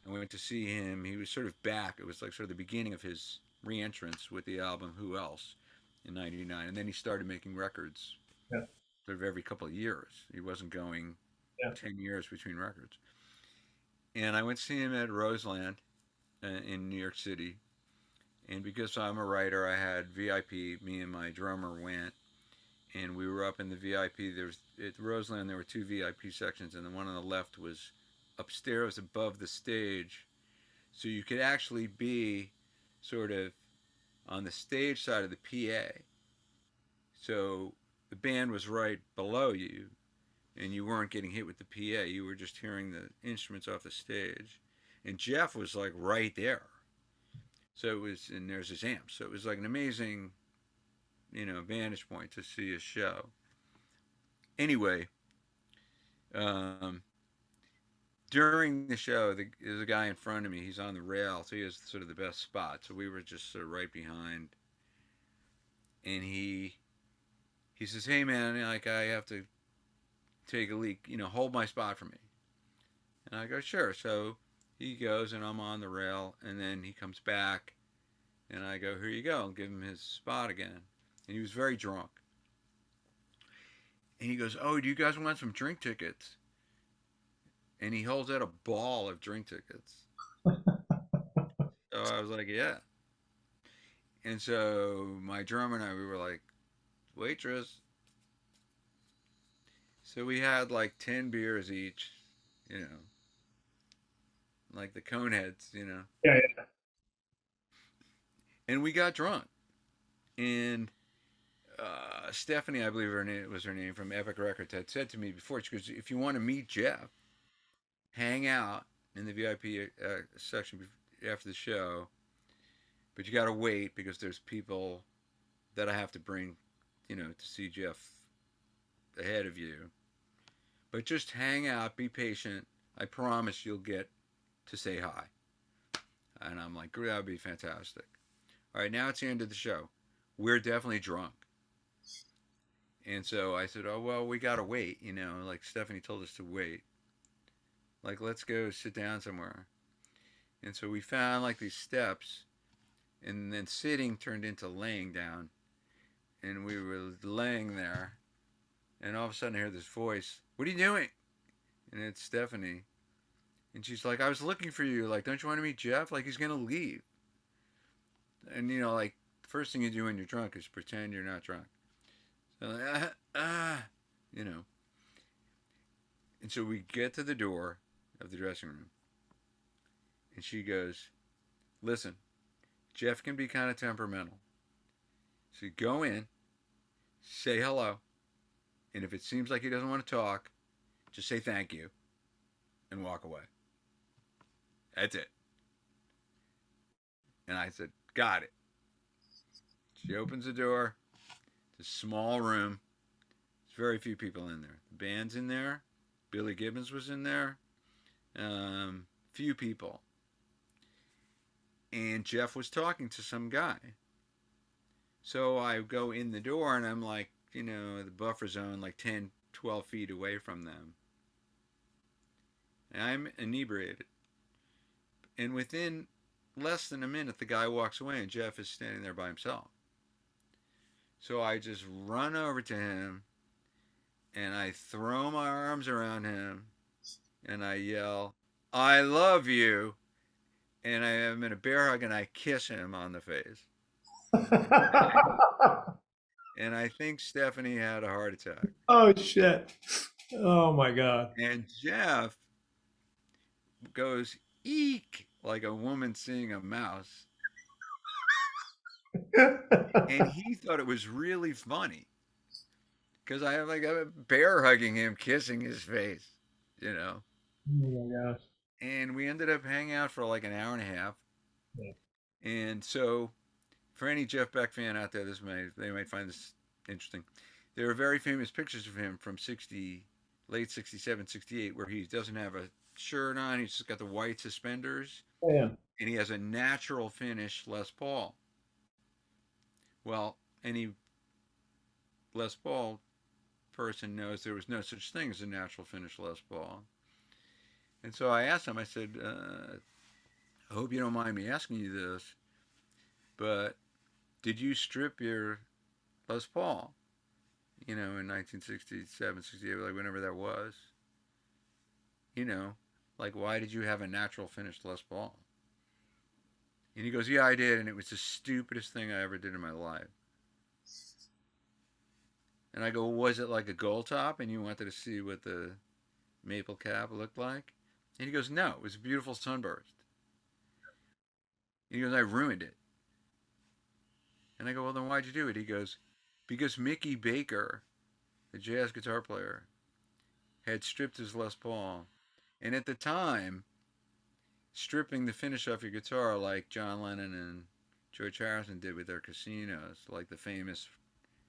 I went to see him. He was sort of back. It was like sort of the beginning of his re-entrance with the album "Who Else" in '99, and then he started making records Yeah. sort of every couple of years. He wasn't going Yeah. 10 years between records. And I went to see him at Roseland in New York City. And because I'm a writer, I had VIP. Me and my drummer went. and we were up in the VIP. There was at Roseland. There were two VIP sections, and the one on the left was upstairs above the stage, so you could actually be sort of on the stage side of the PA. So the band was right below you, and you weren't getting hit with the PA. You were just hearing the instruments off the stage, and Jeff was like right there. So it was, and there's his amp. So it was like an amazing, vantage point to see a show. Anyway, um, during the show, there's a guy in front of me. He's on the rail, so he has sort of the best spot. So we were just sort of right behind, and he says, "Hey man, like I have to take a leak. Hold my spot for me." And I go, "Sure." So he goes, and I'm on the rail, and then he comes back, and I go, "Here you go," and give him his spot again. And he was very drunk. And he goes, "Oh, do you guys want some drink tickets?" And he holds out a ball of drink tickets. So I was like, "Yeah." And so my drummer and I, we were like, "Waitress." So we had like 10 beers each, you know, like the Coneheads. Yeah, And we got drunk. And Stephanie, I believe was her name from Epic Records, had said to me before, she goes, "If you want to meet Jeff, hang out in the VIP section after the show, but you got to wait because there's people that I have to bring, to see Jeff ahead of you. But just hang out, be patient. I promise you'll get to say hi." And I'm like, "That would be fantastic." All right, now it's the end of the show. We're definitely drunk. And so I said, "Oh, well, we got to wait, like Stephanie told us to wait. Like, let's go sit down somewhere." And so we found like these steps, and then sitting turned into laying down. And we were laying there, and all of a sudden I hear this voice, "What are you doing?" And it's Stephanie. And she's like, "I was looking for you. Like, don't you want to meet Jeff? Like, he's going to leave." And, like, the first thing you do when you're drunk is pretend you're not drunk. So, like, you know. And so we get to the door of the dressing room. And she goes, "Listen, Jeff can be kind of temperamental. So you go in, say hello, and if it seems like he doesn't want to talk, just say thank you and walk away. That's it." And I said, "Got it." She opens the door. It's a small room. There's very few people in there. The band's in there. Billy Gibbons was in there. Few people. And Jeff was talking to some guy. So I go in the door, and I'm like, the buffer zone, like 10, 12 feet away from them. And I'm inebriated. And within less than a minute, the guy walks away, and Jeff is standing there by himself. So I just run over to him, and I throw my arms around him, and I yell, "I love you." And I am in a bear hug, and I kiss him on the face. And I think Stephanie had a heart attack. Oh shit. Oh my God. And Jeff goes, "Eek," like a woman seeing a mouse. And he thought it was really funny because I have like a bear hugging him, kissing his face. Oh my gosh. And we ended up hanging out for like an hour and a half. Yeah. And so, for any Jeff Beck fan out there, they might find this interesting. There are very famous pictures of him from late 67, 68, where he doesn't have a shirt on. He's just got the white suspenders. Yeah. And he has a natural finish Les Paul. Well, any Les Paul person knows there was no such thing as a natural finish Les Paul. And so I asked him, I said, "I hope you don't mind me asking you this, but did you strip your Les Paul, in 1967, 68, like whenever that was? Like why did you have a natural finished Les Paul?" And he goes, "Yeah, I did, and it was the stupidest thing I ever did in my life." And I go, well, was it like a gold top and you wanted to see what the maple cap looked like? And he goes, no, it was a beautiful sunburst. And he goes, I ruined it. And I go, well, then why'd you do it? He goes, because Mickey Baker, the jazz guitar player, had stripped his Les Paul. And at the time, stripping the finish off your guitar like John Lennon and George Harrison did with their casinos, like the famous,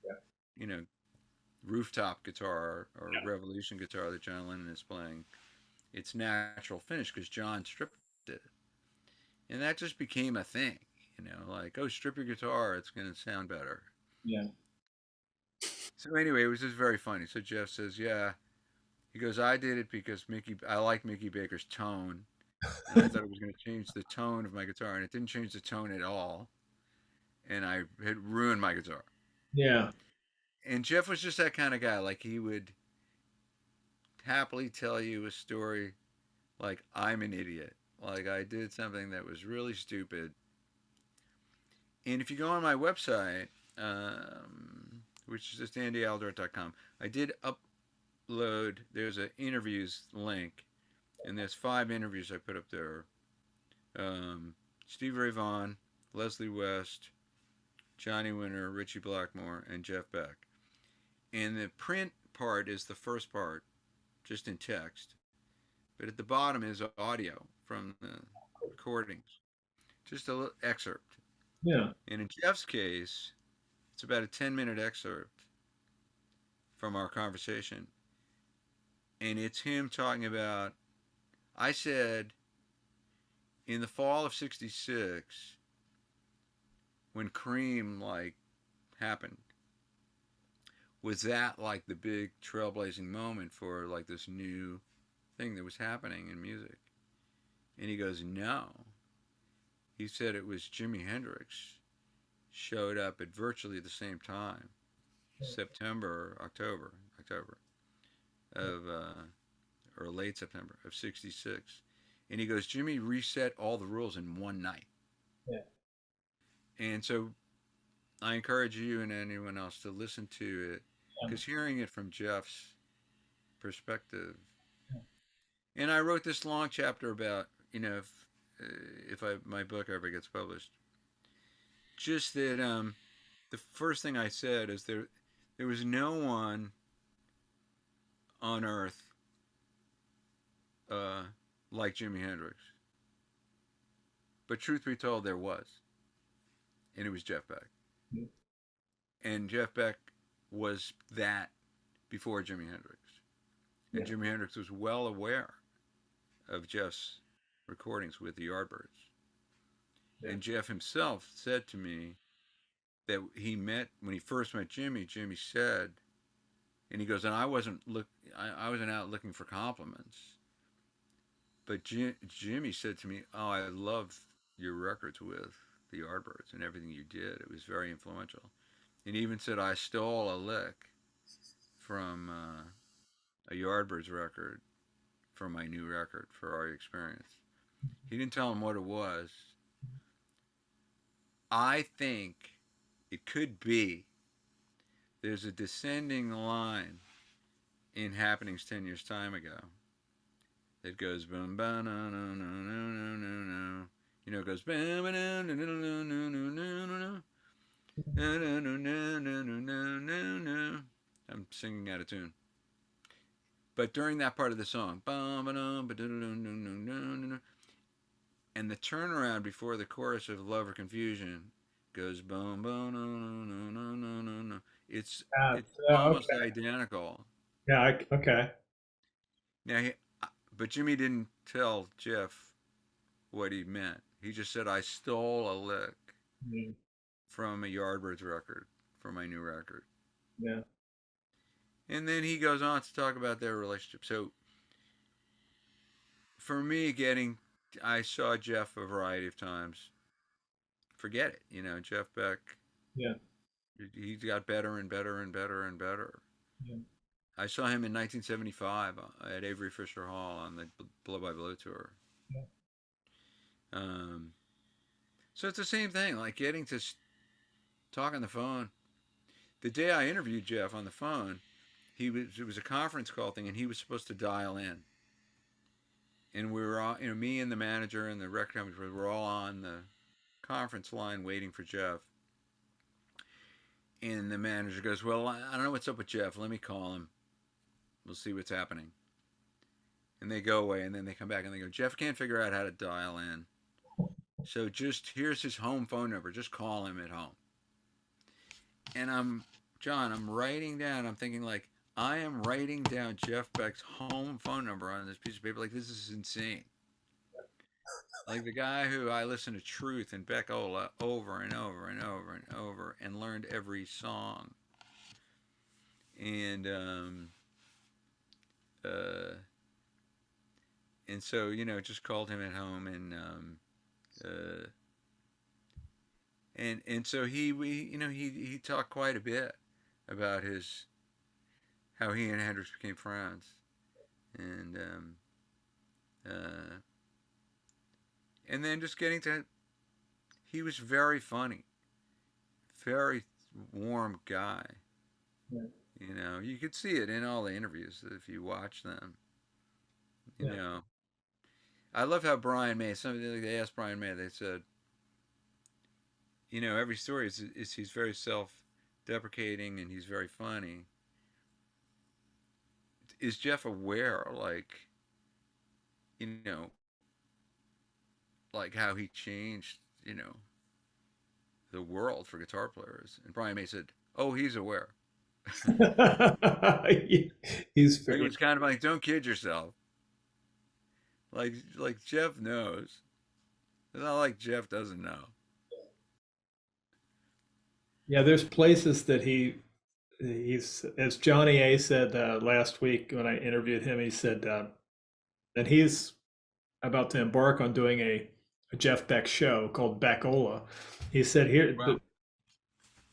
Yeah. you know, rooftop guitar or Yeah. revolution guitar that John Lennon is playing, its natural finish because John stripped it. And that just became a thing, like, oh, strip your guitar, it's going to sound better. Yeah. So anyway, it was just very funny. So Jeff says, yeah. He goes, I did it because I like Mickey Baker's tone. And I thought it was going to change the tone of my guitar. And it didn't change the tone at all. And I had ruined my guitar. Yeah. And Jeff was just that kind of guy. Like, he would happily tell you a story like, I'm an idiot. Like, I did something that was really stupid. And if you go on my website, which is just andyaledort.com, I did upload, there's an interviews link, and there's 5 interviews I put up there. Steve Ray Vaughan, Leslie West, Johnny Winter, Richie Blackmore, and Jeff Beck. And the print part is the first part, just in text. But at the bottom is audio from the recordings. Just a little excerpt. Yeah. And in Jeff's case, it's about a 10-minute excerpt from our conversation. And it's him talking about, I said, in the fall of 66, when Cream, like, happened, was that, like, the big trailblazing moment for, like, this new thing that was happening in music? And he goes, no. He said it was Jimi Hendrix showed up at virtually the same time, October of, or late September of 66. And he goes, Jimmy reset all the rules in one night. Yeah. And so I encourage you and anyone else to listen to it, because hearing it from Jeff's perspective. Yeah. And I wrote this long chapter about, if my book ever gets published, just that the first thing I said is there was no one on earth like Jimi Hendrix. But truth be told, there was. And it was Jeff Beck. Yeah. And Jeff Beck was that before Jimi Hendrix. And Jimi Hendrix was well aware of Jeff's recordings with the Yardbirds. Yeah. And Jeff himself said to me that when he first met Jimmy said, and he goes, and I wasn't out looking for compliments, but Jimmy said to me, oh, I love your records with the Yardbirds and everything you did. It was very influential. And he even said, I stole a lick from a Yardbirds record for my new record, For Our Experience. He didn't tell him what it was. I think it could be there's a descending line in Happenings 10 years time ago that goes boom ba no no no no no no no. It goes bam ba no no no no no no no no no. I'm singing out of tune. But during that part of the song, and the turnaround before the chorus of Love or Confusion goes boom boom no no no no no no. It's almost identical. Yeah. Okay. Now, but Jimmy didn't tell Jeff what he meant. He just said, I stole a lick from a Yardbirds record for my new record. Yeah. And then he goes on to talk about their relationship. So for me, I saw Jeff a variety of times. Forget it. Jeff Beck. Yeah. He got better and better and better and better. Yeah. I saw him in 1975 at Avery Fisher Hall on the Blow by Blow tour. Yeah. So it's the same thing, like getting to talk on the phone. the day I interviewed Jeff on the phone, it was a conference call thing, and he was supposed to dial in, and we were all, me and the manager and the record company were all on the conference line waiting for Jeff. And the manager goes, "Well, I don't know what's up with Jeff. Let me call him. We'll see what's happening." And they go away, and then they come back and they go, "Jeff can't figure out how to dial in. So just here's his home phone number. Just call him at home." And I'm writing down, I'm thinking like, I am writing down Jeff Beck's home phone number on this piece of paper. Like, this is insane. Like the guy who I listened to Truth and Beck Ola over and over and over and over and learned every song. And uh, and so just called him at home, uh, and so he talked quite a bit about his how he and Hendrix became friends, and uh, and then just getting to, he was very funny, very warm guy. Yeah. You could see it in all the interviews if you watch them. You Yeah. know, I love how Brian May. Somebody, they asked Brian May. They said, every story is he's very self-deprecating and he's very funny. Is Jeff aware, like, you know, like how he changed, the world for guitar players? And Brian May said, "Oh, he's aware." He's Like, it very. was kind of like, don't kid yourself. Like Jeff knows. It's not like Jeff doesn't know. Yeah, there's places that he's, as Johnny A said last week when I interviewed him, he said that he's about to embark on doing a Jeff Beck show called Beckola. He said here, Wow. but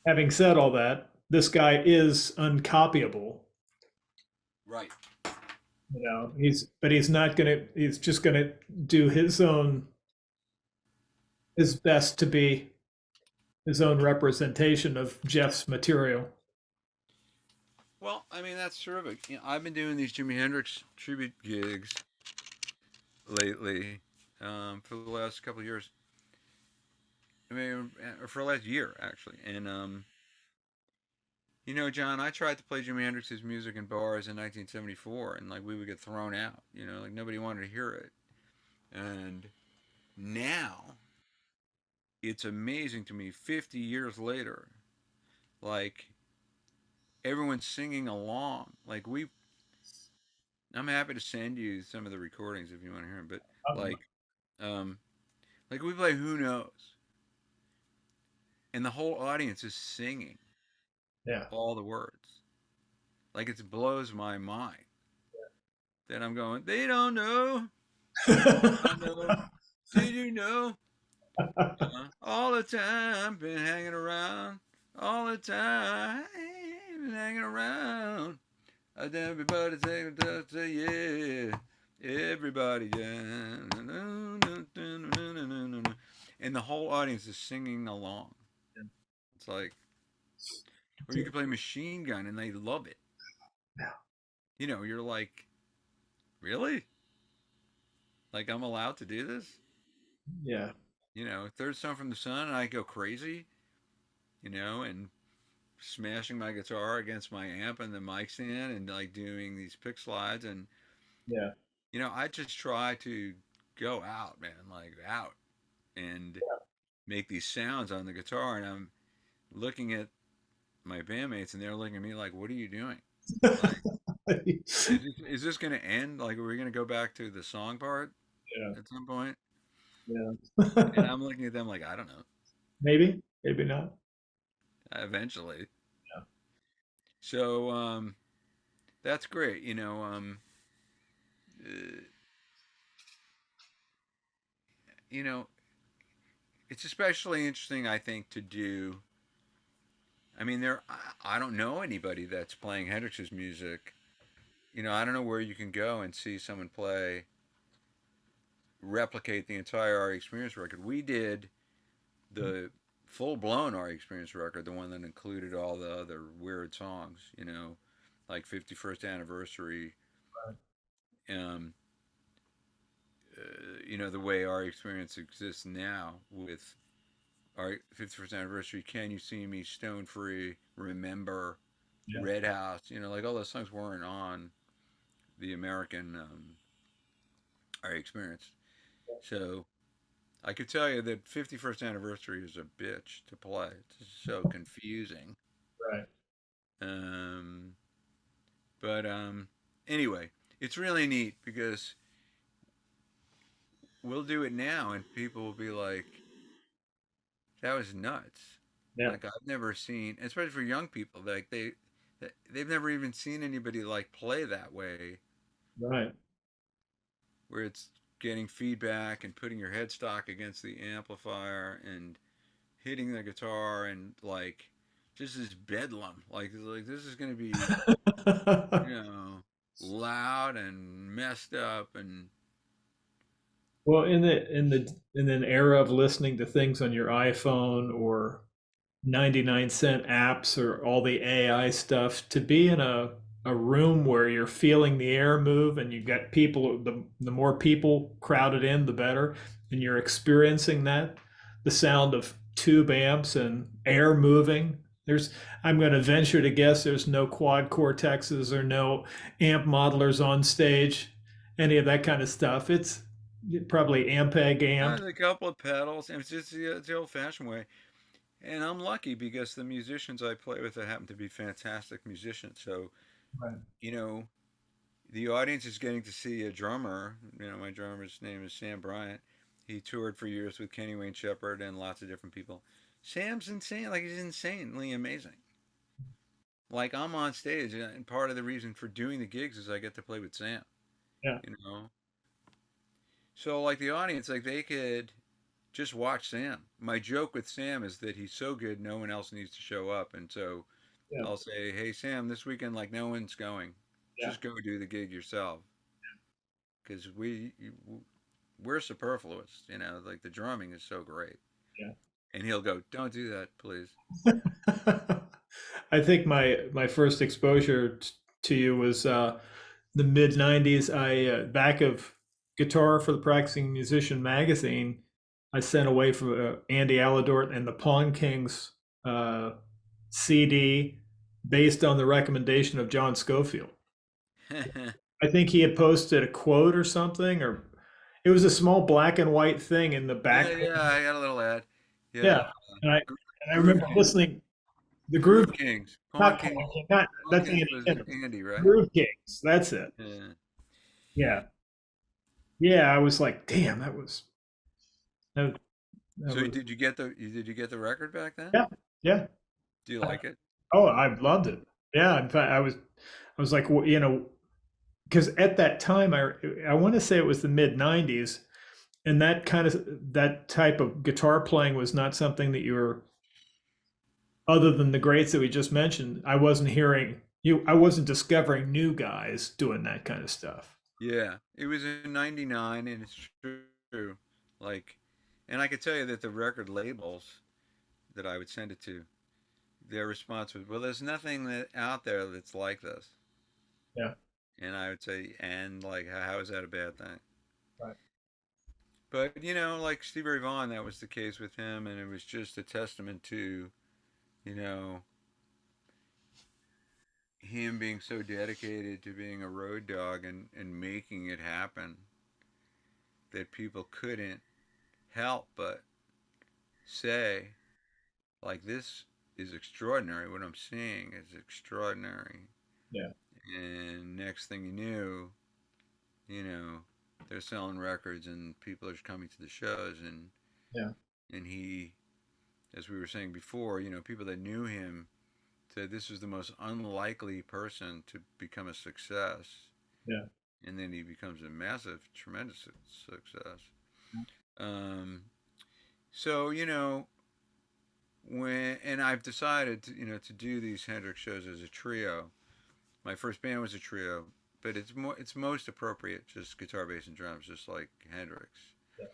having said all that, this guy is uncopyable. Right. He's not gonna, he's just gonna do his best to be his own representation of Jeff's material. Well, I mean, that's terrific. I've been doing these Jimi Hendrix tribute gigs lately, for the last couple of years. I mean, for the last year actually. And John, I tried to play Jimi Hendrix's music in bars in 1974, and like we would get thrown out. Like nobody wanted to hear it. And now it's amazing to me, 50 years later, like everyone's singing along. I'm happy to send you some of the recordings if you want to hear them. But like, um, like we play Who Knows, and the whole audience is singing Yeah. all the words. Like, it blows my mind. Then I'm going, they don't know. I know. Did you know? All the time, been hanging around. All the time, been hanging around. Everybody say, yeah. Everybody, yeah. And the whole audience is singing along. It's like, or you could play Machine Gun and they love it. Yeah. You're like, really? Like, I'm allowed to do this? Yeah. Third Song from the Sun, and I go crazy, and smashing my guitar against my amp and the mic stand and like doing these pick slides. And, Yeah. I just try to go out, man, like out and make these sounds on the guitar. And I'm looking at my bandmates and they're looking at me like, what are you doing? Like, is this going to end? Like, are we going to go back to the song part Yeah. at some point? Yeah. And I'm looking at them like, I don't know. Maybe, maybe not. Eventually. Yeah. So that's great. You know, it's especially interesting, I think, to do. I mean, I don't know anybody that's playing Hendrix's music. I don't know where you can go and see someone replicate the entire Our Experience record. We did the full blown Our Experience record, the one that included all the other weird songs, like 51st Anniversary, um, the way Our Experience exists now with our 51st Anniversary, Can You See Me, Stone Free, Remember, Yeah. Red House, like all those songs weren't on the American Our Experience. So I could tell you that 51st Anniversary is a bitch to play. It's so confusing. Right. Um, but anyway, it's really neat because we'll do it now and people will be like, that was nuts. Yeah. Like I've never seen, especially for young people, like they've never even seen anybody like play that way, Right. where it's getting feedback and putting your headstock against the amplifier and hitting the guitar and like just this bedlam. Like this is gonna be, you know, loud and messed up and Well, in an era of listening to things on your iPhone or 99-cent apps or all the AI stuff, to be in a room where you're feeling the air move and you got people, the more people crowded in, the better, and you're experiencing that, the sound of tube amps and air moving. There's, I'm going to venture to guess there's no quad cortexes or no amp modelers on stage, any of that kind of stuff. It's probably Ampeg amp. a couple of pedals. And it's just the old-fashioned way. And I'm lucky because the musicians I play with happen to be fantastic musicians. So Right. you know, the audience is getting to see a drummer. My drummer's name is Sam Bryant. He toured for years with Kenny Wayne Shepherd and lots of different people. Sam's insane. Like he's insanely amazing. Like I'm on stage, and part of the reason for doing the gigs is I get to play with Sam. Yeah. You know, so like the audience, like they could just watch Sam. My joke with Sam is that he's so good, no one else needs to show up, and so Yeah. I'll say, "Hey Sam, this weekend, like no one's going. Yeah. Just go do the gig yourself." Because we're superfluous, like the drumming is so great. Yeah. And he'll go, don't do that, please. I think my first exposure to you was the mid '90s. I back of Guitar for the Practicing Musician magazine. I sent away for Andy Aledort and the Pawn Kings uh, CD based on the recommendation of John Schofield. Yeah, I think he had posted a quote or something, or it was a small black and white thing in the back. yeah, I got a little ad. Yeah, Yeah, and I Groove remember Kings, listening the Groove, Groove Kings, not Pawn King, not Pawn that's Kings Andy was Timmons. Andy, right? Groove Kings, that's it. Yeah. Yeah, yeah. I was like, damn, that, that So was did you get the record back then? yeah, yeah. Do you like it? Oh, I loved it. Yeah, in fact, I was like, because at that time, I want to say it was the mid '90s, and that type of guitar playing was not something that you were, other than the greats that we just mentioned. I wasn't hearing you. I wasn't discovering new guys doing that kind of stuff. Yeah, it was in '99, and it's true. Like, and I could tell you that the record labels that I would send it to, their response was, "Well, there's nothing that out there that's like this." Yeah. And I would say, and like, how is that a bad thing? Right. But like Stevie Ray Vaughan, that was the case with him, and it was just a testament to, you know, him being so dedicated to being a road dog and making it happen that people couldn't help but say, like, this is extraordinary. What I'm seeing is extraordinary. Yeah. And next thing you knew, you know, they're selling records and people are coming to the shows Yeah. and he, as we were saying before, people that knew him said this was the most unlikely person to become a success. Yeah. And then he becomes a massive, tremendous success. Um, so and I've decided to do these Hendrix shows as a trio. My first band was a trio, but it's most appropriate just guitar, bass, and drums, just like Hendrix. Yeah.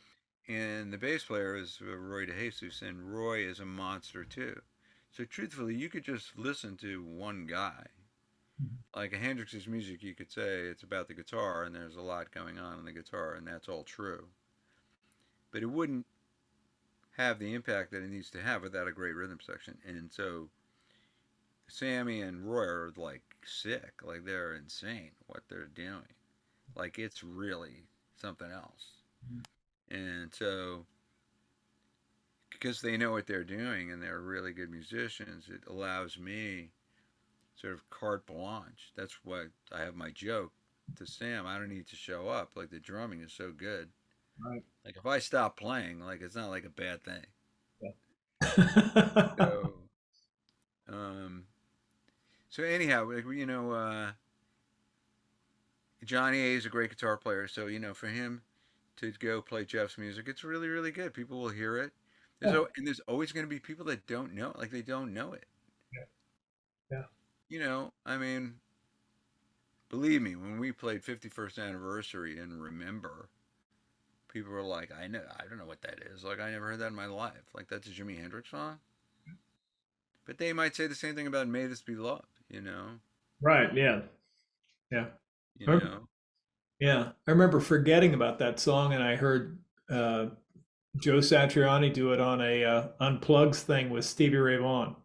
and the bass player is Roy DeJesus, and Roy is a monster too. So truthfully, you could just listen to one guy. Like a Hendrix's music, you could say it's about the guitar, and there's a lot going on the guitar, and that's all true. But it wouldn't have the impact that it needs to have without a great rhythm section. And so Sammy and Roy are like sick, like they're insane what they're doing. Like it's really something else. And so because they know what they're doing and they're really good musicians, it allows me sort of carte blanche. That's why I have my joke to Sam. I don't need to show up. Like the drumming is so good. Right. Like if I stop playing, like it's not like a bad thing. Yeah. So, um, so anyhow, like, Johnny A is a great guitar player. So for him to go play Jeff's music, it's really really good. People will hear it. Yeah. And there's always going to be people that don't know, like they don't know it. Yeah. I mean, believe me, when we played 51st anniversary and Remember, people were like, I don't know what that is. Like I never heard that in my life. Like that's a Jimi Hendrix song. But they might say the same thing about May This Be Love, Right. Yeah. Yeah. you I know. Yeah. I remember forgetting about that song, and I heard uh, Joe Satriani do it on a Unplugged thing with Stevie Ray Vaughan.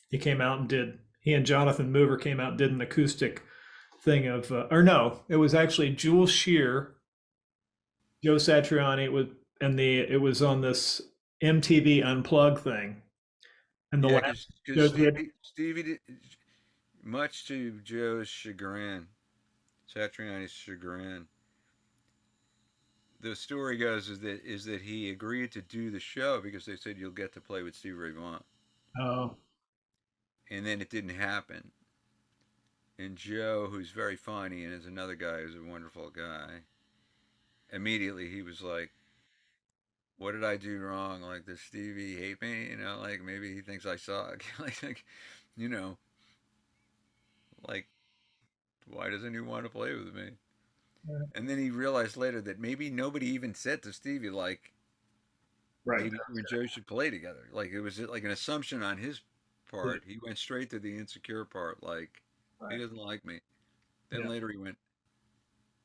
He and Jonathan Mover came out and did an acoustic thing of, or no, it was actually Jules Shear, Joe Satriani. It was on this MTV Unplugged thing. And the Yeah, last because shows we had, Stevie did, much to Joe's chagrin, Satriani's chagrin. The story goes is that he agreed to do the show because they said you'll get to play with Stevie Ray Vaughan, oh, and then it didn't happen. And Joe, who's very funny and is another guy who's a wonderful guy, immediately he was like, "What did I do wrong? Like, does Stevie hate me? Like maybe he thinks I suck. like, you know, like why doesn't he want to play with me?" And then he realized later that maybe nobody even said to Stevie like right, maybe you and Joe should play together. Like it was like an assumption on his yeah, part. He went straight to the insecure part, like he right, doesn't like me. Then yeah, later he went,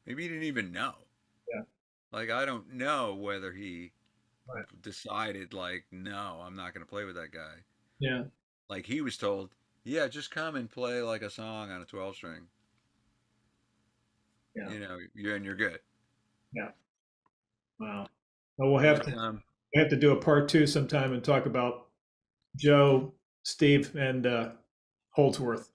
maybe he didn't even know. yeah, Like I don't know whether he right, decided like no, I'm not going to play with that guy. yeah, Like he was told, yeah, just come and play like a song on a 12 string. yeah, You're good. yeah. Wow. Well, we'll But have to do a part two sometime and talk about Joe, Steve, and Holdsworth.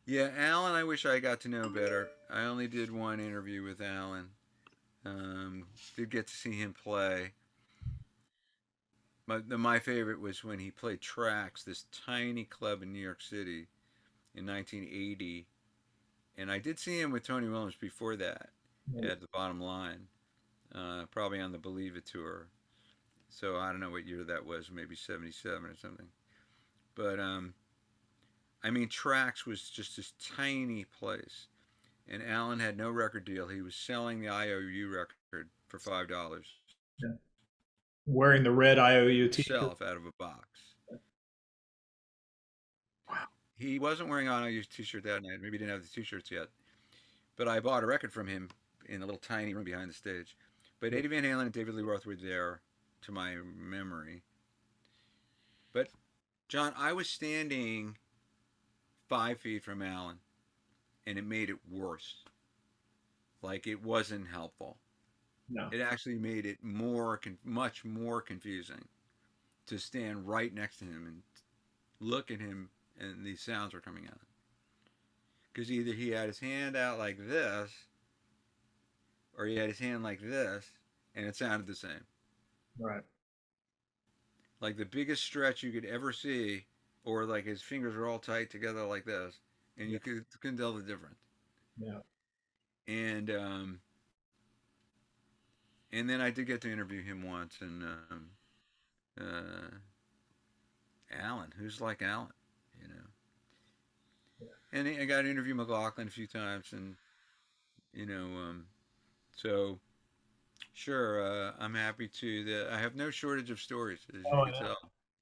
yeah, Alan, I wish I got to know better. I only did one interview with Alan. Did get to see him play. My favorite was when he played Tracks, this tiny club in New York City in 1980. And I did see him with Tony Williams before that at the Bottom Line, probably on the Believe It tour. So I don't know what year that was, maybe 77 or something. But I mean, Tracks was just this tiny place. And Alan had no record deal. He was selling the IOU record for $5 Yeah. Wearing the red IOU t-shirt. shelf out of a box. Wow. He wasn't wearing an IOU t-shirt that night. Maybe he didn't have the t-shirts yet. But I bought a record from him in a little tiny room behind the stage. But Eddie Van Halen and David Lee Roth were there, to my memory. But John, I was standing 5 feet from Alan, and it made it worse. Like it wasn't helpful. No. It actually made it much more confusing to stand right next to him and look at him, and these sounds were coming out. Because either he had his hand out like this, or he had his hand like this, and it sounded the same. Right. Like the biggest stretch you could ever see, or like his fingers were all tight together like this, and Yeah. you couldn't tell the difference. Yeah. And and then I did get to interview him once, and uh, Alan, who's like Alan, you know. And I got to interview McLaughlin a few times, and you know, so Sure, I'm happy to. I have no shortage of stories, as you Oh, I could know.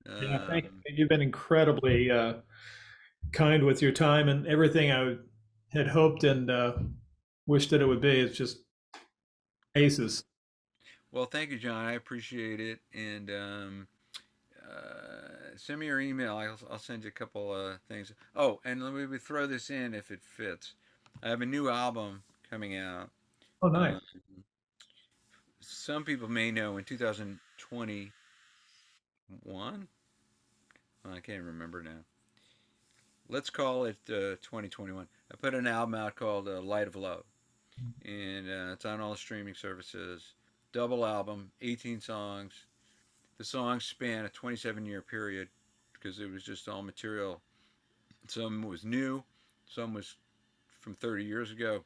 tell. Yeah, thank Um, you. You've been incredibly kind with your time and everything I had hoped and wished that it would be. It's just aces. well, thank you, John. I appreciate it, and send me your email. I'll send you a couple things. Oh, and let me throw this in if it fits. I have a new album coming out. Oh, nice. Um, some people may know in 2021. I can't remember now. Let's call it 2021. I put an album out called Light of Love, and it's on all streaming services. Double album, 18 songs. The songs span a 27-year period because it was just all material. Some was new, some was from 30 years ago,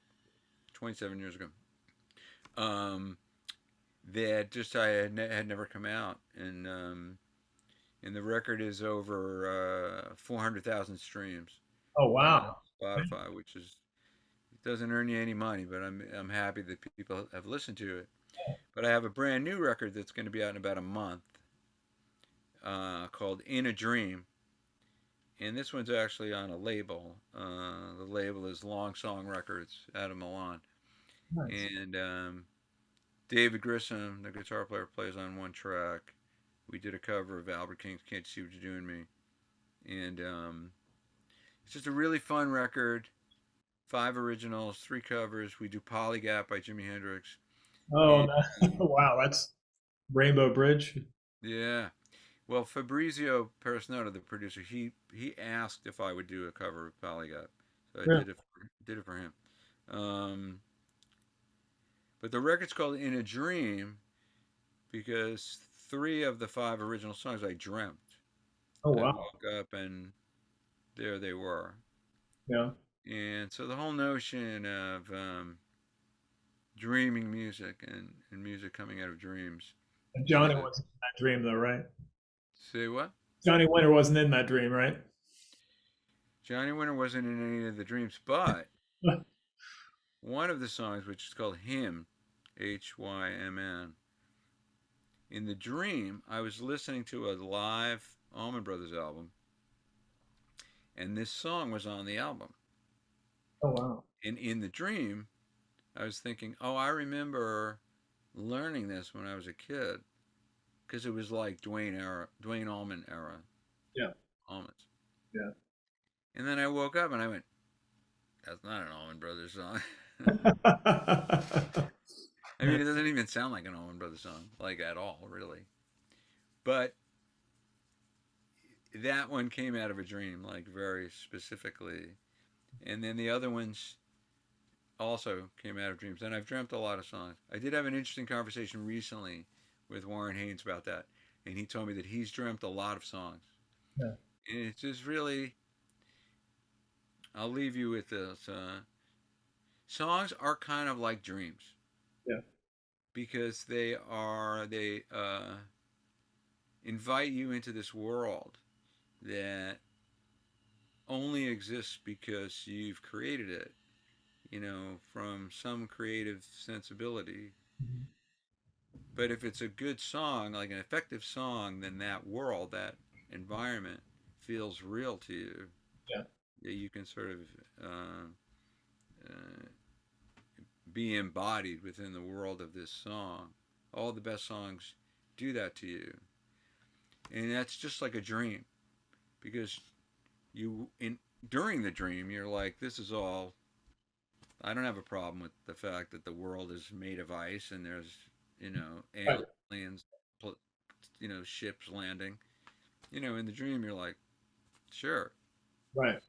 27 years ago. Um, that just had never come out, and the record is over 400,000 streams Oh, on wow. Spotify, which is it doesn't earn you any money, but I'm happy that people have listened to it. But I have a brand new record that's going to be out in about a month, called In a Dream, and this one's actually on a label. The label is Long Song Records out of Milan, Nice. and David Grissom, the guitar player, plays on one track. We did a cover of Albert King's "Can't You See What You're Doing to Me," and it's just a really fun record. Five originals, three covers. We do "Polygap" by Jimi Hendrix, Oh, and no. Wow. That's Rainbow Bridge. yeah. Well, Fabrizio Perisnoda, the producer, he asked if I would do a cover of "Polygap," so I Yeah. did it for him. Um, but the record's called "In a Dream" because three of the five original songs I dreamt. Oh, I wow. woke up and there they were. Yeah. And so the whole notion of dreaming music and music coming out of dreams And is Johnny wasn't in that dream, though, right? say what? Johnny Winter wasn't in that dream, right? Johnny Winter wasn't in any of the dreams, but one of the songs, which is called Hymn, Hymn, in the dream, I was listening to a live Allman Brothers album, and this song was on the album. Oh, wow. And in the dream, I was thinking, oh, I remember learning this when I was a kid because it was like Dwayne Allman era Yeah. almonds. Yeah. And then I woke up and I went, that's not an Allman Brothers song. I mean, it doesn't even sound like an Allman Brothers song, like at all, really. But that one came out of a dream, like very specifically. And then the other ones also came out of dreams. And I've dreamt a lot of songs. I did have an interesting conversation recently with Warren Haynes about that. And he told me that he's dreamt a lot of songs. Yeah. And it's just really, I'll leave you with this. Songs are kind of like dreams Yeah. because they invite you into this world that only exists because you've created it, from some creative sensibility. Mhm. But if it's a good song, like an effective song, then that world, that environment feels real to you. Yeah. That you can sort of uh, uh, be embodied within the world of this song. All the best songs do that to you. And that's just like a dream because you in during the dream you're like this is all I don't have a problem with the fact that the world is made of ice and there's, Right. aliens, ships landing. In the dream you're like, sure. Right.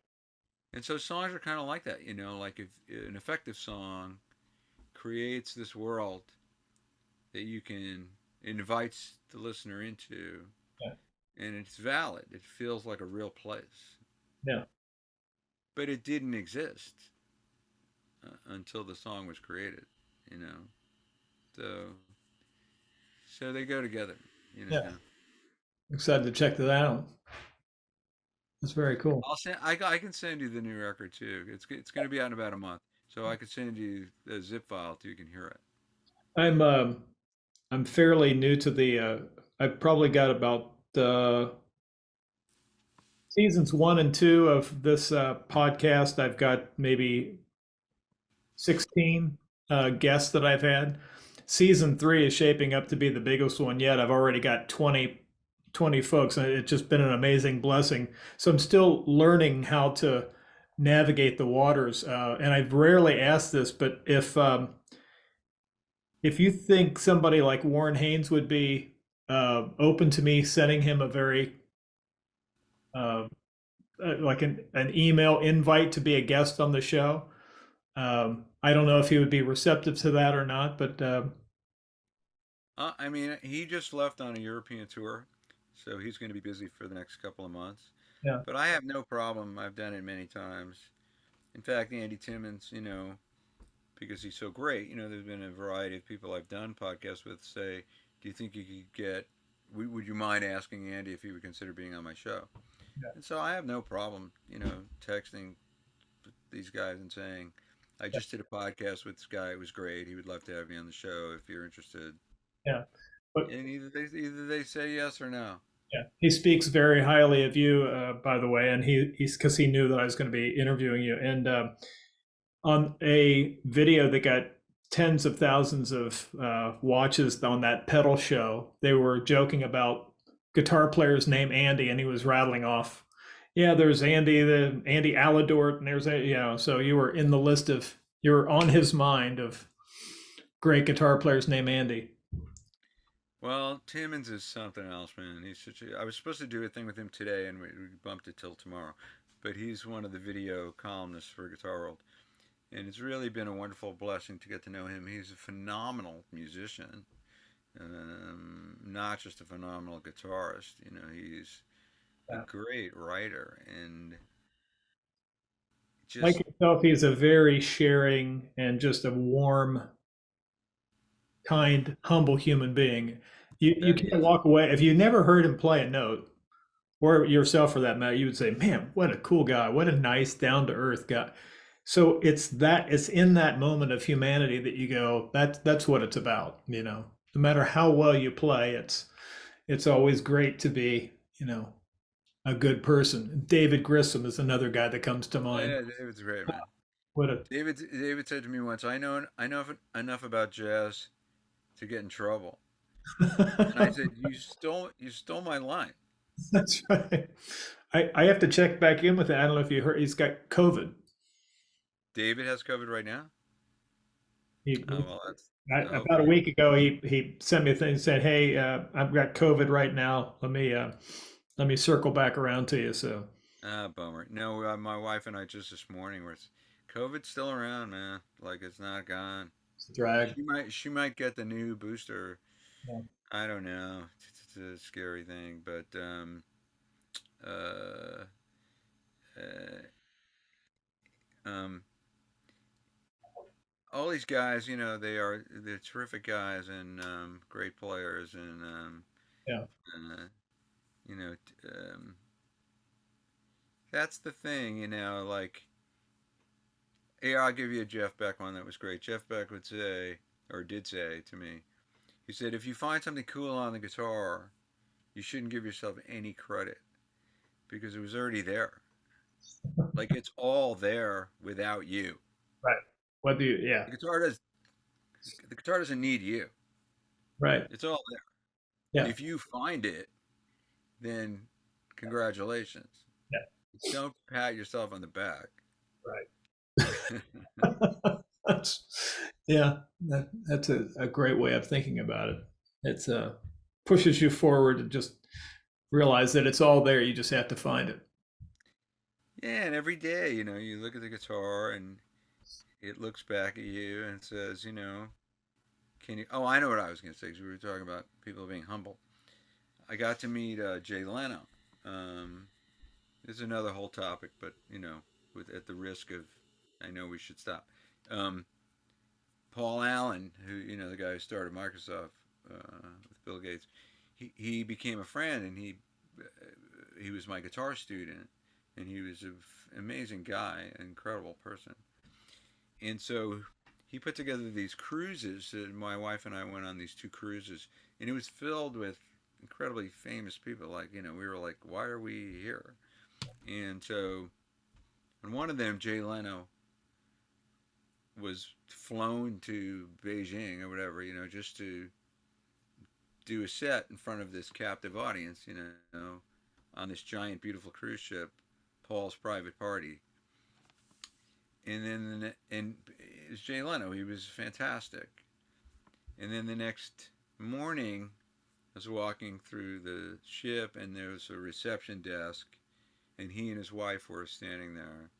And so songs are kind of like that, like if an effective song creates this world that you can invites the listener into Yeah. and it's valid. It feels like a real place. Yeah. But it didn't exist until the song was created, you know. So so they go together, you know. Yeah. Excited to check that out. That's very cool. I can send you the new record too. It's going to be out in about a month. So I could send you the zip file so you can hear it. I'm fairly new to the. I've probably got about seasons 1 and 2 of this podcast. I've got maybe 16 guests that I've had. Season 3 is shaping up to be the biggest one yet. I've already got 20 folks, and it's just been an amazing blessing. So I'm still learning how to navigate the waters. And I've rarely asked this, but if you think somebody like Warren Haynes would be open to me sending him a very uh, like an email invite to be a guest on the show, I don't know if he would be receptive to that or not, but I mean, he just left on a European tour, so he's going to be busy for the next couple of months. yeah, But I have no problem. I've done it many times. In fact, Andy Timmons, because he's so great, there's been a variety of people I've done podcasts with say, "Do you think you could get? Would you mind asking Andy if he would consider being on my show?" yeah, And so I have no problem, texting these guys and saying, "I just did a podcast with this guy. It was great. He would love to have me on the show if you're interested." yeah. But And either they say yes or no. yeah, he speaks very highly of you, by the way, and he's because he knew that I was going to be interviewing you. And on a video that got tens of thousands of watches on that pedal show, they were joking about guitar player's name Andy, and he was rattling off. Yeah, there's Andy, the Andy Aledort, and there's so you were in the list of you were on his mind of great guitar players named Andy. Well, Timmons is something else, man. I was supposed to do a thing with him today, and we bumped it till tomorrow. But he's one of the video columnists for Guitar World, and it's really been a wonderful blessing to get to know him. He's a phenomenal musician, not just a phenomenal guitarist. He's a Yeah. great writer, and Like just yourself, he's a very sharing and just a warm, kind, humble human being. You that he can't is. walk away if you never heard him play a note, or yourself for that matter. You would say, "Man, what a cool guy! What a nice, down to earth guy." So it's in that moment of humanity that you go, that's what it's about. No matter how well you play, it's always great to be a good person. David Grissom is another guy that comes to Oh mind. yeah, David's a great man. What a David said to me once, I know enough about jazz to get in trouble. And I said, you stole my line. That's right. I have to check back in with it. I don't know if you heard he's got COVID. David has COVID right now. He, Oh well, that's about a hopefully. week ago, he sent me a thing and said, "Hey, I've got COVID right now. Let me circle back around to you." So Bummer. No, my wife and I just this morning were. COVID's still around, man. Like it's not gone. it's a drag. She might get the new booster. Yeah. I don't know. It's a scary thing, but uh, uh, um, all these guys, they're terrific guys and great players, and Yeah. uh, you know, that's the thing, like. Yeah, I'll give you a Jeff Beck one that was great. Jeff Beck would say, or did say to me, he said, if you find something cool on the guitar, you shouldn't give yourself any credit because it was already there. Like it's all there without you. Right. Whether you, yeah. The guitar does. The guitar doesn't need you. Right. It's all there. And Yeah. if you find it, then congratulations. Yeah. Don't pat yourself on the back. Right. That's, yeah. That's a great way of thinking about it. It's pushes you forward to just realize that it's all there. You just have to find it. Yeah, and every day, you look at the guitar and it looks back at you and says, can you? Oh, I know what I was going to say because we were talking about people being humble. I got to meet Jay Leno. This is another whole topic, but with at the risk of, I know we should stop. Um, Paul Allen, who the guy who started Microsoft with Bill Gates, he became a friend, and he was my guitar student, and he was an amazing guy, an incredible person. And so he put together these cruises. My wife and I went on these 2 cruises, and it was filled with incredibly famous people. Like, we were like, why are we here? And so, on one of them, Jay Leno was flown to Beijing or whatever, just to do a set in front of this captive audience, on this giant, beautiful cruise ship, Paul's private party. And it was Jay Leno. He was fantastic. And then the next morning, I was walking through the ship, and there was a reception desk, and he and his wife were standing there.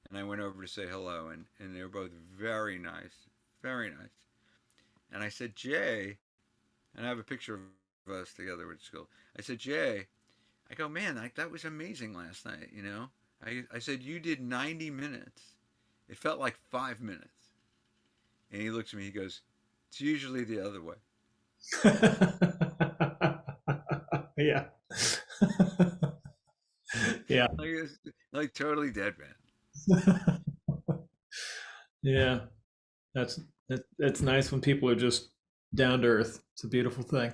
And I went over to say hello, and they were both very nice, very nice. And I said, Jay, and I have a picture of us together, which is cool. I said, Jay, I go, man, that was amazing last night, I said, you did 90 minutes. It felt like 5 minutes. And he looks at me, he goes, it's usually the other way. Yeah. Yeah. Like totally dead, man. Yeah. That's nice when people are just down to earth. It's a beautiful thing.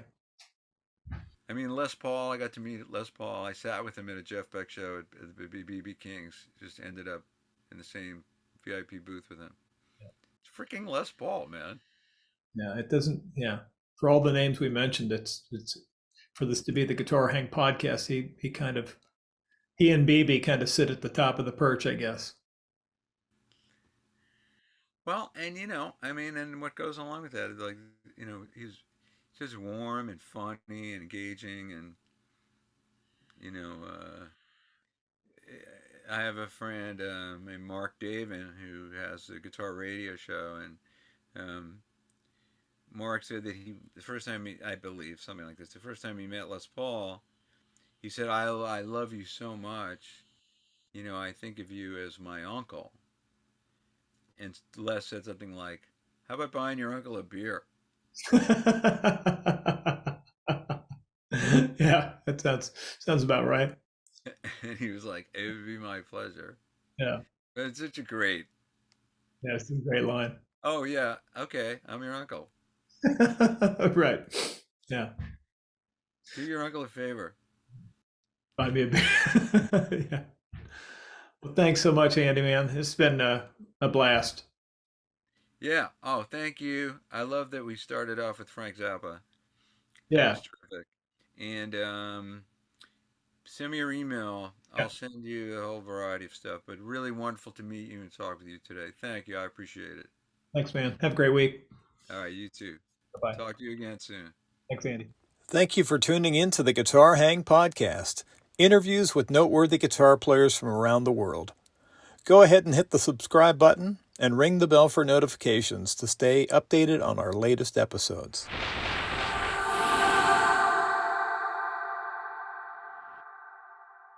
I mean, Les Paul, I got to meet Les Paul. I sat with him at a Jeff Beck show at the BB King's. Just ended up in the same VIP booth with him. Yeah. It's freaking Les Paul, man. Yeah, it doesn't. Yeah, for all the names we mentioned, it's for this to be the Guitar Hang podcast. He and BB kind of sit at the top of the perch, I guess. Well, and and what goes along with that, like, he's just warm and funny and engaging, and I have a friend named Mark Davin who has a guitar radio show, and Mark said that the first time I believe something like this, the first time he met Les Paul, he said, I love you so much, I think of you as my uncle. And Les said something like, how about buying your uncle a beer? Yeah, that sounds about right. And he was like, it would be my pleasure. Yeah. But it's such a great. Yeah, it's a great line. Oh, yeah. Okay. I'm your uncle. Right. Yeah. Do your uncle a favor. Buy me a beer. Yeah. Well, thanks so much, Andy, man. It's been a blast. Yeah. Oh, thank you. I love that we started off with Frank Zappa. Yeah. That was terrific. And send me your email. Yeah. I'll send you a whole variety of stuff. But really wonderful to meet you and talk with you today. Thank you. I appreciate it. Thanks, man. Have a great week. All right. You too. Bye-bye. Talk to you again soon. Thanks, Andy. Thank you for tuning in to the Guitar Hang podcast, interviews with noteworthy guitar players from around the world. Go ahead and hit the subscribe button and ring the bell for notifications to stay updated on our latest episodes.